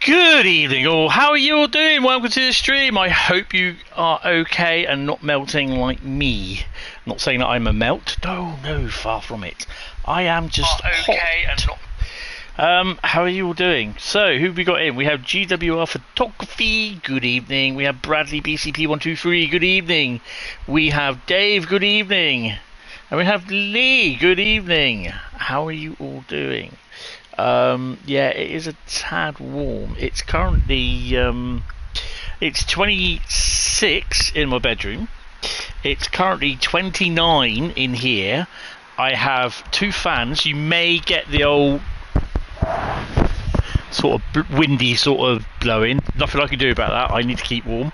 Good evening, all. How are you all doing? Welcome to the stream. I hope you are okay and not melting like me. I'm not saying that I'm a melt. No, far from it. I am just okay hot. And not. How are you all doing? So, who have we got in? We have GWR Photography. Good evening. We have Bradley BCP123. Good evening. We have Dave. Good evening. And we have Lee. Good evening. How are you all doing? Yeah, it is a tad warm. It's currently it's 26 in my bedroom. It's currently 29 in here. I have two fans. You may get the old sort of windy sort of blowing. Nothing I can do about that. I need to keep warm.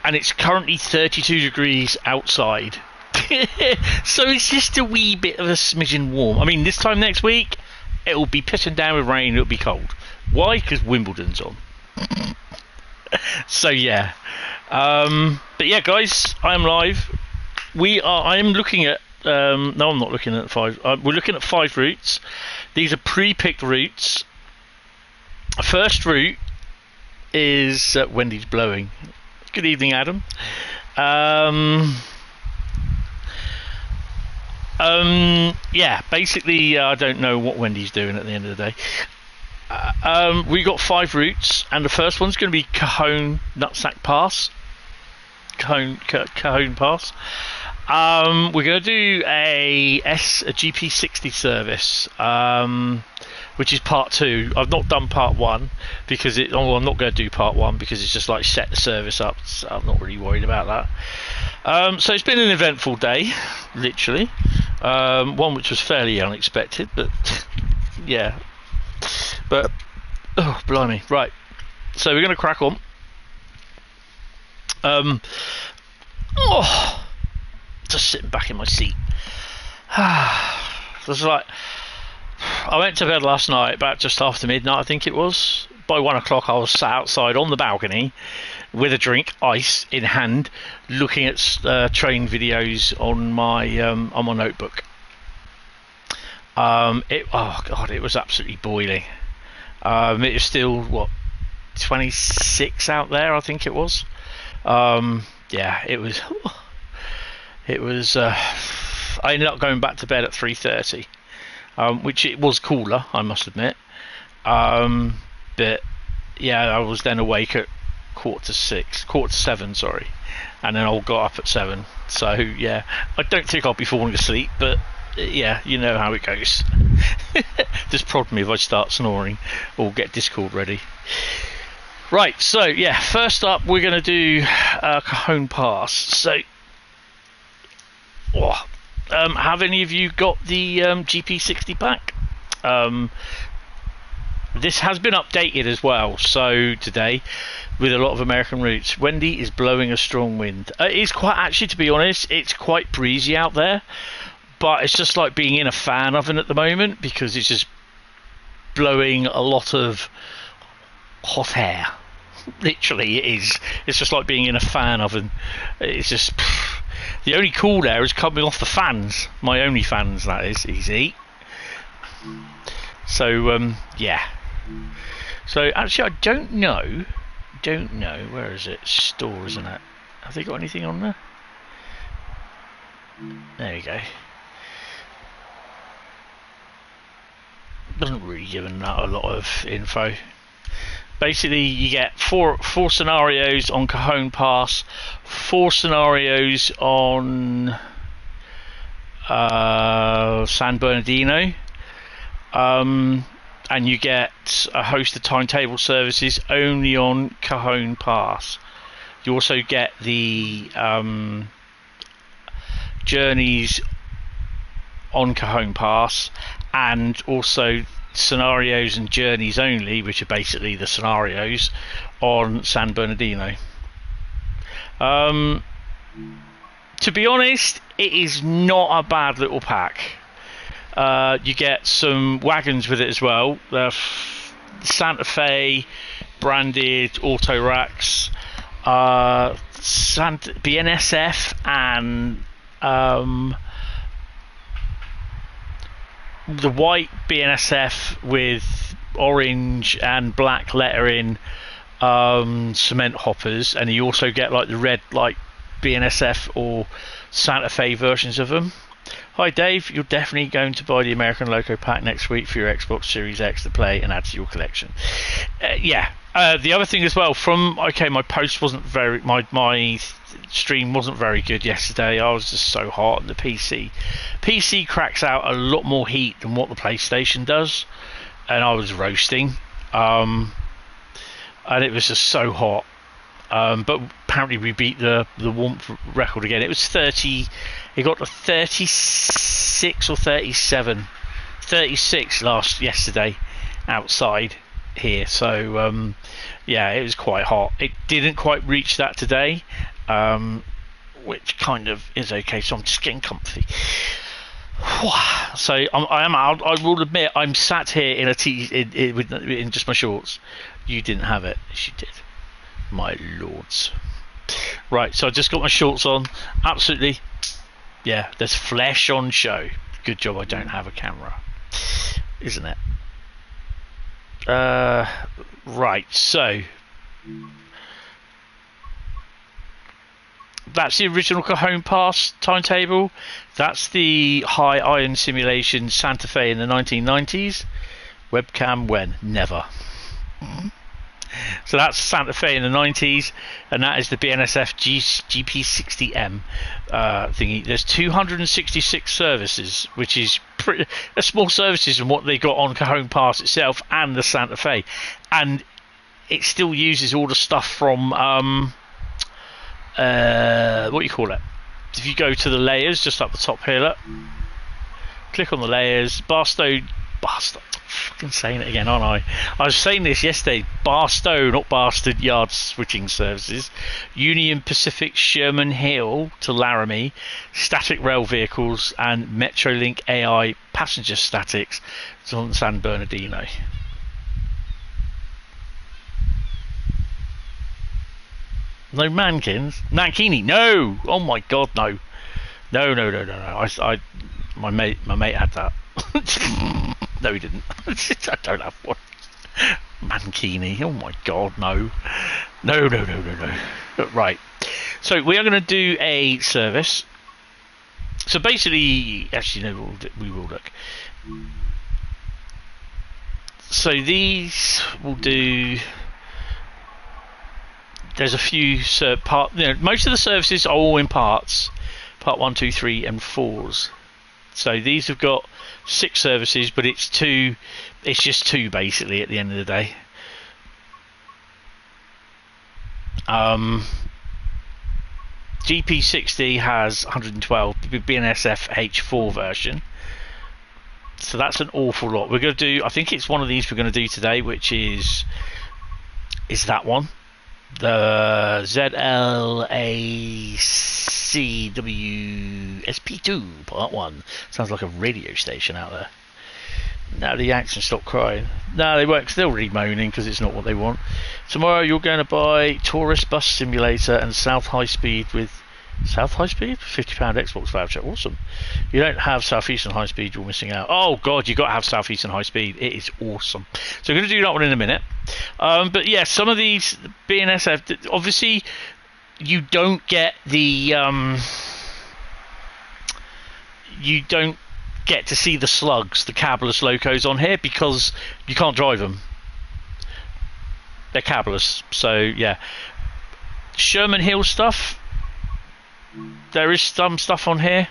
And it's currently 32 degrees outside. So it's just a wee bit of a smidgen warm. I mean, this time next week it'll be pissing down with rain. It'll be cold. Why? Because Wimbledon's on. So yeah. But yeah, guys, I'm live. I am looking at. No, I'm not looking at 5. We're looking at 5 routes. These are pre-picked routes. First route is Wendy's blowing. Good evening, Adam. Yeah, basically, I don't know what Wendy's doing at the end of the day. We got 5 routes, and the first one's going to be Cajon Pass. Cajon Pass. We're going to do a GP60 service, which is part 2. I've not done part 1 because I'm not going to do part 1 because it's just like set the service up. So I'm not really worried about that. So it's been an eventful day, literally. One which was fairly unexpected, but yeah. But oh, blimey! Right, so we're going to crack on. Just sitting back in my seat. Just like I went to bed last night about just after midnight, I think it was. By 1 o'clock, I was sat outside on the balcony with a drink, ice in hand, looking at train videos on my notebook. It was absolutely boiling. It was still 26 out there, I think it was. Yeah, it was. It was. I ended up going back to bed at 3:30, which it was cooler, I must admit. But yeah, I was then awake at 7, sorry, and then I got up at 7. So yeah, I don't think I'll be falling asleep, but yeah, you know how it goes. Just prod me if I start snoring or get Discord ready. Right, so yeah, first up we're going to do Cajon Pass. So, have any of you got the GP60 pack? This has been updated as well, so today with a lot of American routes. Wendy is blowing a strong wind. It's quite, actually, to be honest, it's quite breezy out there, but it's just like being in a fan oven at the moment because it's just blowing a lot of hot air. Literally, it is. It's just like being in a fan oven. It's just the only cool air is coming off the fans. My only fans, that is. Easy. So yeah. So actually, I don't know. Where is it? Store, isn't it? Have they got anything on there? There you go. Doesn't really give them that a lot of info. Basically, you get four scenarios on Cajon Pass, 4 scenarios on San Bernardino, and you get a host of timetable services only on Cajon Pass. You also get the journeys on Cajon Pass, and also scenarios and journeys only, which are basically the scenarios on San Bernardino. To be honest, it is not a bad little pack. You get some wagons with it as well. Santa Fe branded auto racks, BNSF, and the white BNSF with orange and black lettering cement hoppers, and you also get like the red like BNSF or Santa Fe versions of them. Hi Dave, you're definitely going to buy the American Loco pack next week for your Xbox Series X to play and add to your collection. Yeah. The other thing as well, my post wasn't very, my stream wasn't very good yesterday. I was just so hot on the PC. PC cracks out a lot more heat than what the PlayStation does, and I was roasting, and it was just so hot. But apparently we beat the warmth record again. It was 30. It got to 36 or 37, 36 yesterday outside here. So yeah, it was quite hot. It didn't quite reach that today, which kind of is okay. So I'm just getting comfy. So I will admit I'm sat here in in just my shorts. You didn't have it. She did. My lords. Right, so I just got my shorts on. Absolutely. Yeah, there's flesh on show. Good job I don't have a camera, isn't it? Right, so that's the original Cajon Pass timetable. That's the high iron simulation Santa Fe in the 1990s. Webcam when? Never. So that's Santa Fe in the 90s, and that is the BNSF GP60M thingy. There's 266 services, which is a small services than what they got on Cajon Pass itself and the Santa Fe, and it still uses all the stuff from what do you call it? If you go to the layers just up the top here, look, click on the layers, Barstow. Fucking saying it again, aren't I? I was saying this yesterday. Barstow, not Bastard Yard Switching Services. Union Pacific Sherman Hill to Laramie, static rail vehicles, and Metrolink AI passenger statics on San Bernardino. No Mankini, no. Oh my god, no. No. My mate had that. No, he didn't. I don't have one. Mankini. Oh my god, no. No. Right. So we are going to do a service. So basically, actually, no, we will look. So these will do. There's a few most of the services are all in parts. Part 1, 2, 3, and 4s. So these have got 6 services, but it's just two basically at the end of the day. GP60 has 112, the BNSF H4 version. So that's an awful lot. We're going to do, I think it's one of these we're going to do today, which is that one. The ZLACWSP2 Part 1. Sounds like a radio station out there. Now the accent stop crying. No, they won't. Still really moaning because it's not what they want. Tomorrow you're going to buy Tourist Bus Simulator and South High Speed with South High Speed? £50 Xbox voucher. Awesome. You don't have Southeastern High Speed, you're missing out. Oh god, you got to have Southeastern High Speed. It is awesome. So we're going to do that one in a minute. But yeah, some of these BNSF, obviously you don't get the you don't get to see the slugs, the cabless locos on here because you can't drive them. They're cabless. So yeah, Sherman Hill stuff, there is some stuff on here.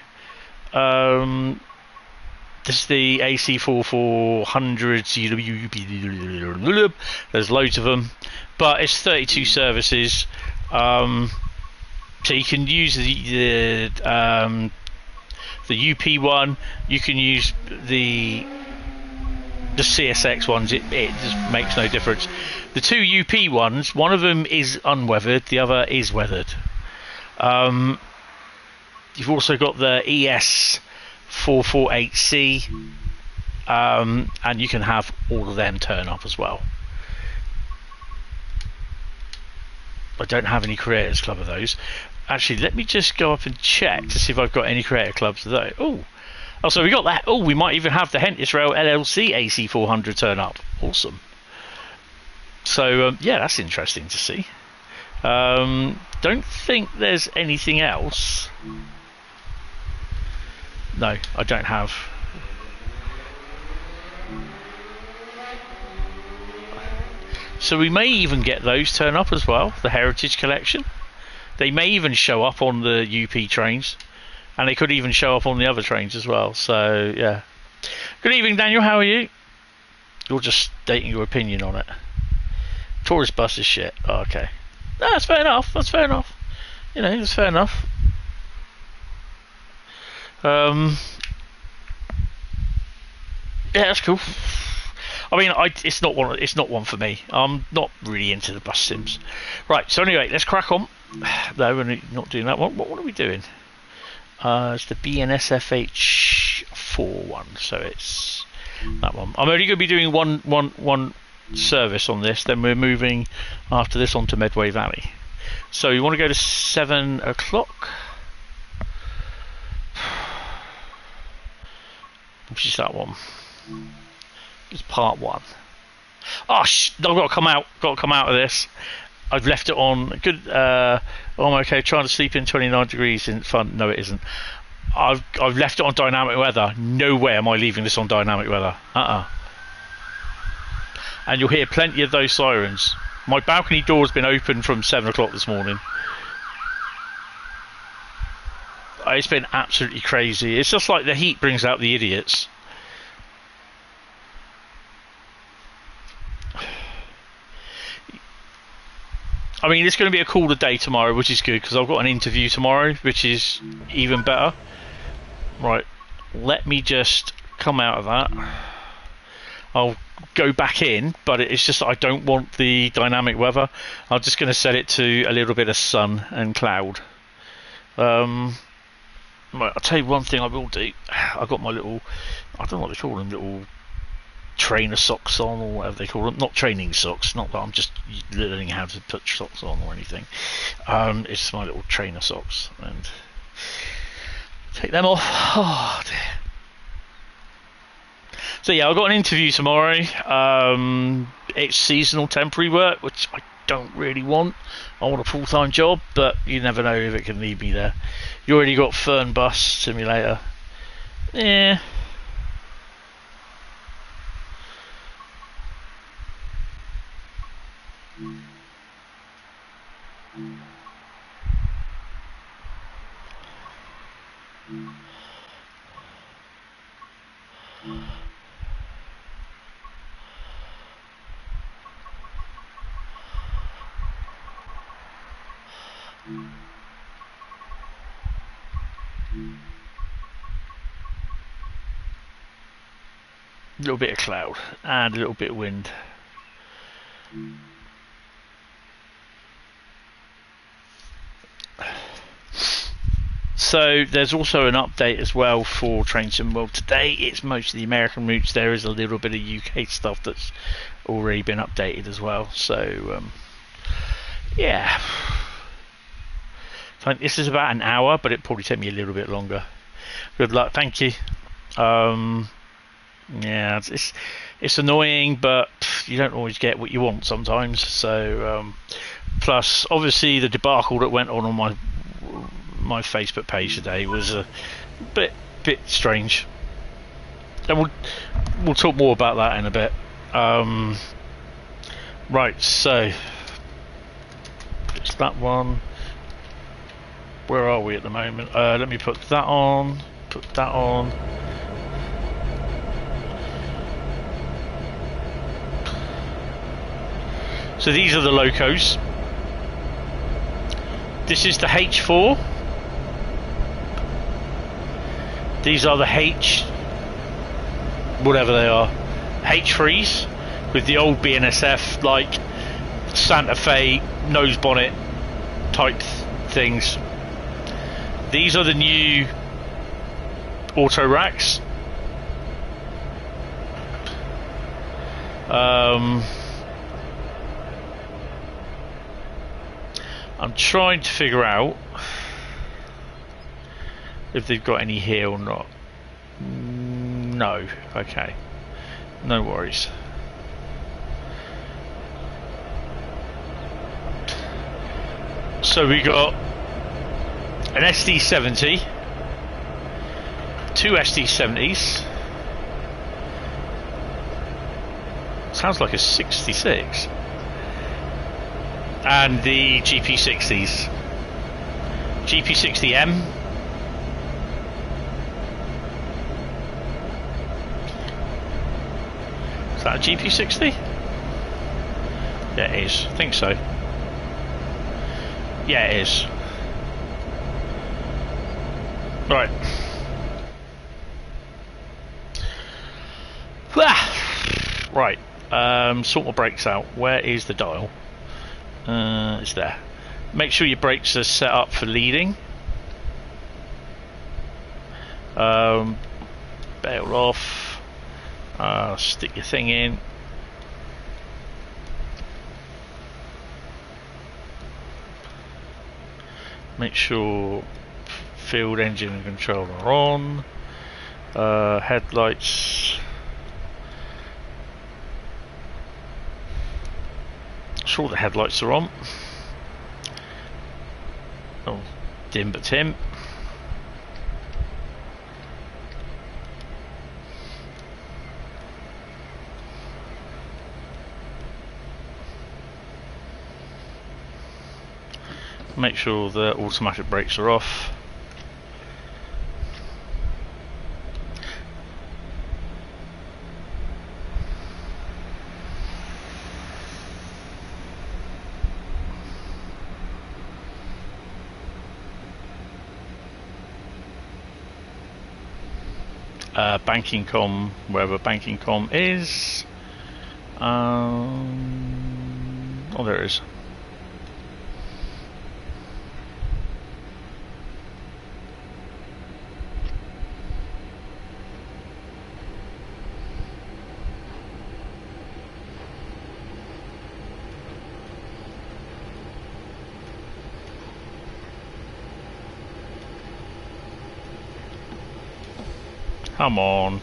This is the AC4400 there's loads of them, but it's 32 services. So you can use the UP one, you can use the CSX ones. It just makes no difference. The two UP ones, one of them is unweathered, the other is weathered. You've also got the ES448C, and you can have all of them turn up as well. I don't have any Creators Club of those. Actually, let me just go up and check to see if I've got any Creator Clubs of those. Oh, Oh, so we got that. Oh, we might even have the Hentis Rail LLC AC400 turn up. Awesome. So, yeah, that's interesting to see. Don't think there's anything else. No, I don't have. So we may even get those turn up as well, the Heritage Collection. They may even show up on the UP trains, and they could even show up on the other trains as well. So, yeah. Good evening, Daniel. How are you? You're just stating your opinion on it. Tourist bus is shit. Oh, okay. No, that's fair enough. That's fair enough. You know, that's fair enough. Yeah, that's cool. I mean, it's not one for me. I'm not really into the bus sims. Right. So anyway, let's crack on. No, we're not doing that one. What are we doing? It's the BNSFH4 one. So it's that one. I'm only going to be doing one service on this. Then we're moving after this on to Medway Valley. So you want to go to 7 o'clock. Which is that one? It's part 1. Oh, I've got to come out. Got to come out of this. I've left it on. Good. Oh, I'm okay. Trying to sleep in 29 degrees isn't fun. No, it isn't. I've left it on dynamic weather. No way am I leaving this on dynamic weather. And you'll hear plenty of those sirens. My balcony door's been open from 7 o'clock this morning. It's been absolutely crazy. It's just like the heat brings out the idiots. I mean, it's going to be a cooler day tomorrow, which is good because I've got an interview tomorrow, which is even better. Right, let me just come out of that. I'll go back in, but it's just I don't want the dynamic weather. I'm just going to set it to a little bit of sun and cloud. Right, I'll tell you one thing I will do. I've got my little, I don't know what they call them, little trainer socks on or whatever they call them. Not training socks, not that I'm just learning how to put socks on or anything. It's my little trainer socks, and take them off. Oh dear. So yeah, I've got an interview tomorrow. It's seasonal temporary work, which I don't really want. I want a full-time job, but you never know if it can lead me there. You already got Fern Bus Simulator. Yeah. A little bit of cloud and a little bit of wind. So there's also an update as well for Train Sim World today. It's mostly the American routes. There is a little bit of UK stuff that's already been updated as well. So yeah, so this is about an hour, but it'll probably take me a little bit longer. Good luck, thank you. Yeah, it's annoying, but you don't always get what you want sometimes. So plus obviously the debacle that went on my Facebook page today was a bit strange, and we'll talk more about that in a bit. Right, so it's that one. Where are we at the moment? Let me put that on. Put that on. So these are the locos. This is the H4. These are the H, whatever they are, H3s with the old BNSF like Santa Fe nose bonnet type things. These are the new auto racks. I'm trying to figure out if they've got any here or not. No. Okay. No worries. So we got an SD70, two SD70s. Sounds like a 66. And the GP60s. GP60M. Is that a GP60? Yeah, it is. I think so. Yeah, it is. Right. Right. Sort my brakes out. Where is the dial? It's there. Make sure your brakes are set up for leading. Bail off. Stick your thing in. Make sure field engine control are on. Headlights. Sure the headlights are on. Oh, dim but Tim. Make sure the automatic brakes are off. Banking com, wherever banking com is. Oh, there it is. Come on.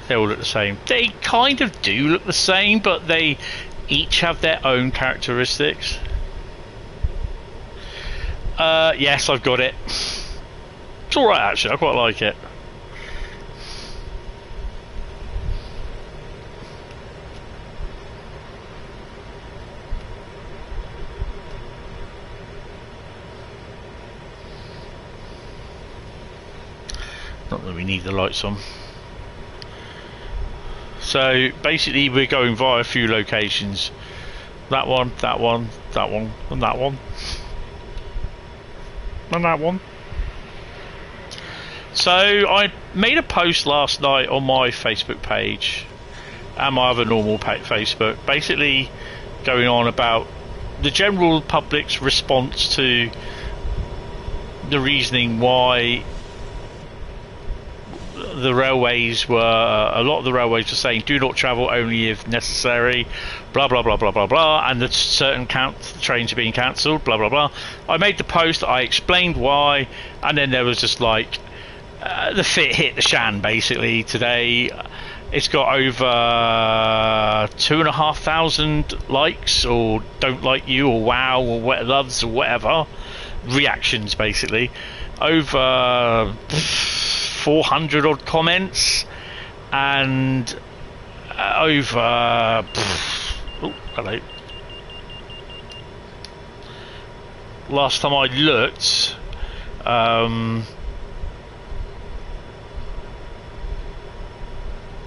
They all look the same. They kind of do look the same, but they each have their own characteristics. Yes, I've got it. It's alright actually, I quite like it. Not that we need the lights on. So basically we're going via a few locations. That one, that one, that one, and that one. And that one. So I made a post last night on my Facebook page and my other normal Facebook, basically going on about the general public's response to the reasoning why the railways were, a lot of the railways were saying do not travel only if necessary, blah blah blah blah blah blah, and that certain trains are being cancelled, blah blah blah. I made the post, I explained why, and then there was just like the fit hit the shan basically today. It's got over 2,500 likes, or don't like you, or wow, or what loves, or whatever reactions basically. Over 400 odd comments, and over oh, hello. Last time I looked,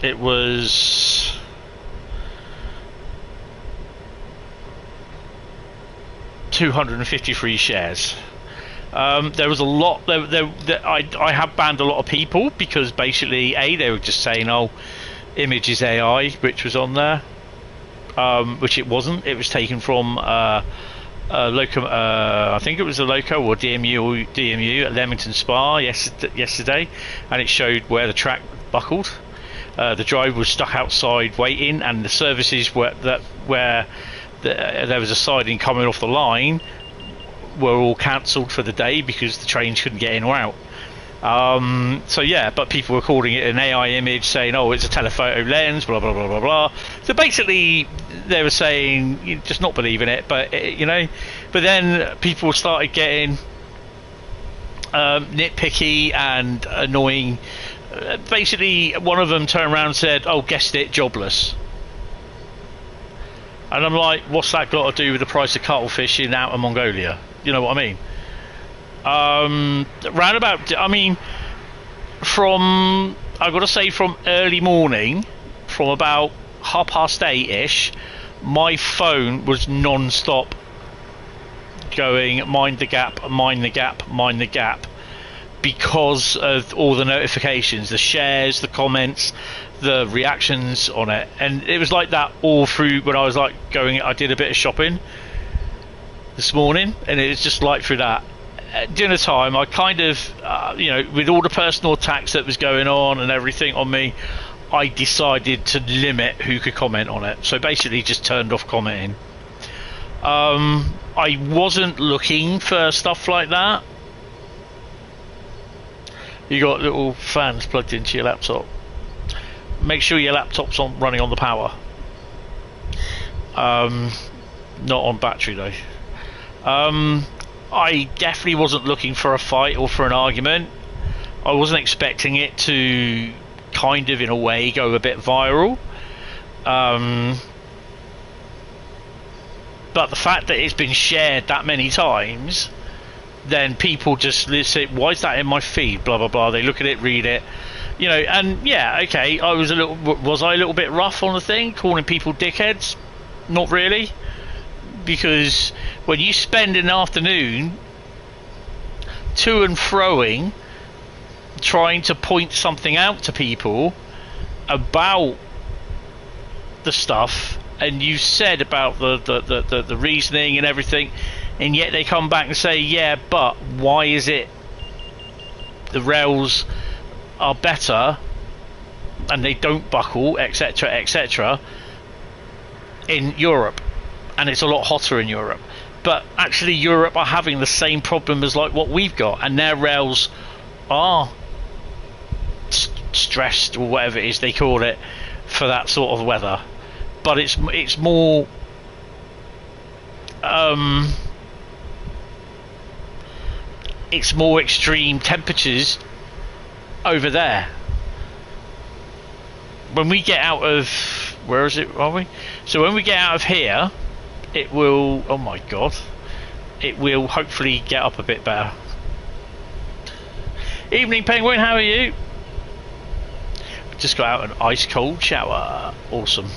it was 253 shares. There was a lot. I have banned a lot of people because basically, they were just saying, "Oh, image is AI," which was on there, which it wasn't. It was taken from I think it was a Loco or DMU at Leamington Spa yesterday, and it showed where the track buckled. The driver was stuck outside waiting, and the services where there was a siding coming off the line were all cancelled for the day because the trains couldn't get in or out. So yeah, but people were calling it an AI image, saying, oh, it's a telephoto lens, blah blah blah blah blah. So basically they were saying, just not believing it, but but then people started getting nitpicky and annoying. Basically one of them turned around and said, oh, guessed it, jobless. And I'm like, what's that got to do with the price of cuttlefish in out of Mongolia? You know what I mean? Roundabout, I mean, I've got to say, from early morning, from about 8:30ish, my phone was non-stop going, mind the gap, mind the gap, mind the gap, because of all the notifications, the shares, the comments, the reactions on it. And it was like that all through when I was like I did a bit of shopping this morning, and it was just like through that. At dinner time, I kind of, with all the personal attacks that was going on and everything on me, I decided to limit who could comment on it. So basically just turned off commenting. I wasn't looking for stuff like that. You got little fans plugged into your laptop. Make sure your laptop's running on the power. Not on battery though. I definitely wasn't looking for a fight or for an argument. I wasn't expecting it to kind of, in a way, go a bit viral. But the fact that it's been shared that many times, then people just say, why is that in my feed? Blah, blah, blah. They look at it, read it. And yeah, okay, was I a little bit rough on the thing, calling people dickheads? Not really. Because when you spend an afternoon to and froing trying to point something out to people about the stuff, and you said about the reasoning and everything, and yet they come back and say, yeah, but why is it the rails are better and they don't buckle, etc., etc., in Europe? And it's a lot hotter in Europe, but actually Europe are having the same problem as like what we've got, and their rails are stressed, or whatever it is they call it, for that sort of weather. But it's more extreme temperatures over there. When we get out of, where is it, are we? So when we get out of here, it will, oh my god, it will hopefully get up a bit better. Evening Penguin, how are you? Just got out an ice cold shower. Awesome.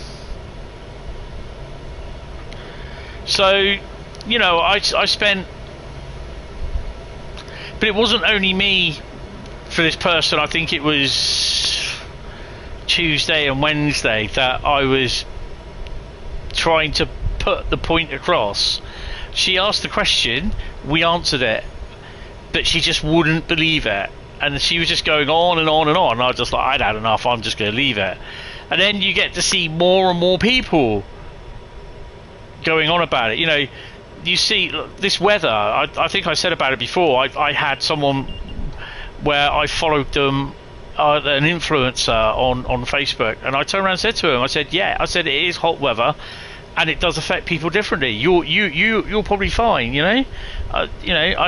So, I spent, but it wasn't only me for this person. I think it was Tuesday and Wednesday that I was trying to put the point across. She asked the question, we answered it, but she just wouldn't believe it, and she was just going on and on and on. And I was just like, I'd had enough, I'm just going to leave it. And then you get to see more and more people going on about it. You see this weather, I think I said about it before. I had someone where I followed them, an influencer on Facebook, and I turned around and said to him, I said it is hot weather, and it does affect people differently. You're probably fine, I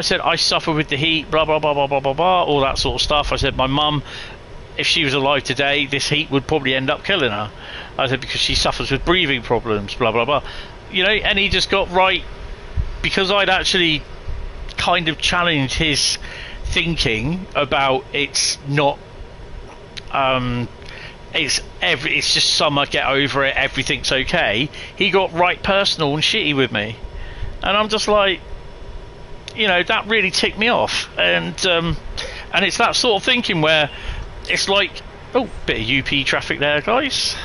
said I suffer with the heat, blah blah blah blah blah blah blah, all that sort of stuff. I said my mum, if she was alive today, this heat would probably end up killing her. I said because she suffers with breathing problems, blah blah blah. And he just got right, because I'd actually kind of challenged his thinking about it's not it's just summer, get over it, everything's okay. He got right personal and shitty with me, and I'm just like, that really ticked me off. And it's that sort of thinking where it's like, oh, bit of UP traffic there, guys.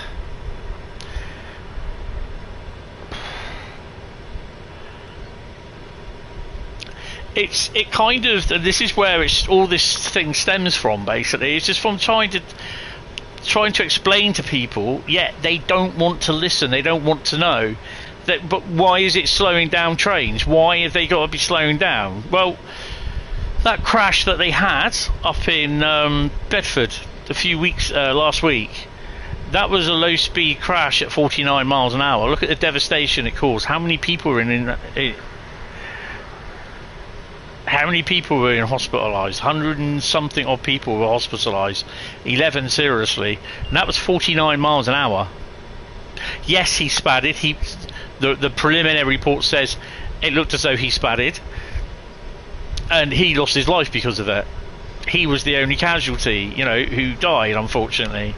it kind of, this is where it's all this thing stems from. Basically, it's just from trying to explain to people, yet they don't want to listen. They don't want to know that. But why is it slowing down trains? Why have they got to be slowing down? Well, that crash that they had up in Bedford a few weeks last week, that was a low speed crash at 49 miles an hour. Look at the devastation it caused. How many people were how many people were hospitalised? 100 and something odd people were hospitalised, 11 seriously, and that was 49 miles an hour. Yes, he spadded. The preliminary report says it looked as though he spadded, and he lost his life because of it. He was the only casualty, who died, unfortunately,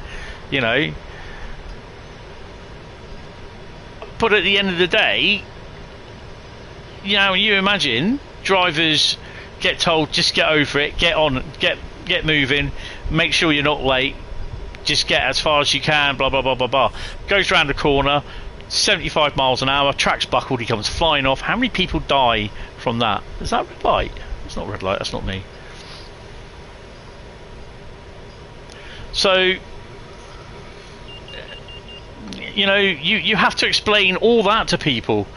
But at the end of the day, you imagine drivers get told, just get over it, get on, get moving, make sure you're not late, just get as far as you can, blah blah blah blah blah. Goes round the corner, 75 miles an hour, track's buckled, he comes flying off. How many people die from that? Is that red light? It's not red light, that's not me. So you have to explain all that to people,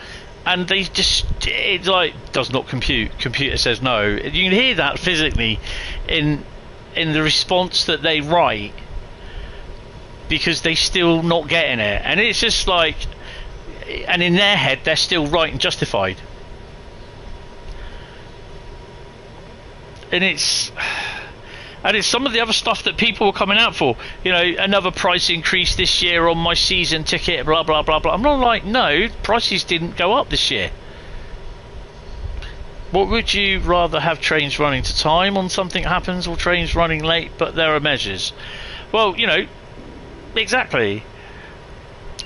and they just, it's like, does not compute. Computer says no. You can hear that physically in the response that they write, because they still not getting it, and it's just like, and in their head they're still right and justified, and it's some of the other stuff that people are coming out for. Another price increase this year on my season ticket, blah blah blah blah. I'm not like, no, prices didn't go up this year. What would you rather have, trains running to time on something happens, or trains running late but there are measures? Well, exactly,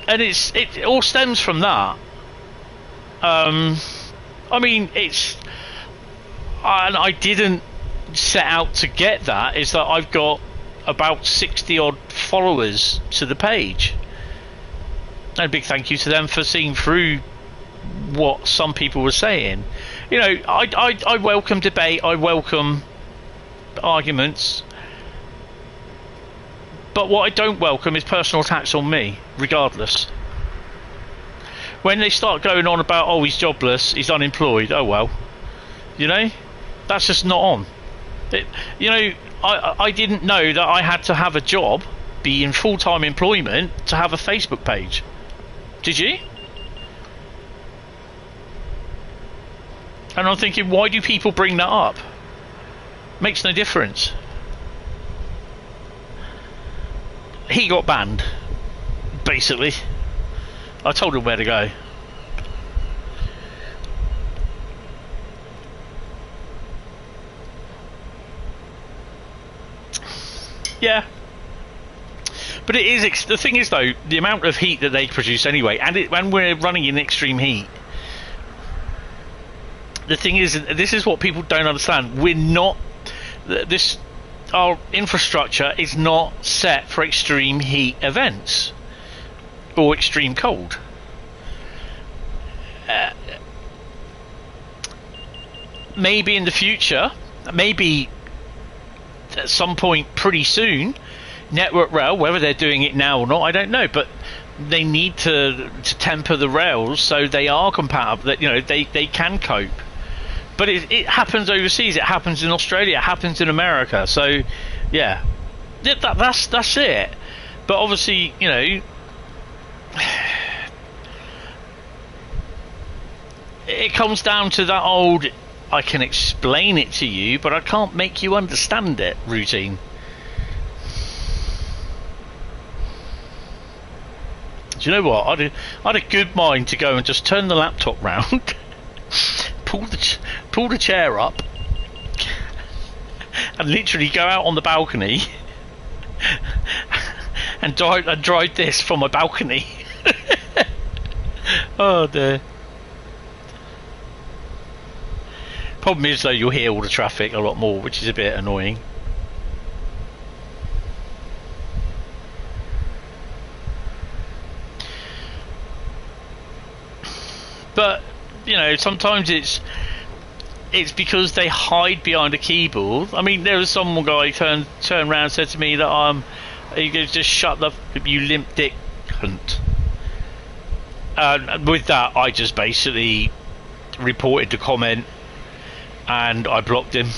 and it all stems from that. I mean, and I didn't set out to get that, is that I've got about 60 odd followers to the page, and a big thank you to them for seeing through what some people were saying. I welcome debate, I welcome arguments, but what I don't welcome is personal attacks on me, regardless. When they start going on about, oh, he's jobless, he's unemployed, oh well, that's just not on. I didn't know that I had to have a job, be in full-time employment, to have a Facebook page. Did you? And I'm thinking, why do people bring that up? Makes no difference. He got banned, basically. I told him where to go. Yeah, but it is, the thing is though, the amount of heat that they produce anyway, and when we're running in extreme heat, the thing is, this is what people don't understand. We're not, our infrastructure is not set for extreme heat events or extreme cold. Maybe in the future, maybe at some point pretty soon, Network Rail, whether they're doing it now or not, I don't know, but they need to temper the rails so they are compatible, that they can cope. But it happens overseas, it happens in Australia, it happens in America, so yeah, that's it. But obviously, it comes down to that old, I can explain it to you, but I can't make you understand it routine. Do you know what? I had a good mind to go and just turn the laptop round, pull the chair up, and literally go out on the balcony and drive this from my balcony. Oh dear. Problem is though, you'll hear all the traffic a lot more, which is a bit annoying. But sometimes it's because they hide behind a keyboard. I mean, there was some guy turned around and said to me that he goes, just shut the you limp dick cunt. And with that, I just basically reported the comment and I blocked him.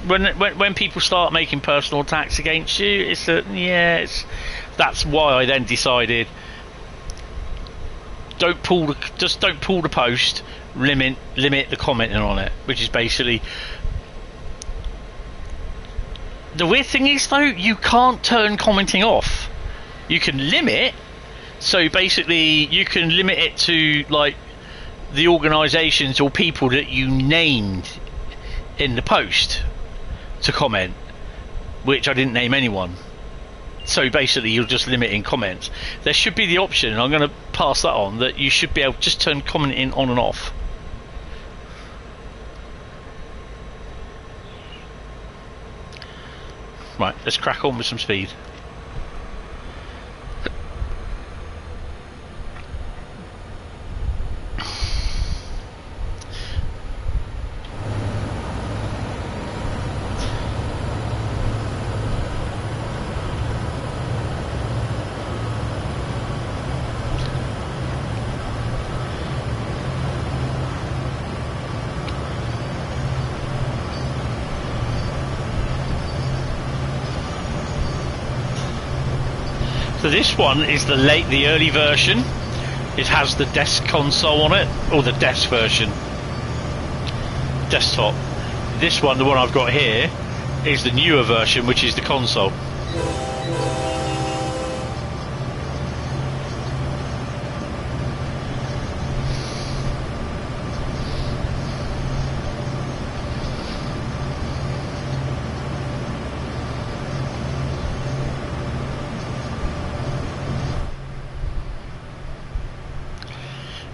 When people start making personal attacks against you, that's why I then decided don't pull the post, limit the commenting on it, which is basically the weird thing is though, you can't turn commenting off. You can limit, so basically you can limit it to like the organisations or people that you named in the post to comment, which I didn't name anyone. So basically you're just limiting comments. There should be the option, and I'm going to pass that on, that you should be able to just turn commenting on and off. Right, let's crack on with some speed. So this one is the early version. It has the desk console on it, or the desk version, desktop. This one, the one I've got here, is the newer version, which is the console.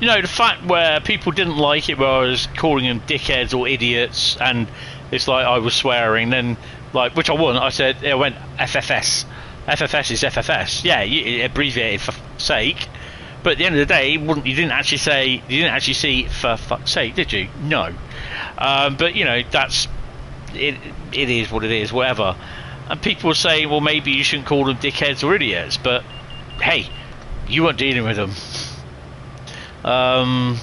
You know, the fact where people didn't like it, where I was calling them dickheads or idiots, and it's like I was swearing, then, like, which I wasn't, I went FFS. FFS is FFS. Yeah, you abbreviated for sake. But at the end of the day, you didn't actually see for fuck's sake, did you? No. But, you know, that's, it is what it is, whatever. And people were saying, well, maybe you shouldn't call them dickheads or idiots, but, hey, you weren't dealing with them. You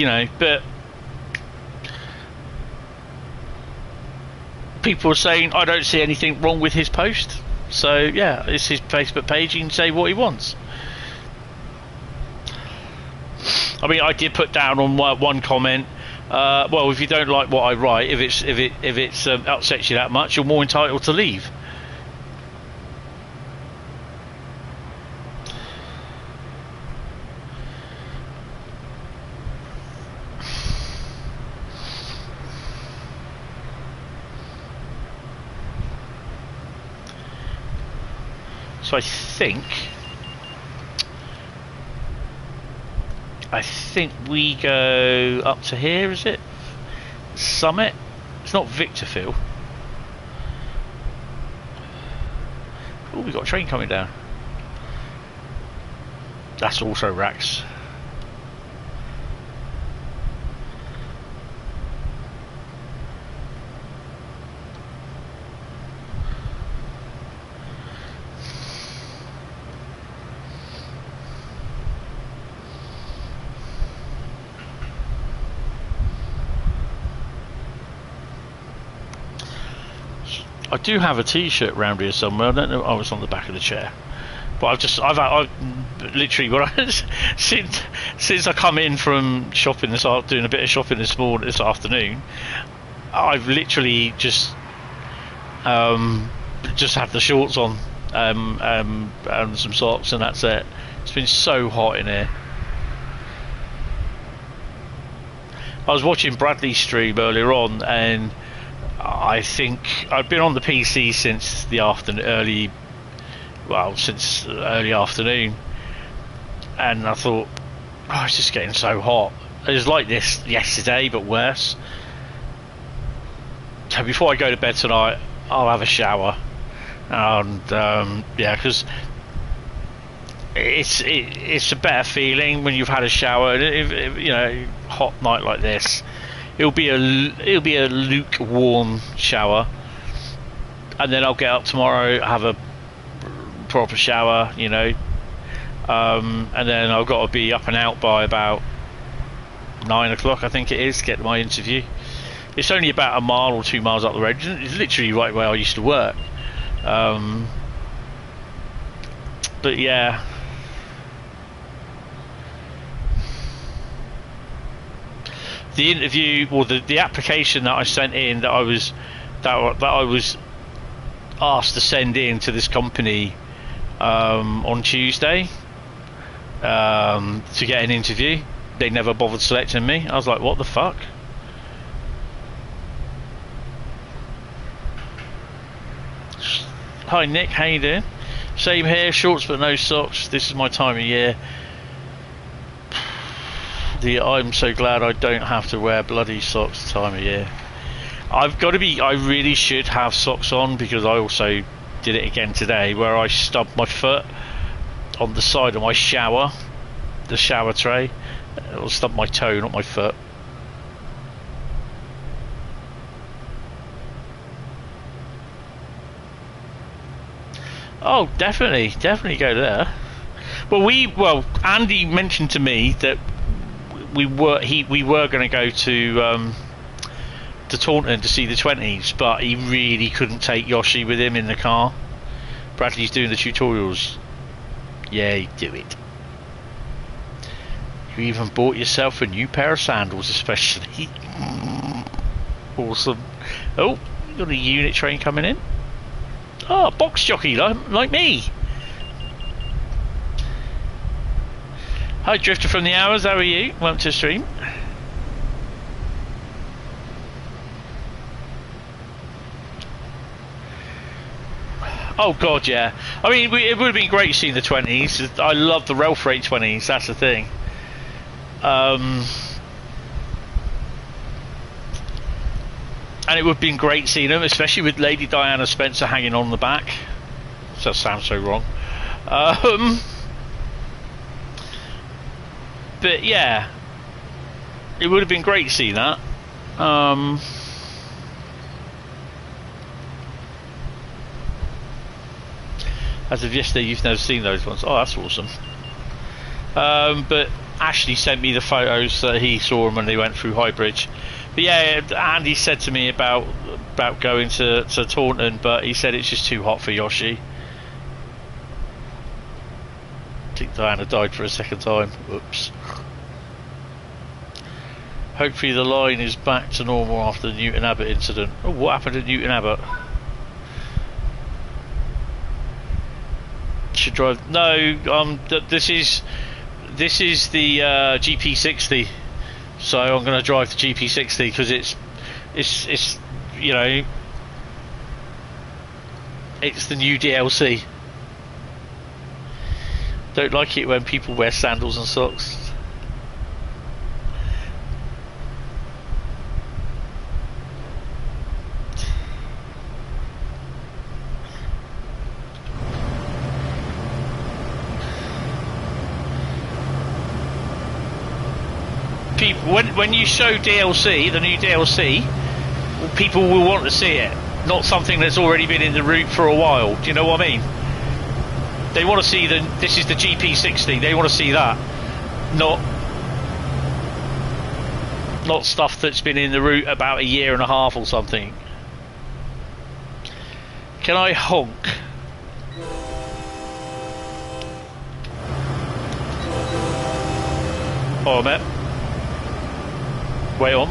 know, but people are saying I don't see anything wrong with his post, so yeah, it's his Facebook page, he can say what he wants. I mean, I did put down on one comment, well, if you don't like what I write, if it's upsets you that much, you're more entitled to leave. So I think we go up to here, is it? Summit? It's not Victorville. Oh, we've got a train coming down. That's also Rax. I do have a T-shirt round here somewhere. I don't know. Oh, it's on the back of the chair. But I've literally, since I come in from shopping doing a bit of shopping this afternoon, I've literally just had the shorts on, and some socks, and that's it. It's been so hot in here. I was watching Bradley's stream earlier on, and I think I've been on the PC since the since early afternoon, and I thought, oh, it's just getting so hot. It was like this yesterday, but worse. So before I go to bed tonight, I'll have a shower, and yeah, because it's a better feeling when you've had a shower. You know, hot night like this, it'll be a lukewarm shower, and then I'll get up tomorrow, have a proper shower, you know, and then I've got to be up and out by about 9 o'clock, I think it is, to get to my interview. It's only about a mile or 2 miles up the road. It's literally right where I used to work. But yeah, the interview, or the application that I sent in, that I was asked to send in to this company on Tuesday to get an interview. They never bothered selecting me. I was like, what the fuck? Hi Nick, how you doing? Same here, shorts but no socks. This is my time of year. I'm so glad I don't have to wear bloody socks this time of year. I really should have socks on, because I also did it again today, where I stubbed my foot on the side of my shower, the shower tray. It'll stub my toe, not my foot. Oh, definitely go there. Well, Andy mentioned to me that we were going to go to Taunton to see the 20s, but he really couldn't take Yoshi with him in the car. Bradley's doing the tutorials. Yeah, you do it. You even bought yourself a new pair of sandals, especially. Awesome. Oh, you got a unit train coming in. Oh, box jockey like me. Hi Drifter from the Hours, how are you? Welcome to the stream. Oh god, yeah. I mean, it would have been great seeing the 20s. I love the rail freight 20s, that's the thing. And it would have been great seeing them, especially with Lady Diana Spencer hanging on the back. That sounds so wrong. But yeah, it would have been great seeing that. As of yesterday, you've never seen those ones. Oh, that's awesome. But Ashley sent me the photos that he saw them when they went through High Bridge. But yeah, Andy said to me about going to Taunton, but he said it's just too hot for Yoshi. I think Diana died for a second time. Whoops. Hopefully the line is back to normal after the Newton Abbott incident. Oh, what happened to Newton Abbott? Should drive. No, this is the GP60. So I'm going to drive the GP60 because it's you know, it's the new DLC. Don't like it when people wear sandals and socks. People, when you show DLC, the new DLC, people will want to see it, not something that's already been in the route for a while. Do you know what I mean? They want to see this is the GP60. They want to see that, not stuff that's been in the route about a year and a half or something. Can I honk? Oh, mate. Way on.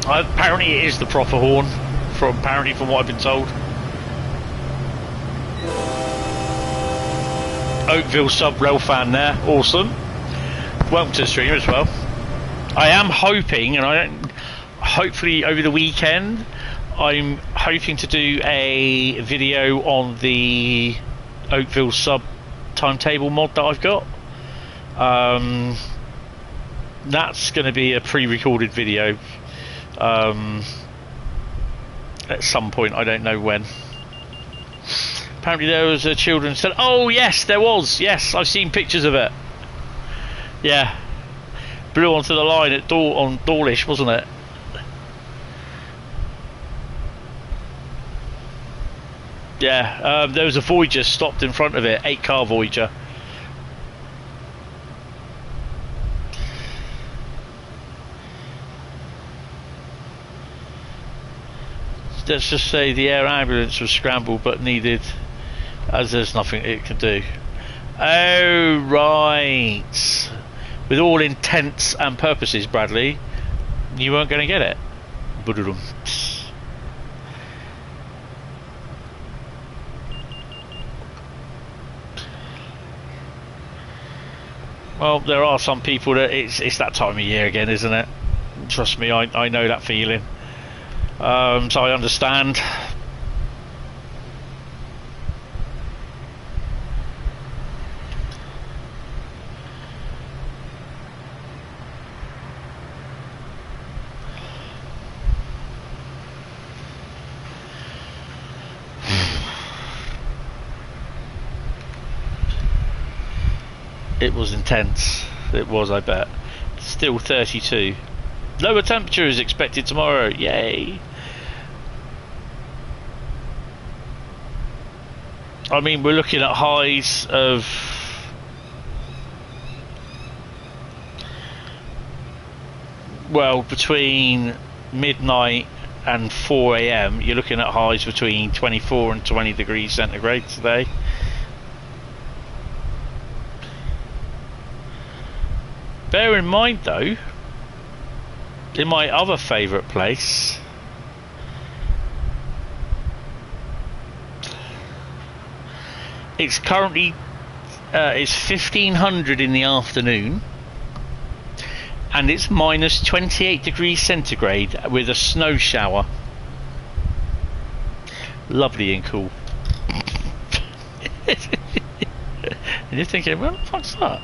Apparently it is the proper horn, from what I've been told. Oakville sub rail fan there, awesome. Welcome to the stream as well. I am hoping, and hopefully over the weekend, I'm hoping to do a video on the Oakville sub timetable mod that I've got. That's going to be a pre-recorded video at some point. I don't know when. Apparently there was a children's center. Oh yes, there was. Yes, I've seen pictures of it. Yeah, blew onto the line at on Dawlish, wasn't it? Yeah, there was a Voyager stopped in front of it, 8-car Voyager. Let's just say the air ambulance was scrambled but needed, as there's nothing it can do. Oh right, with all intents and purposes, Bradley, you weren't going to get it. Well, there are some people that it's that time of year again, isn't it? Trust me, I know that feeling. So I understand. It was intense. It was, I bet. Still 32. Lower temperature is expected tomorrow. Yay. I mean, we're looking at highs of between midnight and 4 AM, you're looking at highs between 24 and 20 degrees centigrade today. Bear in mind though, in my other favourite place, it's currently it's 1500 in the afternoon and it's minus 28 degrees centigrade with a snow shower. Lovely and cool. And you're thinking, what the fuck's that?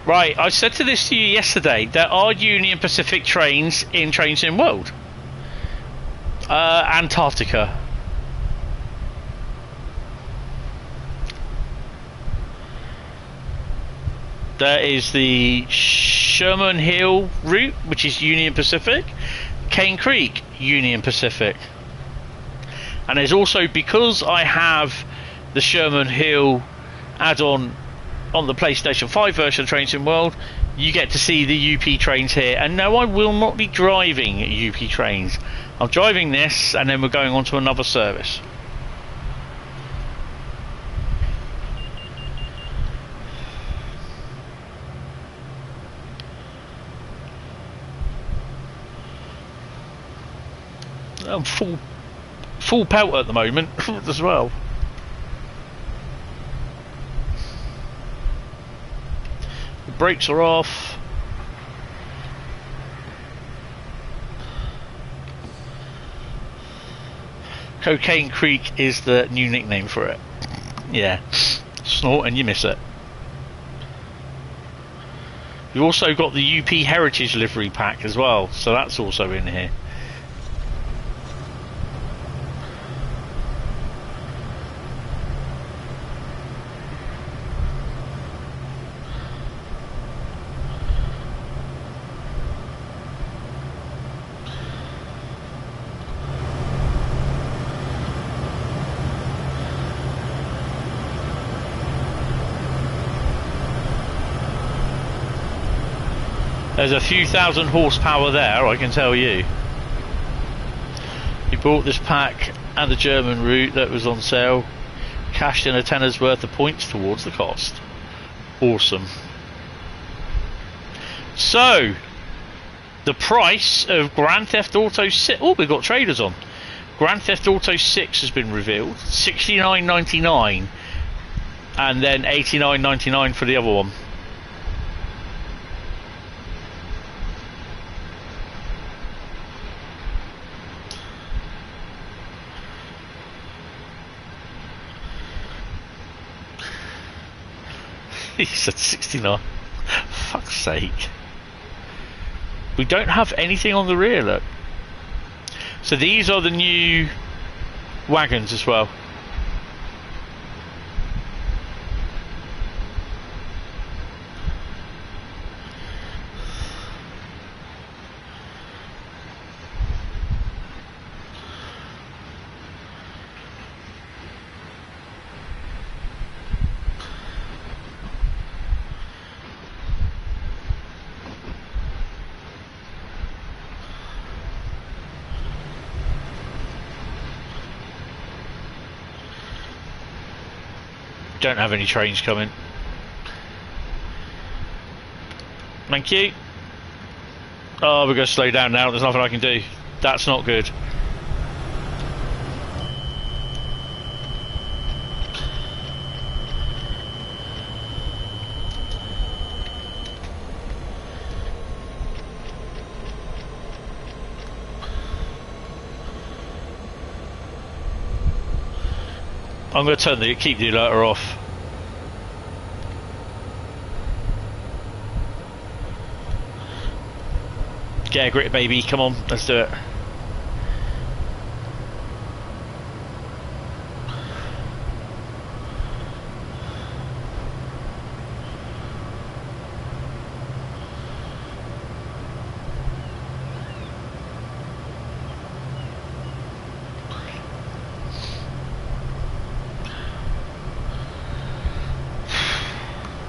Right, I said to this to you yesterday, there are Union Pacific trains in Train Sim World. Antarctica. There is the Sherman Hill route, which is Union Pacific. Cane Creek, Union Pacific. And there's also, because I have the Sherman Hill add-on on the PlayStation 5 version of Train Sim World, you get to see the UP trains here. And no, I will not be driving UP trains. I'm driving this and then we're going on to another service. I'm full pelt at the moment as well. The brakes are off. Cocaine Creek is the new nickname for it. Yeah, snort and you miss it. You also got the UP Heritage livery pack as well, so that's also in here. There's a few thousand horsepower there, I can tell you. You bought this pack and the German route that was on sale, cashed in a tenner's worth of points towards the cost. Awesome. So, the price of Grand Theft Auto 6... Oh, we've got traders on. Grand Theft Auto 6 has been revealed. $69.99 and then $89.99 for the other one. He said 69. Fuck's sake. We don't have anything on the rear, look. So these are the new wagons as well. Don't have any trains coming. Thank you. Oh, we're going to slow down now. There's nothing I can do. That's not good. I'm going to keep the alerter off. Get a grit, baby. Come on, let's do it.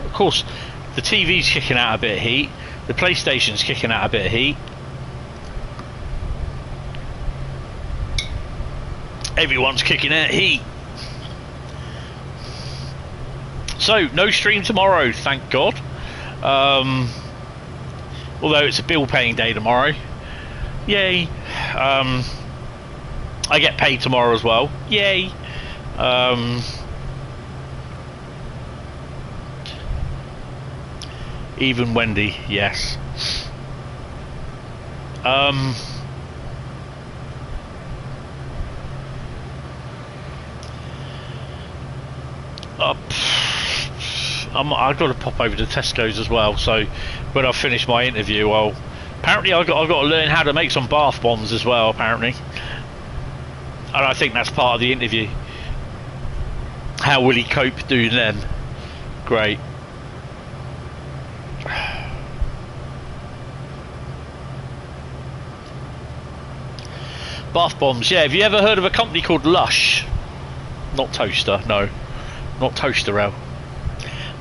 Of course, the TV's kicking out a bit of heat. The PlayStation's kicking out a bit of heat. Everyone's kicking out heat. So, no stream tomorrow, thank God. Although it's a bill paying day tomorrow. Yay. I get paid tomorrow as well. Yay. Even Wendy, yes. I've got to pop over to Tesco's as well. So when I finish my interview, well, apparently I've got to learn how to make some bath bombs as well. Apparently, and I think that's part of the interview. How will he cope doing them? Great. Bath bombs, yeah. Have you ever heard of a company called Lush? Not Toaster, no. Not Toasterelle.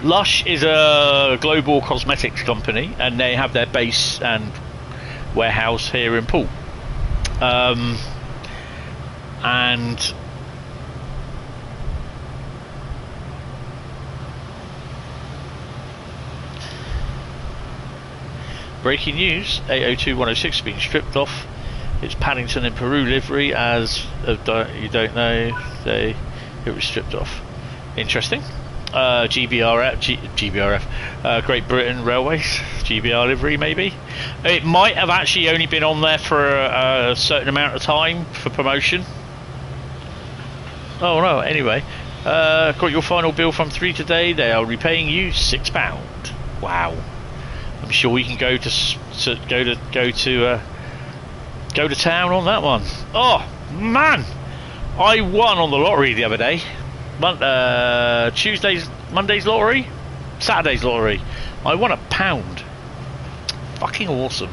Lush is a global cosmetics company, and they have their base and warehouse here in Poole. And breaking news: 802.106 being stripped off. It's Paddington in Peru livery, as you don't know, it was stripped off. Interesting. GBRF, Great Britain Railways, GBR livery maybe. It might have actually only been on there for a certain amount of time for promotion. Oh no, anyway. Got your final bill from 3 today. They are repaying you £6. Wow. I'm sure we can go to town on that one. Oh man, I won on the lottery the other day. Monday's lottery, Saturday's lottery. I won £1. Fucking awesome.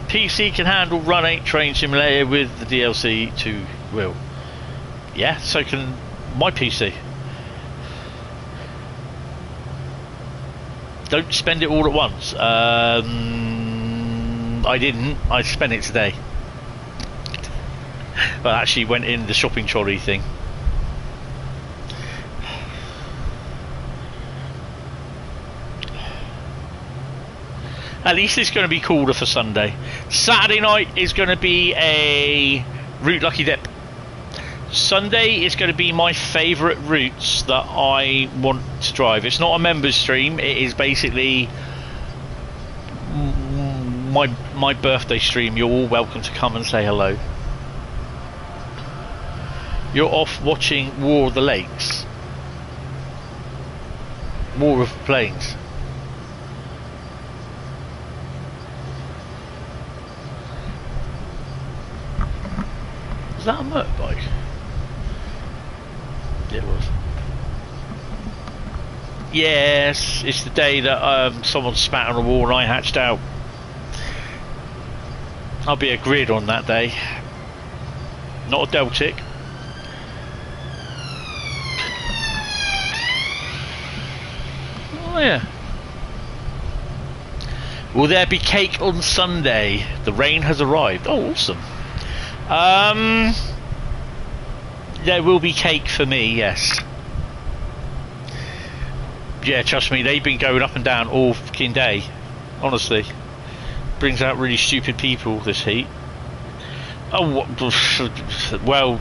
PC can handle Run 8 Train Simulator with the DLC to will. Yeah, so can my PC. Don't spend it all at once. I didn't. I spent it today. I actually went in the shopping trolley thing. At least it's going to be cooler for Sunday. Saturday night is going to be a Route Lucky Dip. Sunday is going to be my favourite routes that I want to drive. It's not a members stream. It is basically my birthday stream. You're all welcome to come and say hello. You're off watching War of the Lakes. War of the Plains. Was that a motorbike? It was. Yes, it's the day that someone spat on a wall and I hatched out. I'll be a grid on that day. Not a Deltic. Oh yeah. Will there be cake on Sunday? The rain has arrived. Oh, awesome. There will be cake for me, yes. Yeah, trust me, they've been going up and down all fucking day. Honestly. Brings out really stupid people, this heat. Oh, well,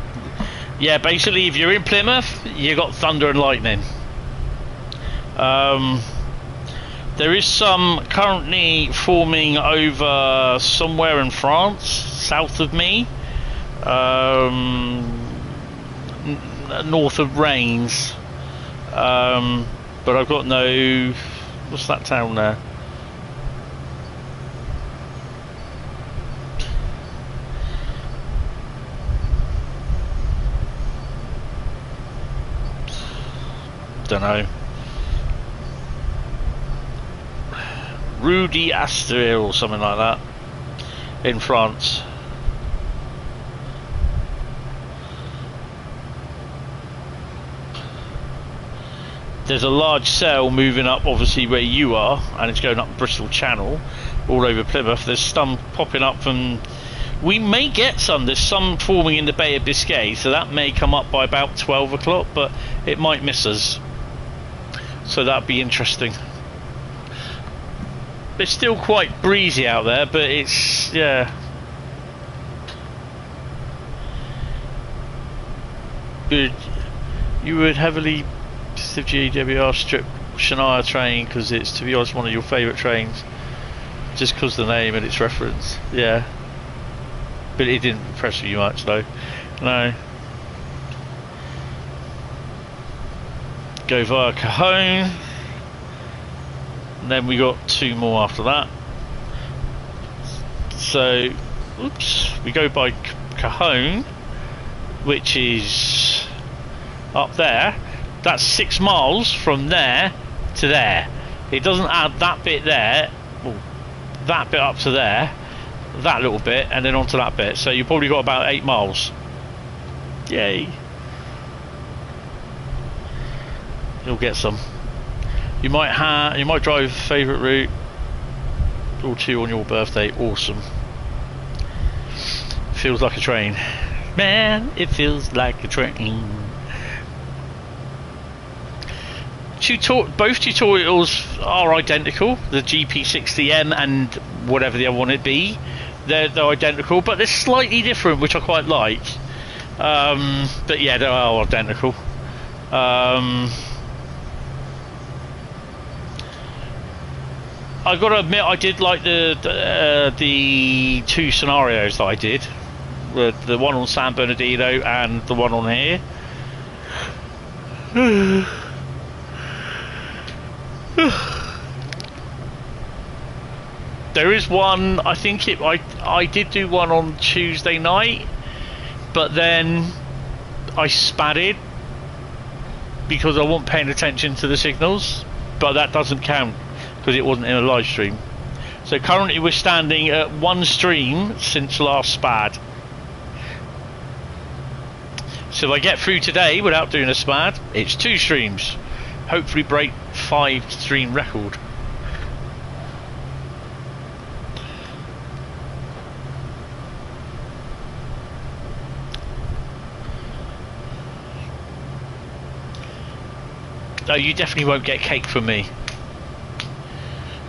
yeah, basically if you're in Plymouth, you got thunder and lightning. There is some currently forming over somewhere in France, south of me. North of Rains, but I've got no. What's that town there? Don't know. Rudy Astor or something like that in France. There's a large cell moving up, obviously where you are, and it's going up Bristol Channel, all over Plymouth. There's some popping up from. We may get some. There's some forming in the Bay of Biscay, so that may come up by about 12 o'clock, but it might miss us. So that'd be interesting. It's still quite breezy out there, but it's yeah. Good. You would heavily. The GWR strip Shania train because it's, to be honest, one of your favourite trains, just because the name and its reference. Yeah, but it didn't impress you much though. No. Go via Cajon, and then we got two more after that. So, oops, we go by Cajon, which is up there. That's 6 miles from there to there. It doesn't add that bit there, well, that bit up to there, that little bit, and then onto that bit. So you probably got about 8 miles. Yay! You'll get some. You might drive favourite route or two on your birthday. Awesome. Feels like a train. Man, it feels like a train. Both tutorials are identical. The GP60M and whatever the other one would be, they're identical, but they're slightly different, which I quite like. But yeah, they are identical. I got to admit, I did like the two scenarios that I did, the one on San Bernardino and the one on here. There is one, I think I did do one on Tuesday night, but then I spatted because I wasn't paying attention to the signals, but that doesn't count because it wasn't in a live stream. So currently we're standing at 1 stream since last spad. So if I get through today without doing a spad, it's 2 streams. Hopefully break 5 stream record. No, you definitely won't get cake from me.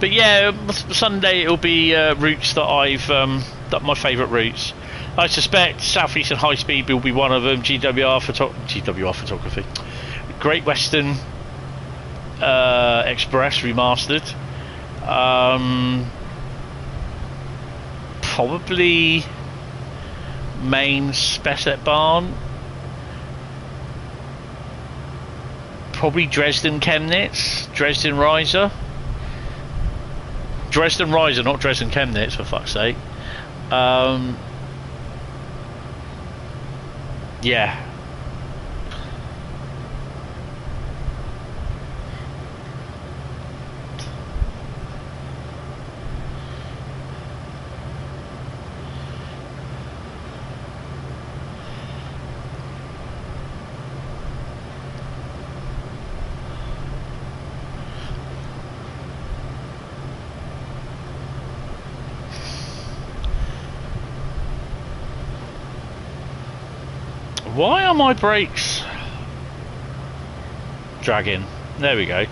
But yeah, Sunday it'll be routes that that my favourite routes. I suspect Southeastern High Speed will be one of them. GWR Photography, Great Western Express remastered. Probably Main Spessett Barn. Probably Dresden Chemnitz, Dresden Riser. Dresden Riser, not Dresden Chemnitz, for fuck's sake. Yeah. Why are my brakes dragging? There we go.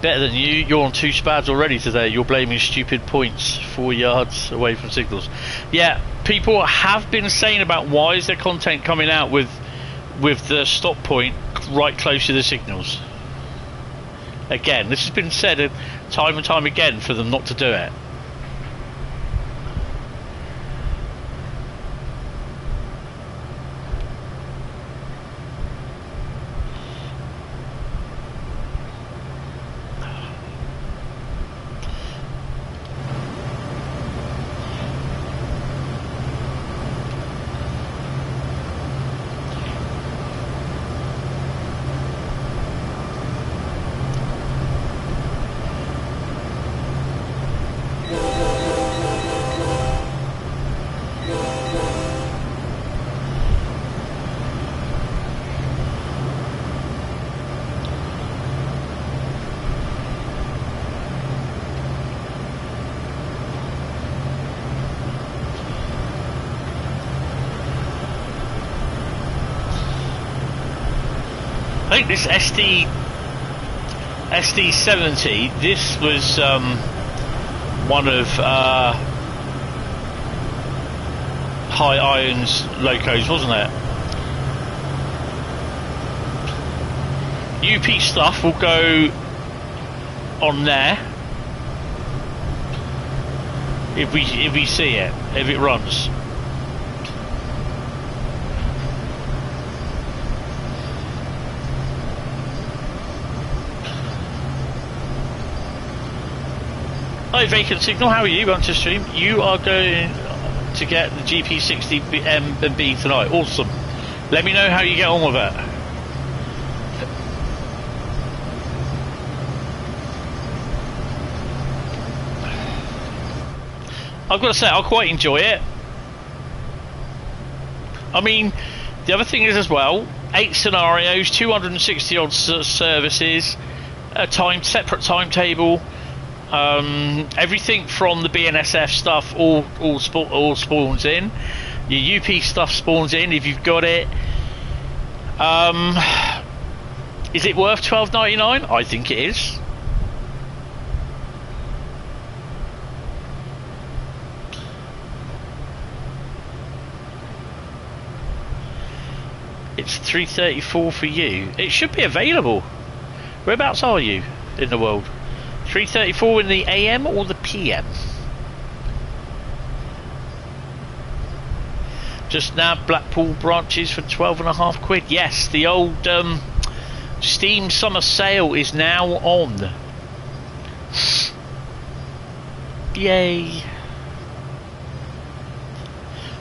Better than you. You're on 2 spads already today. You're blaming stupid points 4 yards away from signals. Yeah, people have been saying about why is there content coming out with the stop point right close to the signals. Again, this has been said time and time again for them not to do it. I think this SD70, this was one of High Iron's locos, wasn't it? UP stuff will go on there if we see it, if it runs. Hi Vacant Signal, how are you? On to stream. You are going to get the GP60M and B tonight. Awesome. Let me know how you get on with it. I've got to say, I quite enjoy it. I mean, the other thing is as well, 8 scenarios, 260 odd services, a separate timetable. Everything from the BNSF stuff all spawns in. Your UP stuff spawns in if you've got it. Is it worth $12.99? I think it is. It's $3.34 for you. It should be available. Whereabouts are you in the world? $3.34 in the AM or the PM? Just now, Blackpool branches for £12.50. Yes, the old Steam summer sale is now on. Yay!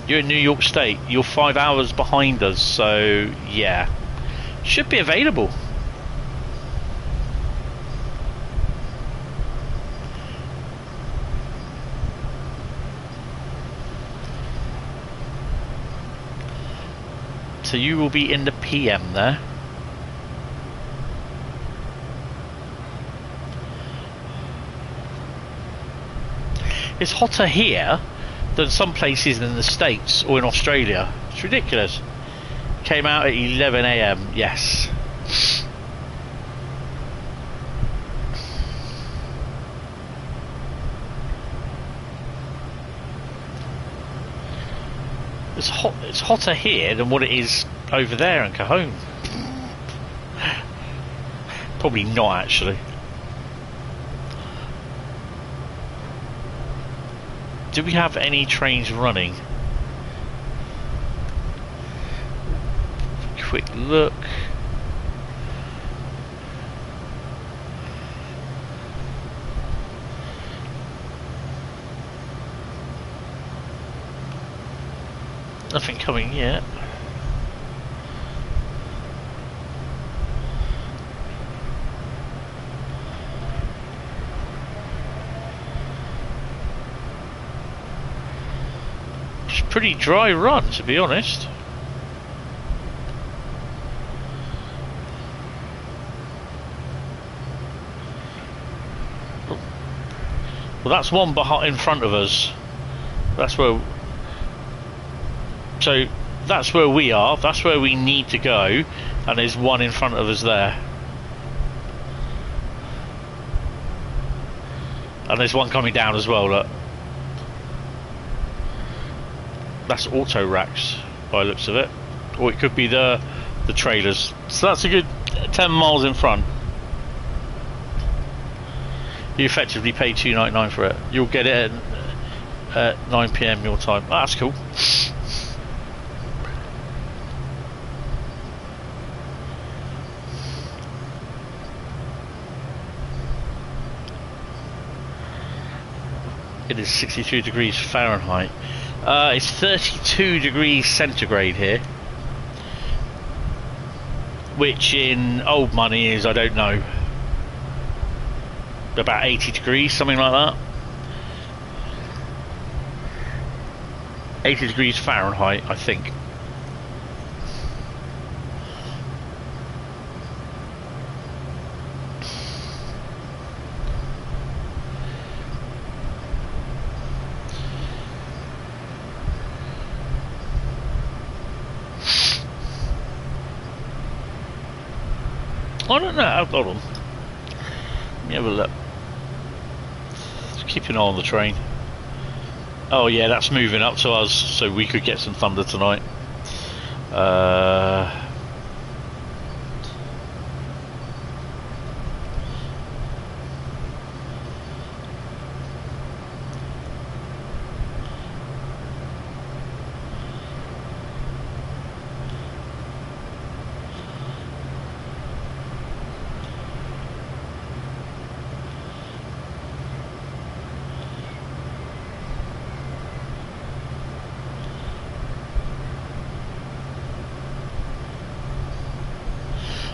You're in New York State. You're 5 hours behind us, so yeah, should be available. So you will be in the PM there. It's hotter here than some places in the States or in Australia. It's ridiculous. Came out at 11 AM, yes. It's hot. It's hotter here than what it is over there in Cajon. Probably not, actually. Do we have any trains running? Quick look. Nothing coming yet. It's a pretty dry run, to be honest. Well, that's one in front of us. That's where. So that's where we are. That's where we need to go, and there's one in front of us there. And there's one coming down as well. Look. That's auto racks by the looks of it, or it could be the trailers. So that's a good 10 miles in front. You effectively pay $2.99 for it. You'll get it at 9 PM your time. Oh, that's cool. It is 63 degrees Fahrenheit. It's 32 degrees centigrade here, which in old money is, I don't know, about 80 degrees, something like that. 80 degrees Fahrenheit, I think. I don't know, hold on. Let me have a look. Just keep an eye on the train. Oh yeah, that's moving up to us, so we could get some thunder tonight.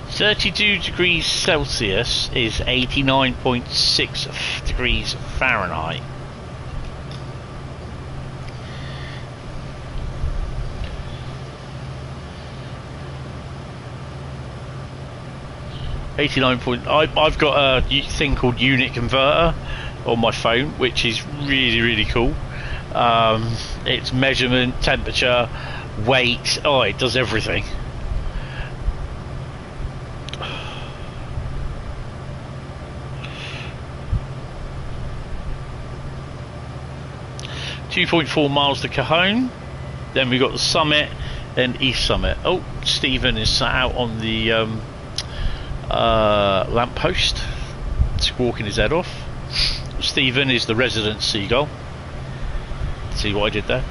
.32 degrees Celsius is 89.6 degrees Fahrenheit. I've got a thing called unit converter on my phone, which is really cool. It's measurement, temperature, weight. Oh, it does everything. 2.4 miles to Cajon, then we got the summit, then East Summit. Oh, Stephen is sat out on the lamppost, squawking his head off. Stephen is the resident seagull. See what I did there?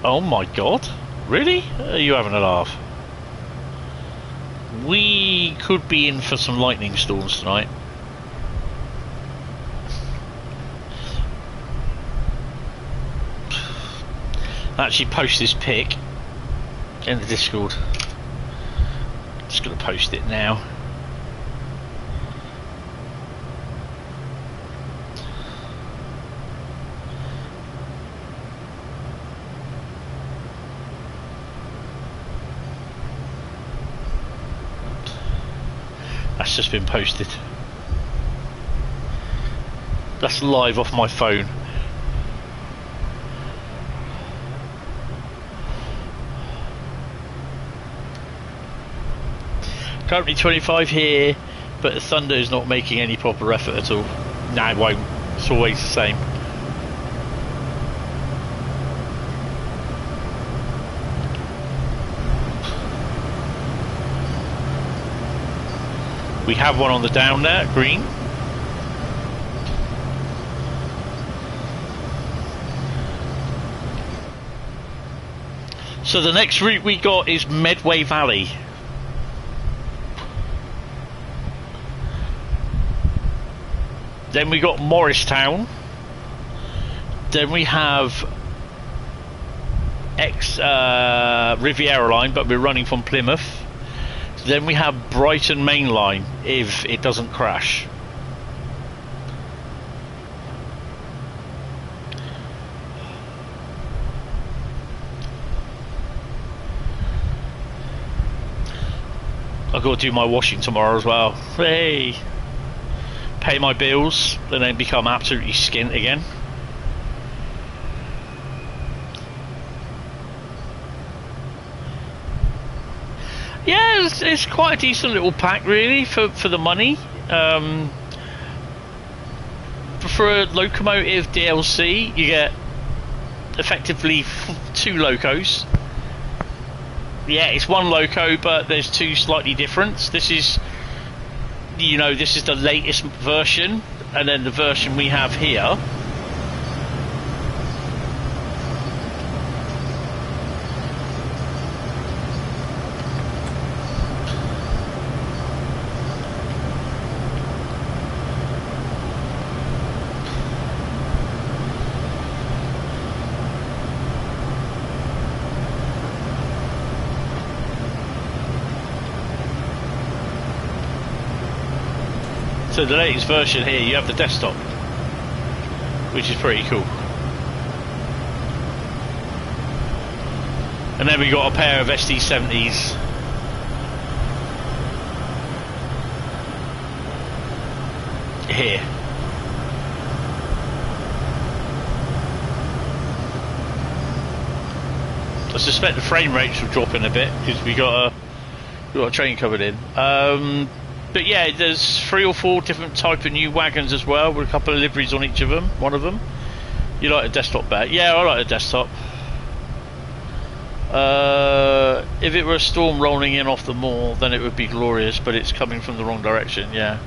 Oh my god, really? Are you having a laugh? We could be in for some lightning storms tonight. I actually post this pic in the Discord. Just gonna post it now. That's just been posted. That's live off my phone. Currently 25 here, but the Thunder is not making any proper effort at all. No, it won't. It's always the same. We have one on the down there, green. So the next route we got is Medway Valley. Then we got Morristown. Then we have Riviera Line, but we're running from Plymouth. Then we have Brighton Main Line, if it doesn't crash. I've got to do my washing tomorrow as well. Hey! Pay my bills, and then become absolutely skint again. Yeah, it's quite a decent little pack, really, for the money. For a locomotive DLC, you get effectively 2 locos. Yeah, it's 1 loco, but there's 2 slightly different. This is, you know, this is the latest version, and then the version we have here. So the latest version here, you have the desktop, which is pretty cool. And then we got a pair of SD70s. Here. I suspect the frame rates will drop in a bit because we got a train coming in. But yeah, there's 3 or 4 different type of new wagons as well, with a couple of liveries on each of them. One of them. You like a desktop better? Yeah, I like a desktop. If it were a storm rolling in off the moor, then it would be glorious, but it's coming from the wrong direction. Yeah.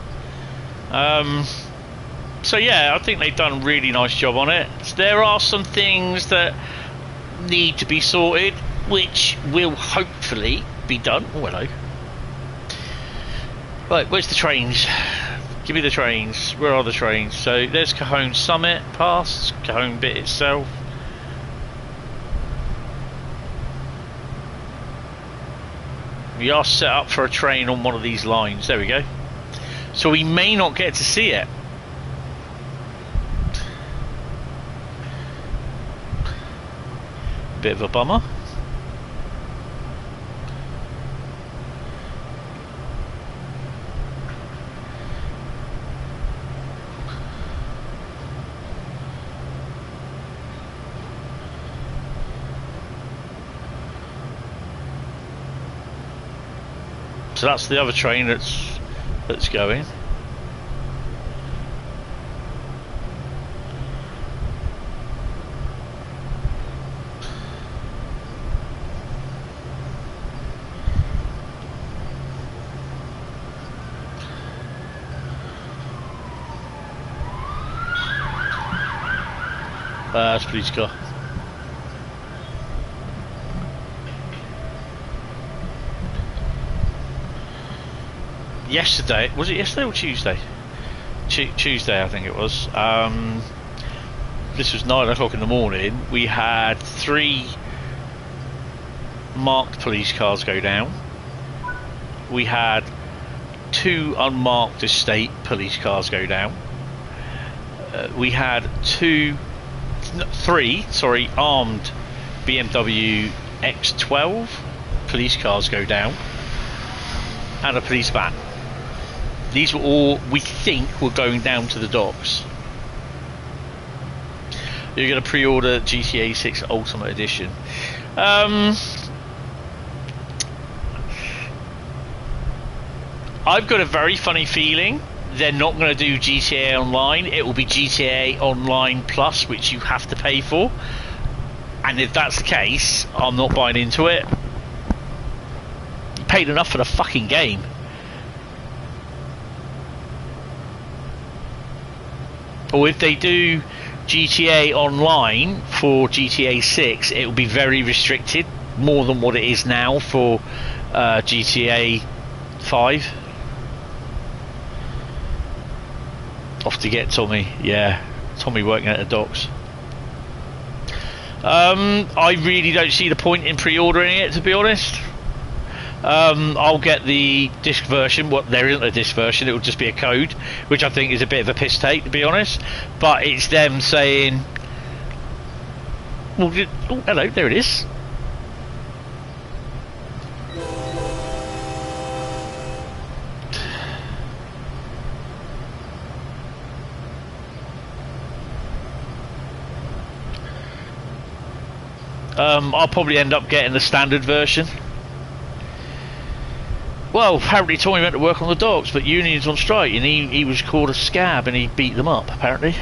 So yeah, I think they've done a really nice job on it. There are some things that need to be sorted, which will hopefully be done. Oh, hello. Right, where's the trains? Give me the trains. Where are the trains? So there's Cajon Summit Pass, Cajon bit itself. We are set up for a train on one of these lines. There we go. So we may not get to see it. Bit of a bummer. So that's the other train that's going. That's a police car. Yesterday, was it yesterday or Tuesday? Tuesday, I think it was. This was 9 o'clock in the morning. We had 3 marked police cars go down. We had 2 unmarked estate police cars go down. We had 3 armed BMW X12 police cars go down, and a police van. These were all, we think, were going down to the docks. You're going to pre-order GTA 6 Ultimate Edition. I've got a very funny feeling they're not going to do GTA Online. It will be GTA Online Plus, which you have to pay for. And if that's the case, I'm not buying into it. You paid enough for the fucking game. Or if they do GTA Online for GTA 6, it will be very restricted, more than what it is now for GTA 5. Off to get Tommy, yeah. Tommy working at the docks. I really don't see the point in pre-ordering it, to be honest. I'll get the disc version. Well, there isn't a disc version, it will just be a code, which I think is a bit of a piss take, to be honest. But it's them saying, well, oh, hello, there it is. I'll probably end up getting the standard version. Well, apparently Tommy went to work on the docks, but Union's on strike, and he was called a scab, and he beat them up, apparently.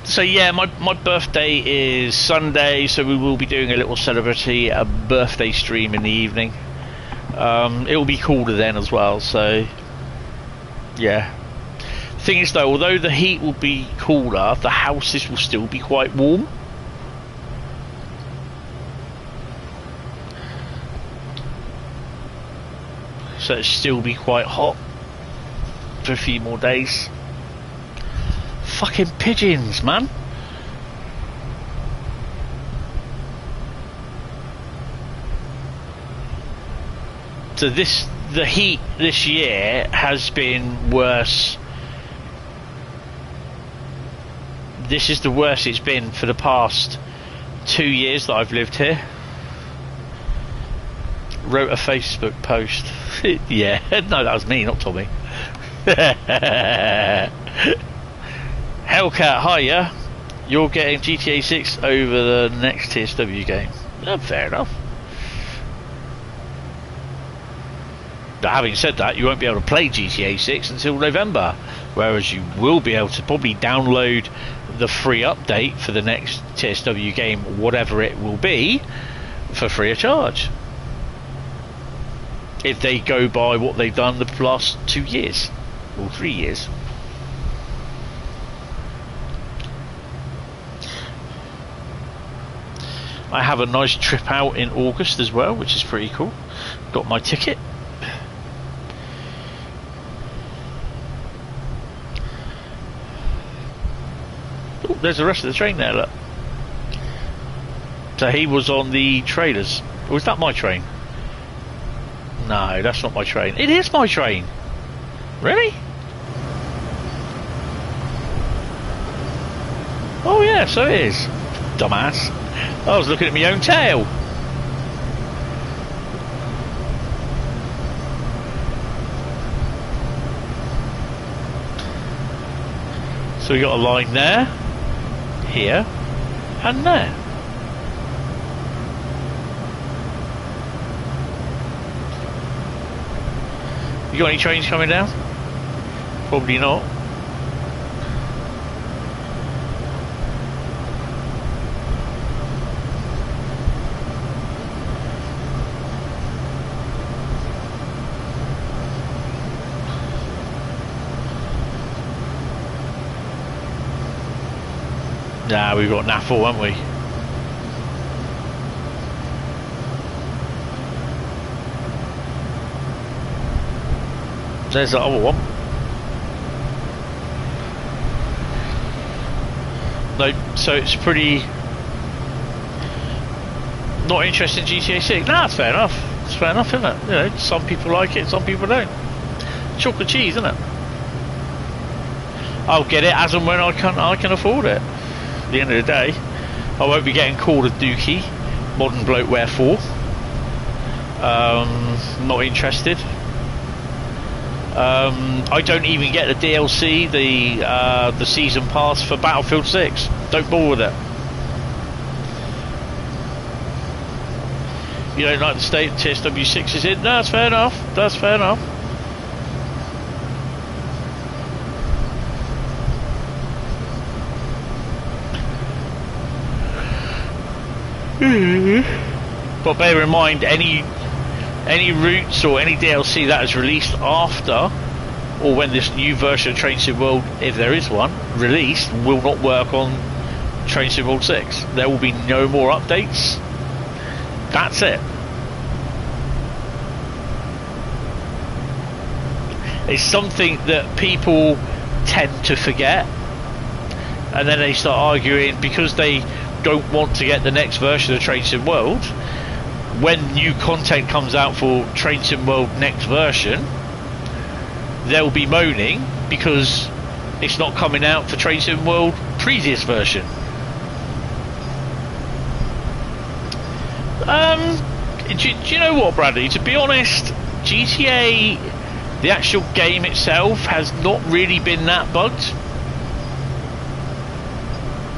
So yeah, my birthday is Sunday, so we will be doing a little celebratory birthday stream in the evening. It will be cooler then as well, so yeah. Thing is though, although the heat will be cooler, the houses will still be quite warm. So it'll still be quite hot for a few more days. Fucking pigeons, man. So the heat this year has been worse. This is the worst it's been for the past 2 years that I've lived here. Wrote a Facebook post. Yeah, no, that was me, not Tommy. Hellcat, hiya. You're getting GTA 6 over the next TSW game. Oh, fair enough. But having said that, you won't be able to play GTA 6 until November, whereas you will be able to probably download the free update for the next TSW game, whatever it will be, for free of charge. If they go by what they've done the last 2 years, or 3 years. I have a nice trip out in August as well, which is pretty cool. Got my ticket. Oh, there's the rest of the train there, look. So he was on the trailers. Or is that my train? No, that's not my train. It is my train! Really? Oh yeah, so it is. Dumbass. I was looking at my own tail. So we got a line there, here, and there. You got any trains coming down? Probably not. Nah, we've got NAFL, haven't we? There's the other one. No, so it's pretty not interested in GTA 6. Nah, that's fair enough. It's fair enough, isn't it? You know, some people like it, some people don't. Chocolate cheese, isn't it? I'll get it as and when I can afford it. At the end of the day, I won't be getting Call of Duty Modern Bloatware 4. Not interested. I don't even get the DLC, the season pass for Battlefield 6. Don't bother with it. You don't like the state TSW6 is in? No, that's fair enough. That's fair enough. But bear in mind, any routes or any DLC that is released after or when this new version of Train Sim World, if there is one, released, will not work on Train Sim World 6. There will be no more updates. That's it. It's something that people tend to forget, and then they start arguing because they don't want to get the next version of Train Sim World. When new content comes out for Train Sim World next version, they'll be moaning because it's not coming out for Train Sim World previous version. Do you know what, Bradley? To be honest, GTA, the actual game itself, has not really been that bugged.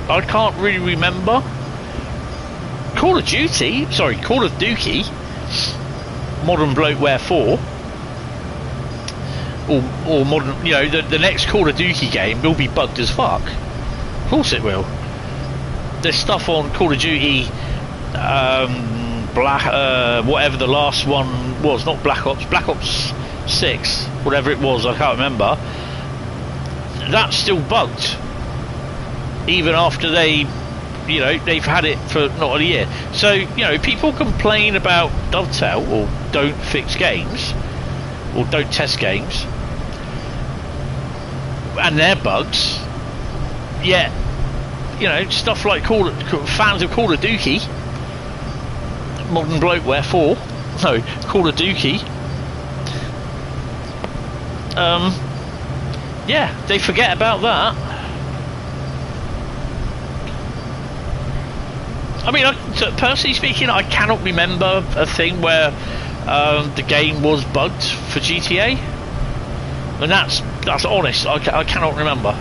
I can't really remember. Call of Duty Modern Bloatware 4, or modern, you know, the next Call of Duty game will be bugged as fuck. Of course it will. There's stuff on Call of Duty, whatever the last one was, not Black Ops 6, whatever it was, I can't remember. That's still bugged, even after they've had it for not a year. So, you know, people complain about Dovetail or don't fix games or don't test games and their bugs, yet, you know, stuff like fans of Call of Duty Modern Bloatware 4, no, Call of Duty, yeah, they forget about that. I mean, personally speaking, I cannot remember a thing where the game was bugged for GTA, and that's honest. I cannot remember.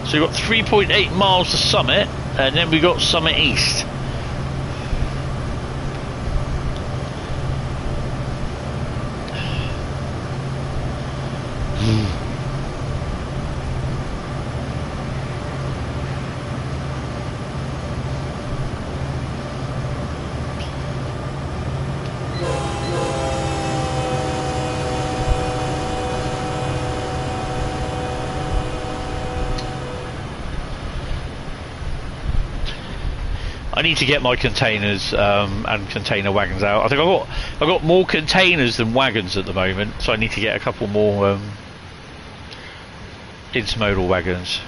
So we've got 3.8 miles to Summit, and then we got Summit East. I need to get my containers and container wagons out. I think I've got more containers than wagons at the moment, so I need to get a couple more intermodal wagons.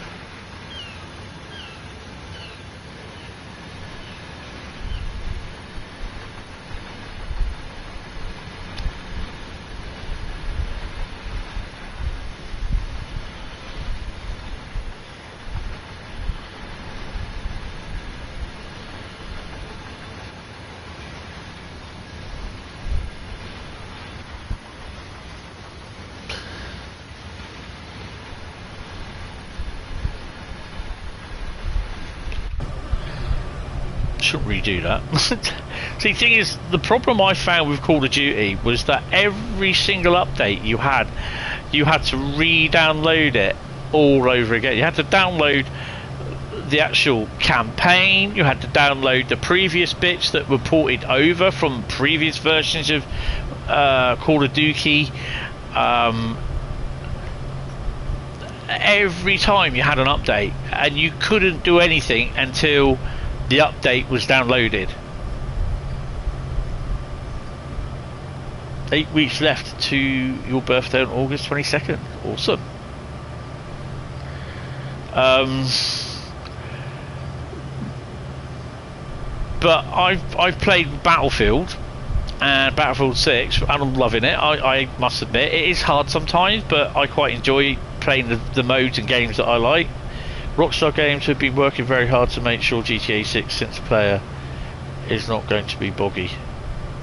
Shouldn't really do that. See, the thing is, the problem I found with Call of Duty was that every single update you had to re-download it all over again. You had to download the actual campaign, you had to download the previous bits that were ported over from previous versions of Call of Duty. Every time you had an update, and you couldn't do anything until the update was downloaded. 8 weeks left to your birthday on August 22nd. Awesome. But I've played Battlefield and Battlefield 6, and I'm loving it. I must admit, it is hard sometimes, but I quite enjoy playing the modes and games that I like. Rockstar Games have been working very hard to make sure GTA 6 single player is not going to be buggy.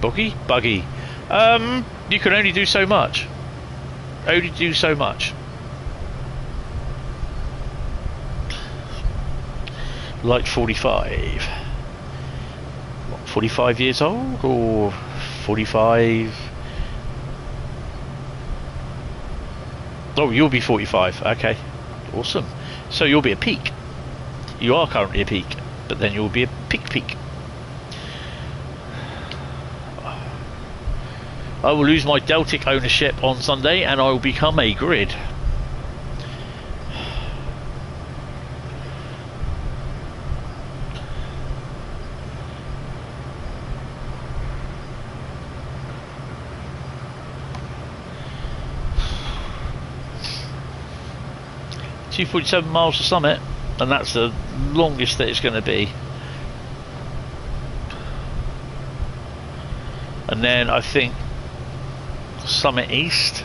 Buggy? You can only do so much. Only do so much. Like 45. What, 45 years old or 45? Oh, you'll be 45. Okay, awesome. So you'll be a peak. You are currently a peak, but then you'll be a peak. I will lose my Deltic ownership on Sunday and I will become a grid. $247 miles to summit, and that's the longest that it's going to be. And then I think Summit East.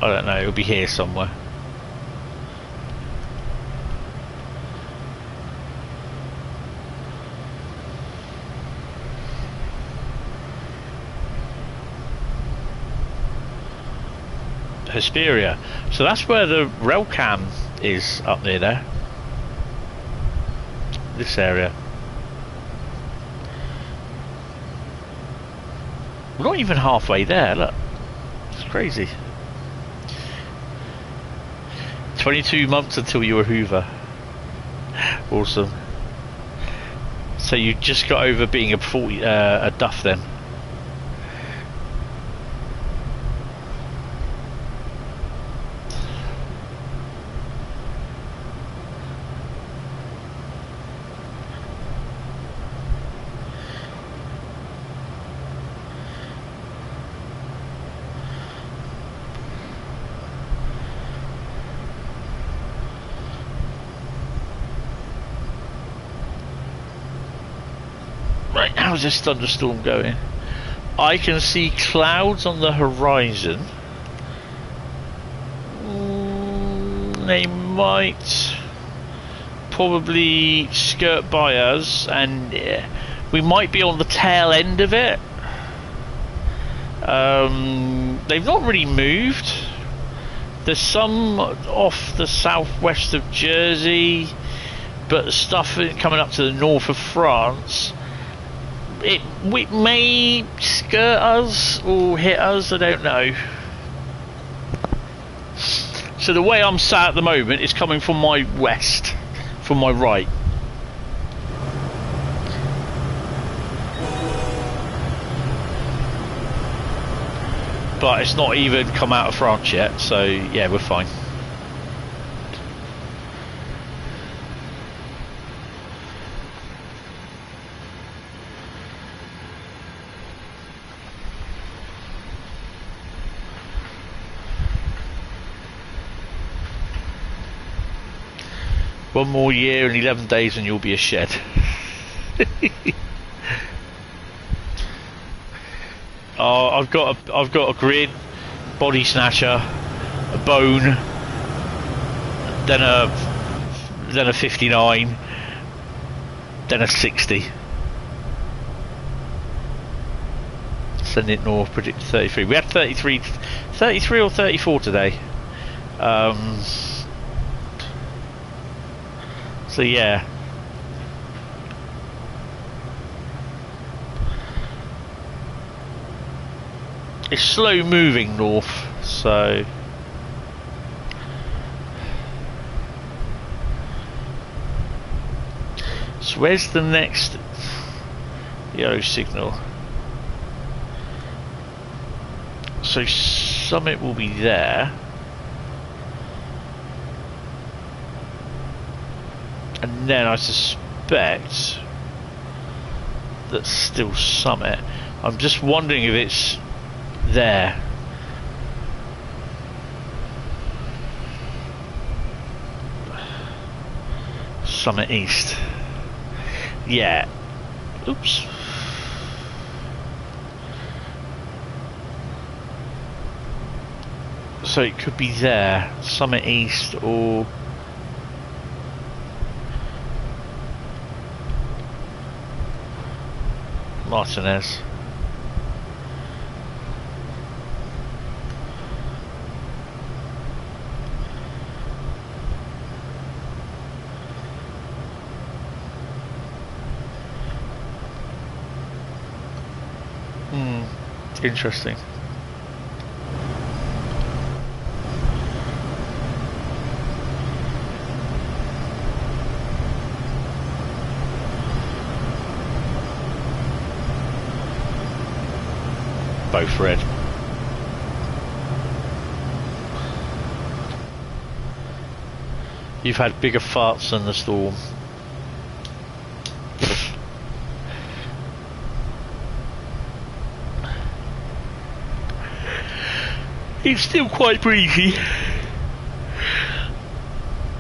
I don't know, it'll be here somewhere. Hesperia. So that's where the rail cam is, up near there. This area. We're not even halfway there, look. It's crazy. 22 months until you were Hoover. Awesome. So you just got over being a duff then. How's this thunderstorm going? I can see clouds on the horizon. They might probably skirt by us, and we might be on the tail end of it. They've not really moved. There's some off the southwest of Jersey, but the stuff coming up to the north of France, it may skirt us or hit us, I don't know. So the way I'm sat at the moment is coming from my west, from my right. But it's not even come out of France yet, so yeah, we're fine. One more year and 11 days and you'll be a shed. Oh, I've got a grid, body snatcher, a bone, then a 59, then a 60. Send it north, predict 33. We had 33 or 34 today. So yeah. It's slow moving north, so where's the next yellow signal? So Summit will be there, and then I suspect that's still Summit. I'm just wondering if it's there. Summit East. Yeah. Oops. So it could be there, Summit East or Martinez. Interesting. Both red. You've had bigger farts than the storm. It's still quite breezy.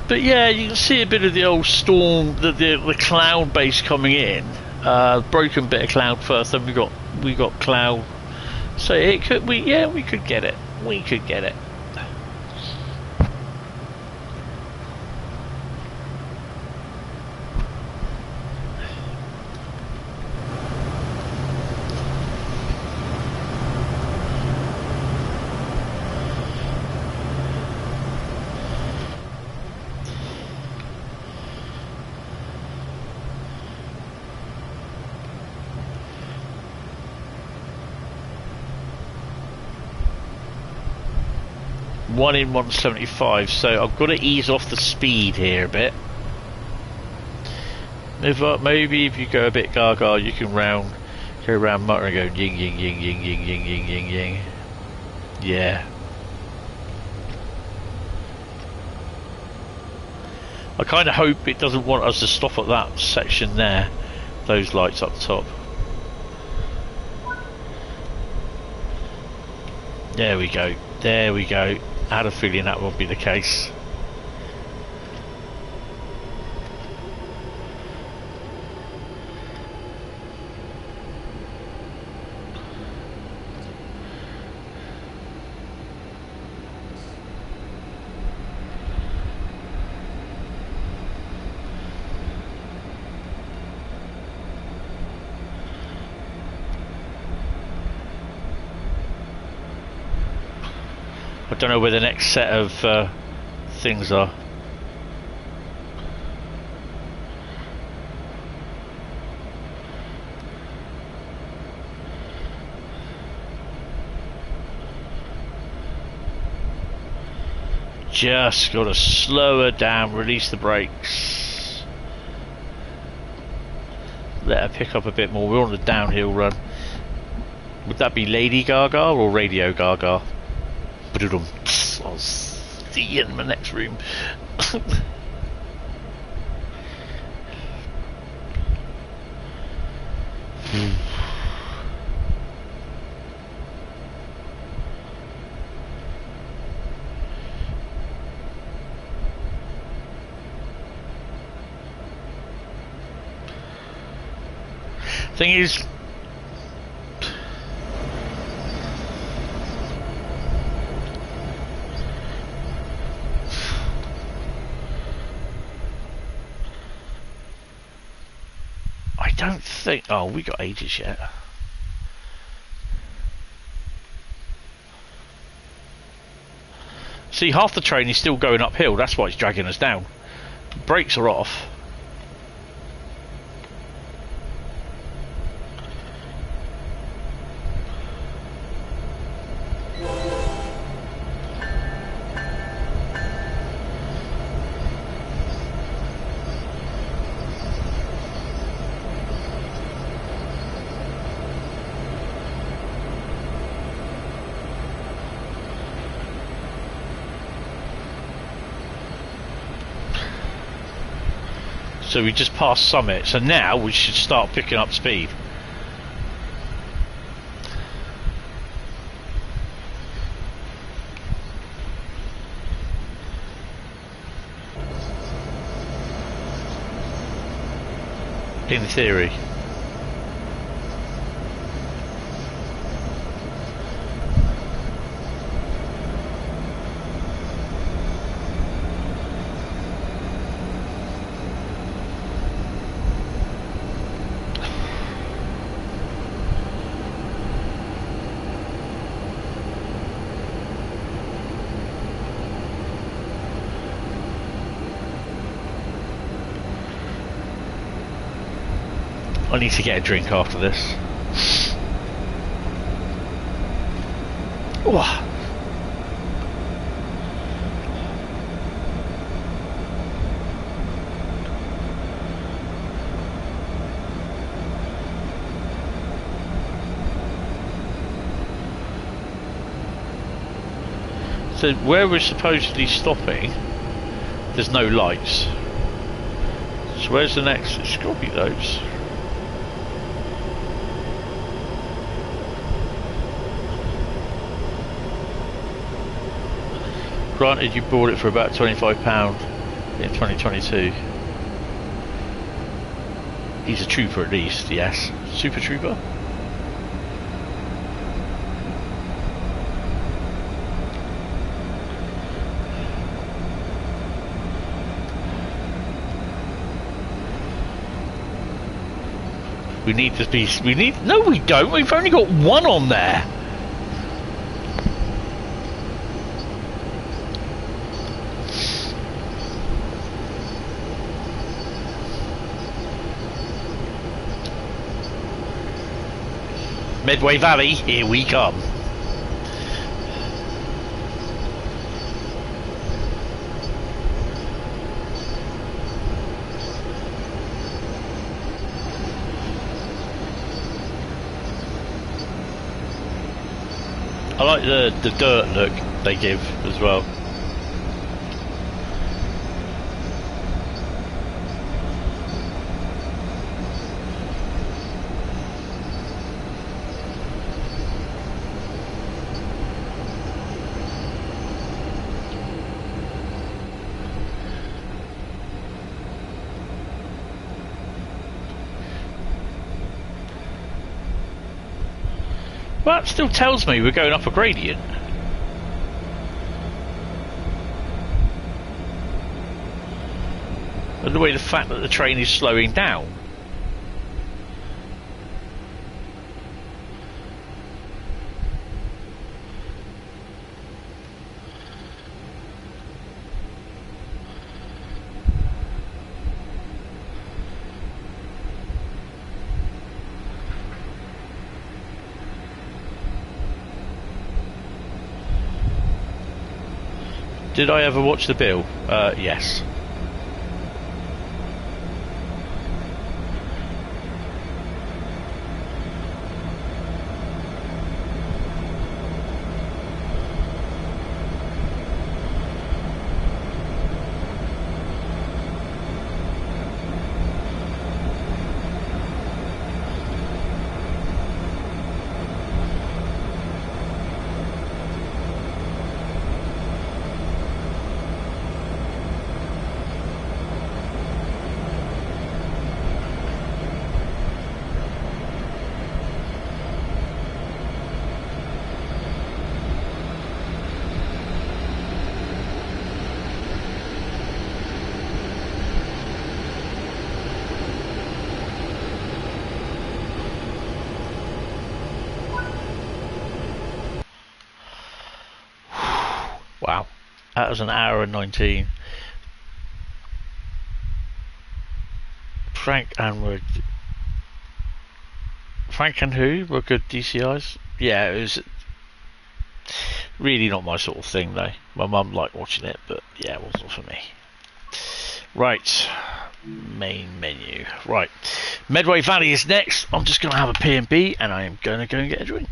But yeah, you can see a bit of the old storm, the cloud base coming in. Broken bit of cloud first, then we got cloud. So it could we could get it. We could get it. One in 175, so I've got to ease off the speed here a bit. Maybe if you go a bit gaga, you can go around motor and go ying ying ying ying ying ying ying ying ying. Yeah. I kind of hope it doesn't want us to stop at that section there. Those lights up top. There we go. There we go. I had a feeling that would be the case. I don't know where the next set of things are. Just got to slow her down, release the brakes. Let her pick up a bit more. We're on the downhill run. Would that be Lady Gaga or Radio Gaga? I'll see you in my next room. Thing is, don't think... Oh, we got ages yet. See, half the train is still going uphill. That's why it's dragging us down. Brakes are off. So we just passed Summit, so now we should start picking up speed. In theory. I need to get a drink after this. Oh. So where we're supposedly stopping, there's no lights. So where's the next? It's got to be those. Granted, you bought it for about £25 in 2022. He's a trooper at least, yes. Super trooper? We need to be... No, we don't. We've only got one on there. Medway Valley, here we come. I like the dirt look they give as well. Well, that still tells me we're going up a gradient. And the way the fact that the train is slowing down. Did I ever watch the bill? Yes. Wow, that was an hour and 19. Frank and who were good DCIs? Yeah, it was really not my sort of thing though. My mum liked watching it, but yeah, it wasn't for me. Right, main menu. Right, Medway Valley is next. I'm just going to have a P&B and I am going to go and get a drink.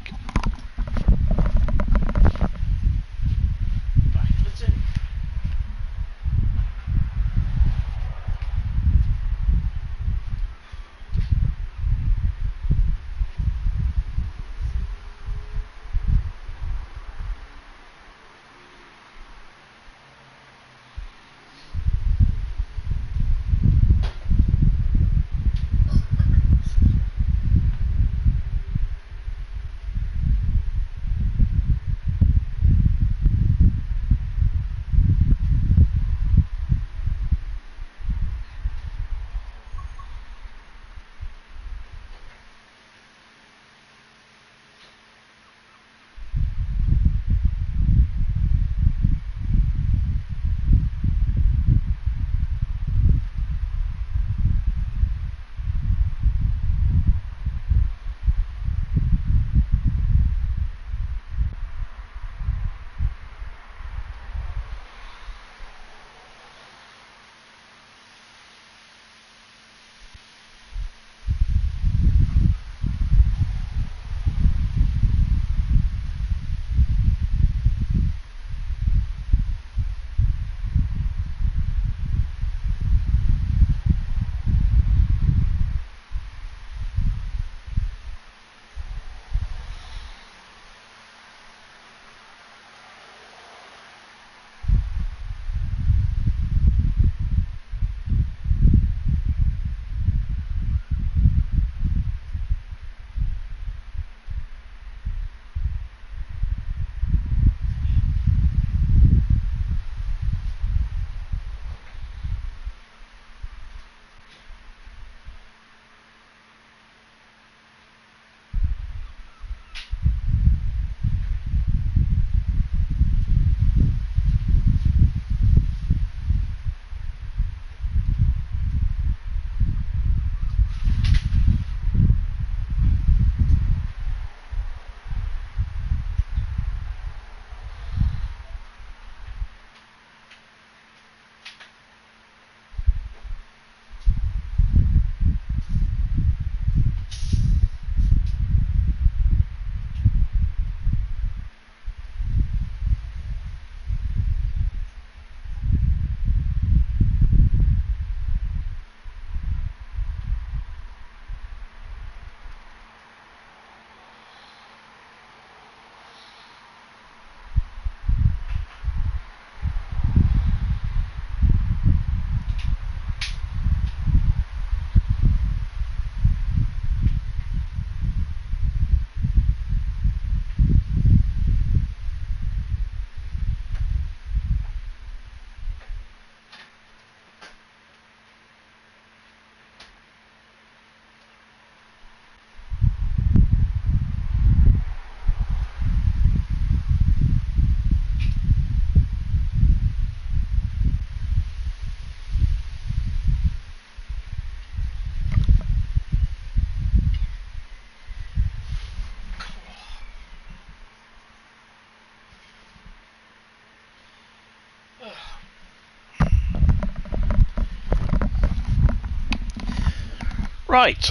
Right,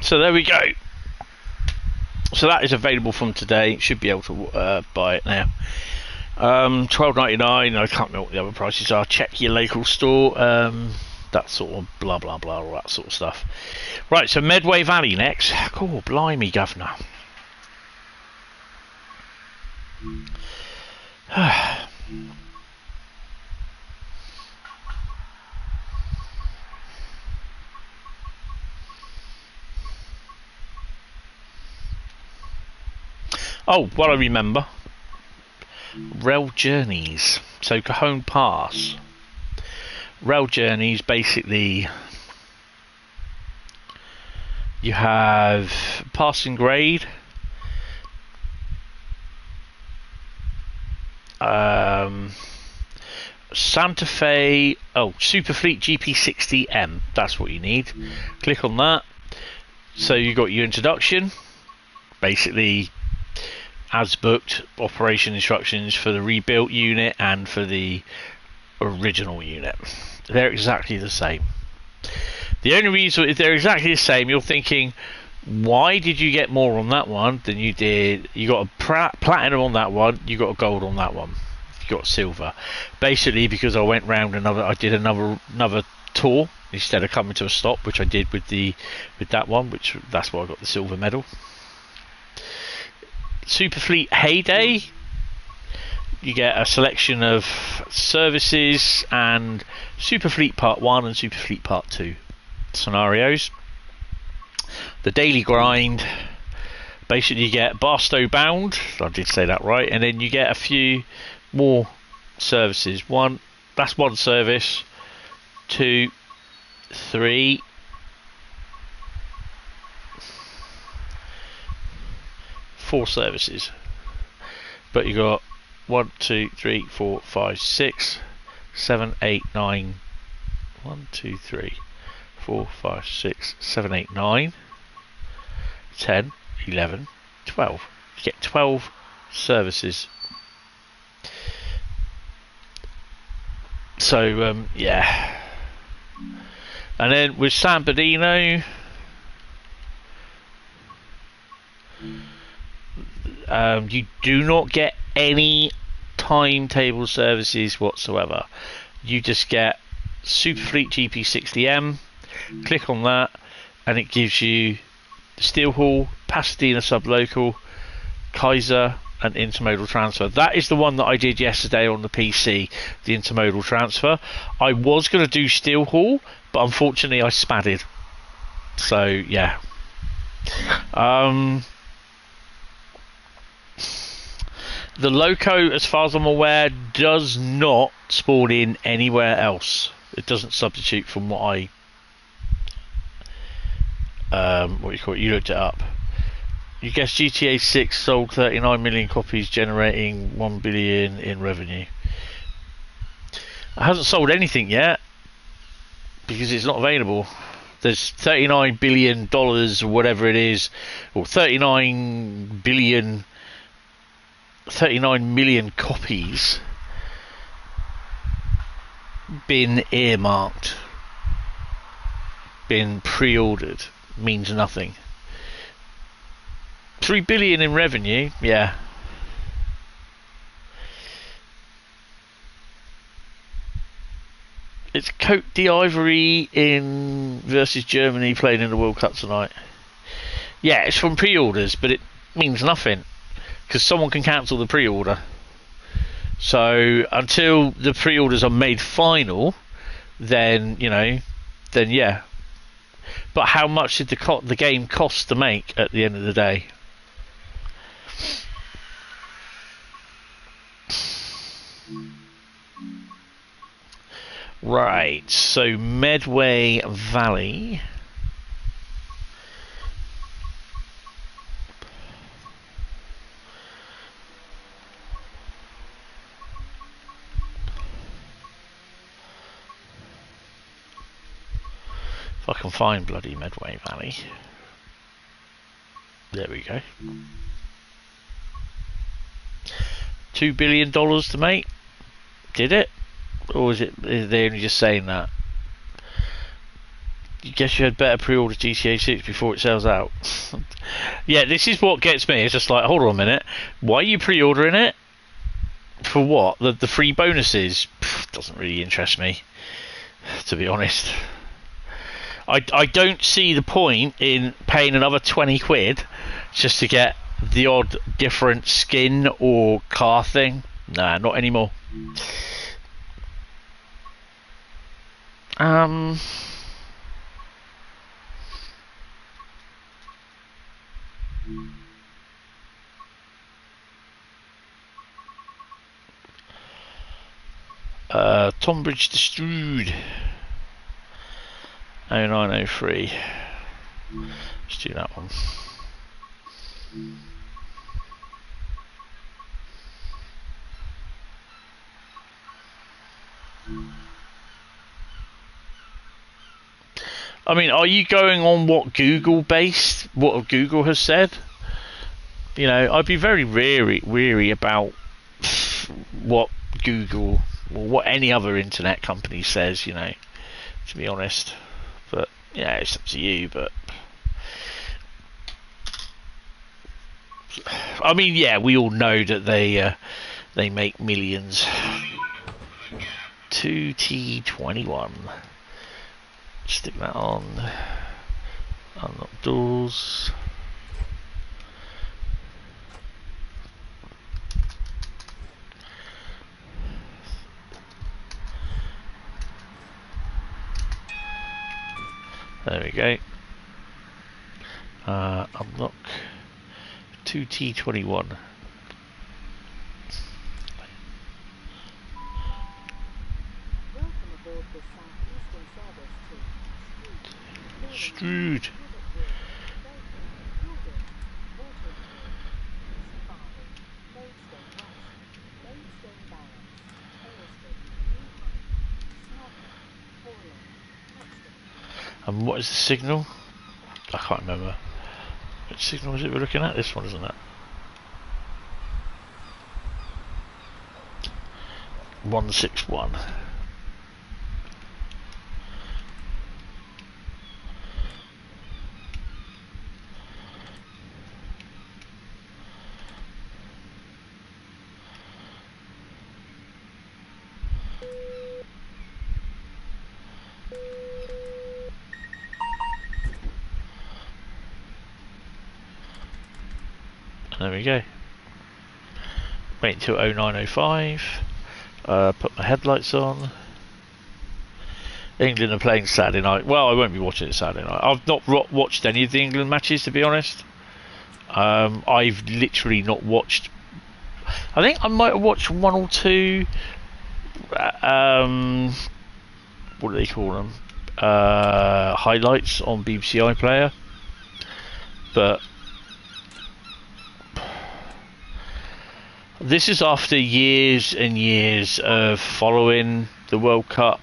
so there we go. So that is available from today. Should be able to buy it now. $12.99. I can't remember what the other prices are. Check your local store. That sort of blah blah blah, all that sort of stuff. Right, so Medway Valley next. Oh, blimey, governor. Oh, what I remember. Rail journeys. So Cajon Pass. Rail journeys, basically, you have passing grade, Santa Fe, Superfleet GP60M, that's what you need. Click on that. So you got your introduction, basically as booked operation instructions for the rebuilt unit and for the original unit. They're exactly the same. The only reason if they're exactly the same, you're thinking, why did you get more on that one than you did? You got a platinum on that one, you got a gold on that one, you got silver. Basically, because I went round I did another tour instead of coming to a stop, which I did with that one, that's why I got the silver medal. Superfleet Heyday, you get a selection of services and Superfleet Part 1 and Superfleet Part 2 scenarios. The daily grind, basically you get Barstow Bound, I did say that right, and then you get a few more services. That's one service, 2, 3, 4 services. But you got 1, 2, 3, 4, 5, 6, 7, 8, 9. 1, 2, 3, 4, 5, 6, 7, 8, 9, 10, 11, 12. You get 12 services. So yeah. And then with San Bernardino, you do not get any timetable services whatsoever. You just get Superfleet GP60M. Click on that and it gives you Steel Hall, Pasadena Sublocal, Kaiser and intermodal transfer. That is the one that I did yesterday on the PC, the intermodal transfer. I was going to do Steel Hall, but unfortunately I spadded. So yeah. The Loco, as far as I'm aware, does not spawn in anywhere else. It doesn't substitute from what I you looked it up. You guess GTA 6 sold 39 million copies, generating 1 billion in revenue. It hasn't sold anything yet because it's not available. There's $39 billion or whatever it is, or 39 million copies been earmarked, been pre-ordered. Means nothing. 3 billion in revenue, yeah. It's Cote d'Ivoire versus Germany playing in the World Cup tonight. Yeah, it's from pre-orders, but it means nothing because someone can cancel the pre-order. So until the pre-orders are made final, then yeah. But how much did the game cost to make at the end of the day? Right, so Medway Valley. If I can find bloody Medway Valley. There we go. $2 billion to make. Did it? Or is they only just saying that? You guess you had better pre-order GTA 6 before it sells out. Yeah, this is what gets me. It's just like, hold on a minute. Why are you pre-ordering it? For what? The free bonuses? Doesn't really interest me, to be honest. I don't see the point in paying another 20 quid just to get the odd different skin or car thing. Nah, not anymore. Tonbridge Destroyed 0903. Let's do that one. I mean, are you going on what Google has said? You know, I'd be very weary about what Google or what any other internet company says, you know, to be honest. But yeah, it's up to you. But I mean, yeah, we all know that they make millions. 2T21. Stick that on. Unlock doors. There we go. Unlock 2T21. Strewed. And what is the signal? I can't remember. Which signal is it we're looking at? This one, isn't it? 161. There we go. Wait until 0905. Put my headlights on. England are playing Saturday night. Well, I won't be watching it Saturday night. I've not watched any of the England matches, to be honest. I've literally not watched. I think I might have watched one or two. What do they call them? Highlights on BBC iPlayer. But this is after years and years of following the World Cup,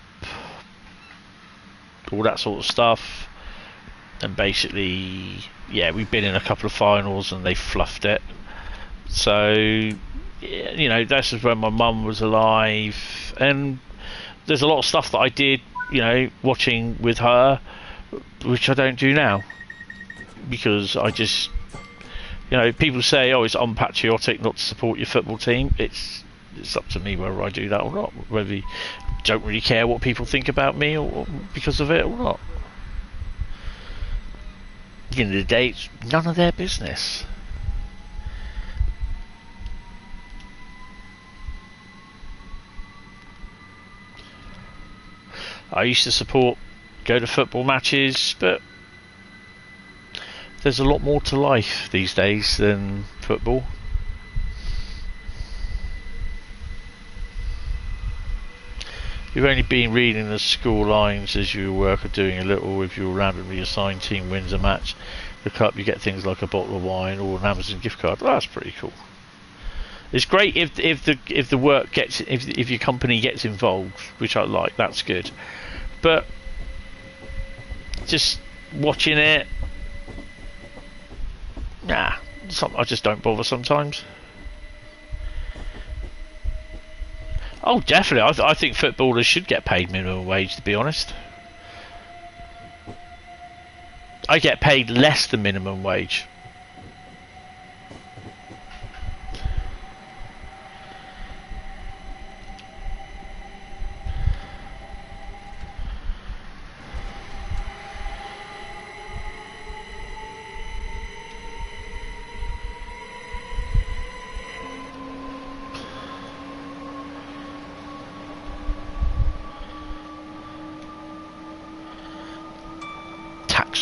all that sort of stuff, and basically, yeah, we've been in a couple of finals and they fluffed it. So, you know, this is when my mum was alive, and there's a lot of stuff that I did, you know, watching with her, which I don't do now, because I just, you know, people say, oh, it's unpatriotic not to support your football team. It's up to me whether I do that or not, whether I don't really care what people think about me or because of it or not. At the end of the day, it's none of their business. I used to go to football matches, but there's a lot more to life these days than football. You've only been reading the score lines as you work or doing a little. If your randomly assigned team wins a match, the cup, you get things like a bottle of wine or an Amazon gift card. Well, that's pretty cool. It's great if the work gets if your company gets involved, which I like. That's good. But just watching it, nah, I just don't bother sometimes. Oh, definitely. I think footballers should get paid minimum wage, to be honest. I get paid less than minimum wage.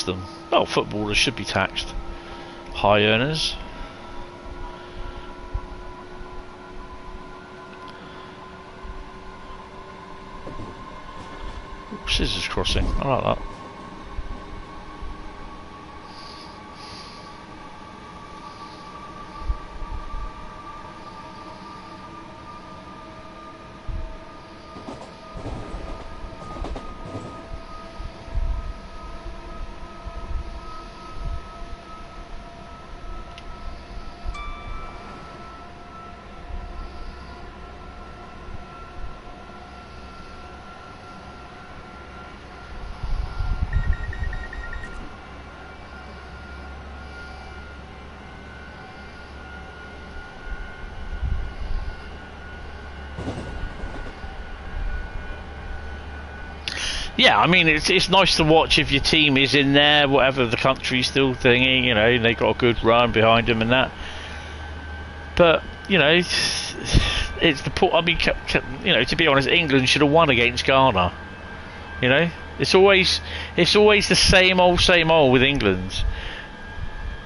Them. Well, footballers should be taxed. High earners. Ooh, scissors crossing. I like that. Yeah, I mean, it's nice to watch if your team is in there, whatever the country's still thinking, you know, and they got a good run behind them and that. But, you know, it's the I mean, you know, to be honest, England should have won against Ghana. You know, it's always the same old with England.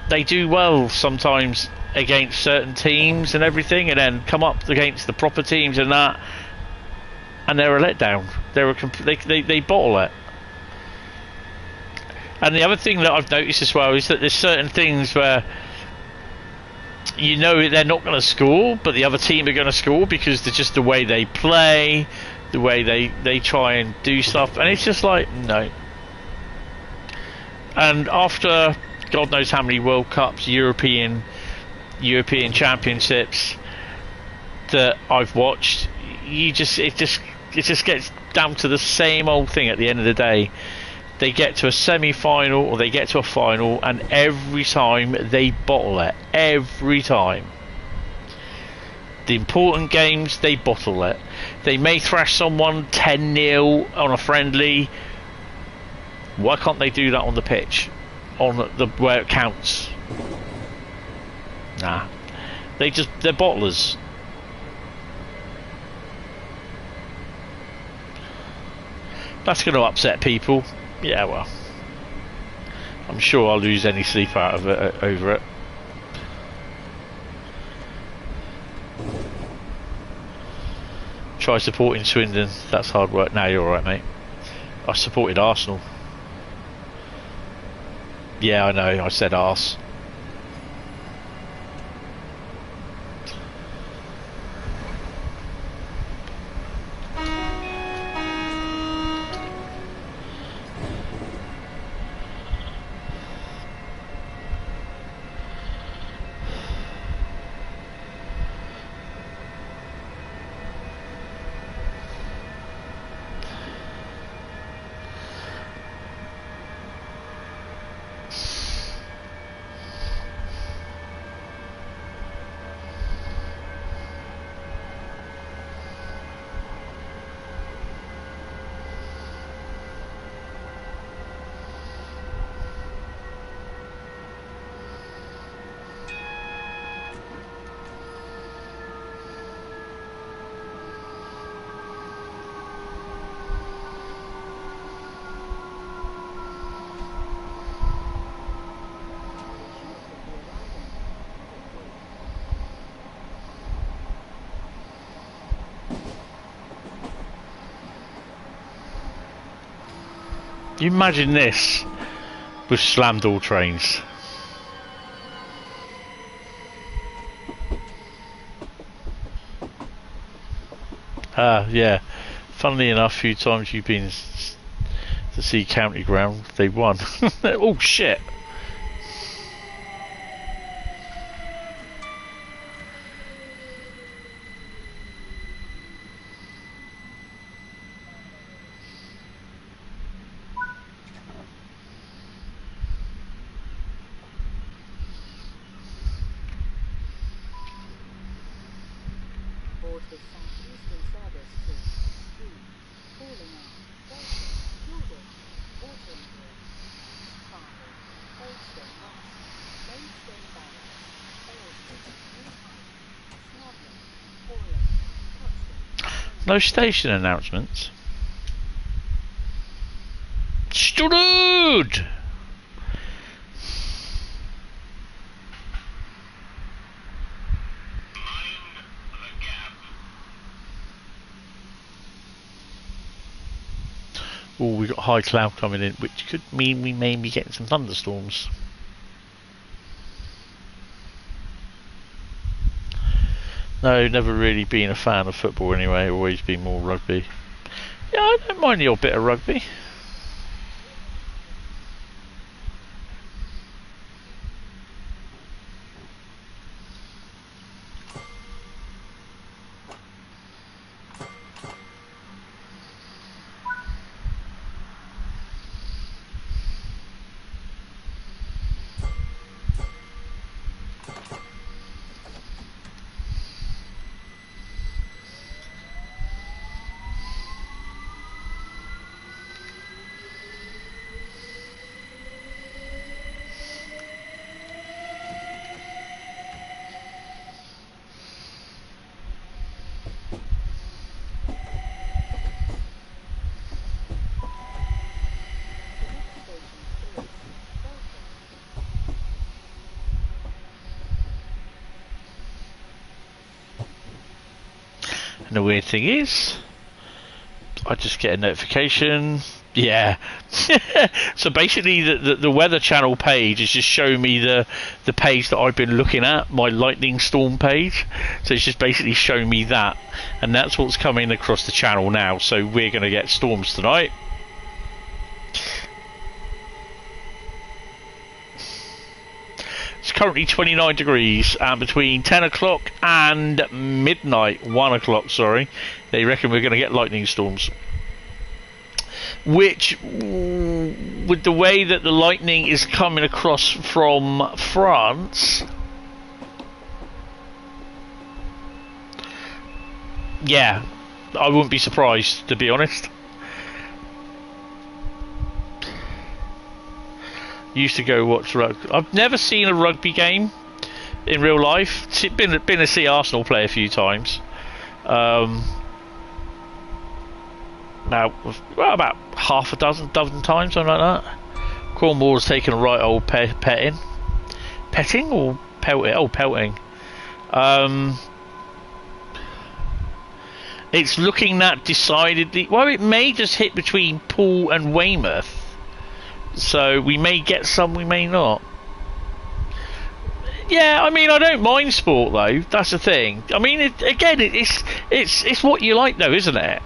They do well sometimes against certain teams and everything, and then come up against the proper teams and that. And they're a letdown. They bottle it. And the other thing that I've noticed as well is that there's certain things where you know they're not going to score, but the other team are going to score because they're just the way they play, the way they try and do stuff, and it's just like no. And after God knows how many World Cups, European Championships that I've watched, it just gets down to the same old thing at the end of the day. They get to a semi-final or they get to a final, and every time they bottle it. Every time. The important games, they bottle it. They may thrash someone 10-0 on a friendly. Why can't they do that on the pitch? On the where it counts? Nah. They're bottlers. That's going to upset people. Yeah, well, I'm sure I'll lose any sleep out of it over it. Try supporting Swindon. That's hard work. Now you're alright, mate. I supported Arsenal. Yeah, I know. I said arse. You imagine this with slammed all trains. Yeah. Funnily enough, a few times you've been to see County Ground, they won. Oh shit. No station announcements. Strood! Oh, we got high cloud coming in, which could mean we may be getting some thunderstorms. No, never really been a fan of football anyway, always been more rugby. Yeah, I don't mind the odd bit of rugby. And the weird thing is, I just get a notification. Yeah. So basically, the Weather Channel page is just showing me the page that I've been looking at, my lightning storm page. So it's just basically showing me that, and that's what's coming across the channel now. So we're going to get storms tonight. It's currently 29 degrees, and between 10 o'clock and midnight, 1 o'clock, sorry, they reckon we're going to get lightning storms. Which, with the way that the lightning is coming across from France, yeah, I wouldn't be surprised, to be honest. Used to go watch rugby. I've never seen a rugby game in real life. Been to see Arsenal play a few times. Now, well, about half a dozen times, something like that. Cornwall's taken a right old petting or pelting? Oh, pelting. It's looking that decidedly. Well, it may just hit between Poole and Weymouth. So we may get some, we may not. Yeah, I mean, I don't mind sport though. That's the thing. I mean, it's what you like though, isn't it?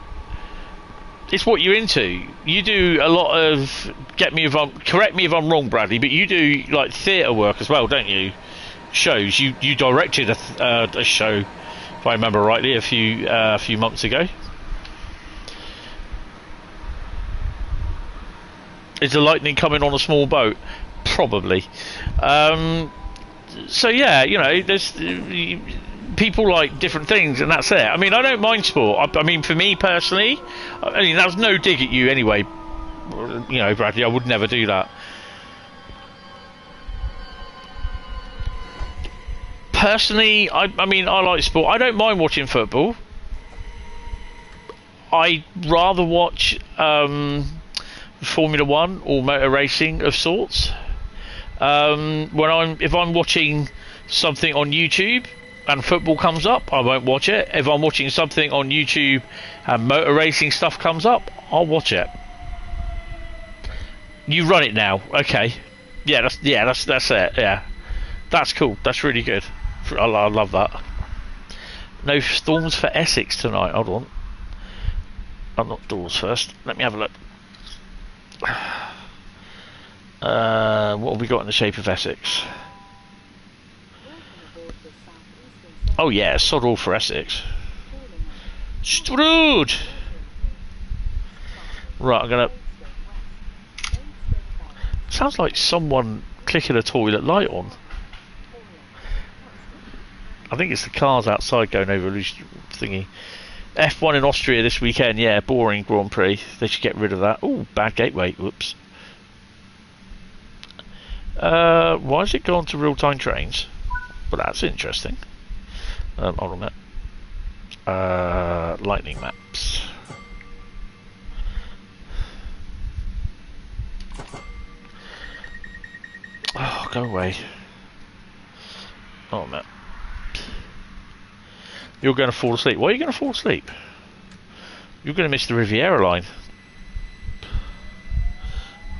It's what you're into. You do a lot of. Correct me if I'm wrong, Bradley, but you do like theatre work as well, don't you? Shows. You directed a show, if I remember rightly, a few months ago. Is the lightning coming on a small boat? Probably. So yeah, you know, there's people like different things, and that's it. I mean, I don't mind sport. I mean, for me personally, I mean, that was no dig at you anyway. You know, Bradley, I would never do that. Personally, I mean, I like sport. I don't mind watching football. I'd rather watch Formula One or motor racing of sorts. If I'm watching something on YouTube and football comes up, I won't watch it. If I'm watching something on YouTube and motor racing stuff comes up, I'll watch it. You run it now, okay? That's it. Yeah, that's cool. That's really good. I love that. No storms for Essex tonight. Hold on. Unlock doors first. Let me have a look. What have we got in the shape of Essex? Oh yeah, sod all for Essex. Strood! Right, I'm gonna... Sounds like someone clicking a toilet light on. I think it's the cars outside going over loose thingy. F1 in Austria this weekend. Yeah, boring Grand Prix. They should get rid of that. Oh, bad gateway. Whoops. Why has it gone to real-time trains? Well, that's interesting. Hold on a minute. Lightning maps. Oh, go away. Oh, man. You're going to fall asleep. Why are you going to fall asleep? You're going to miss the Riviera Line.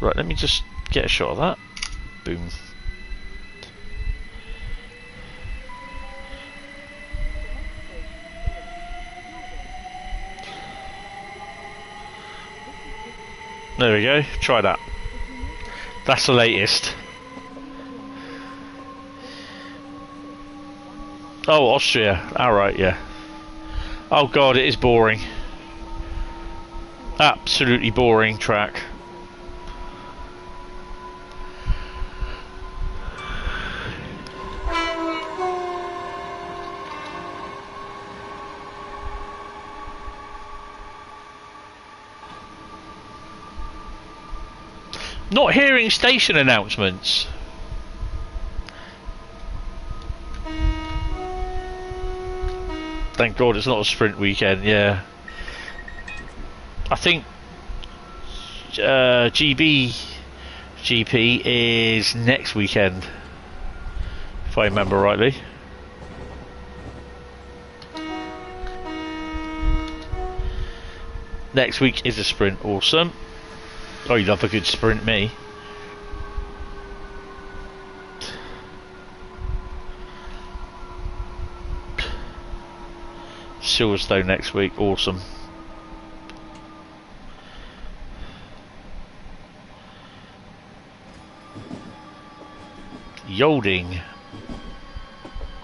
Right, let me just get a shot of that. Boom. There we go. Try that. That's the latest. Oh, Austria. Alright, yeah. Oh god, it is boring. Absolutely boring track. Not hearing station announcements. Thank God it's not a sprint weekend, yeah. I think GP is next weekend, if I remember rightly. Next week is a sprint, awesome. Oh, you love a good sprint, me. Silverstone next week, awesome. Yolding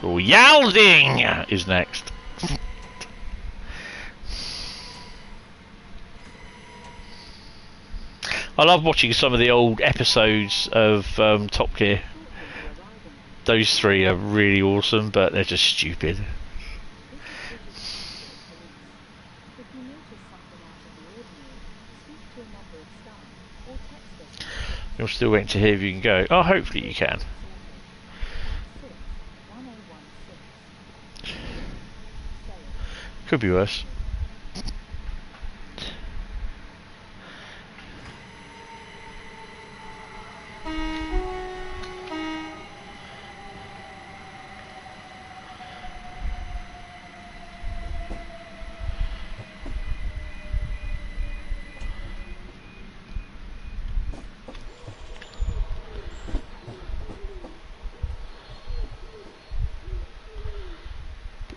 or Yalding is next. I love watching some of the old episodes of Top Gear. Those three are really awesome, but they're just stupid. You're still waiting to hear if you can go. Oh, hopefully you can. Could be worse.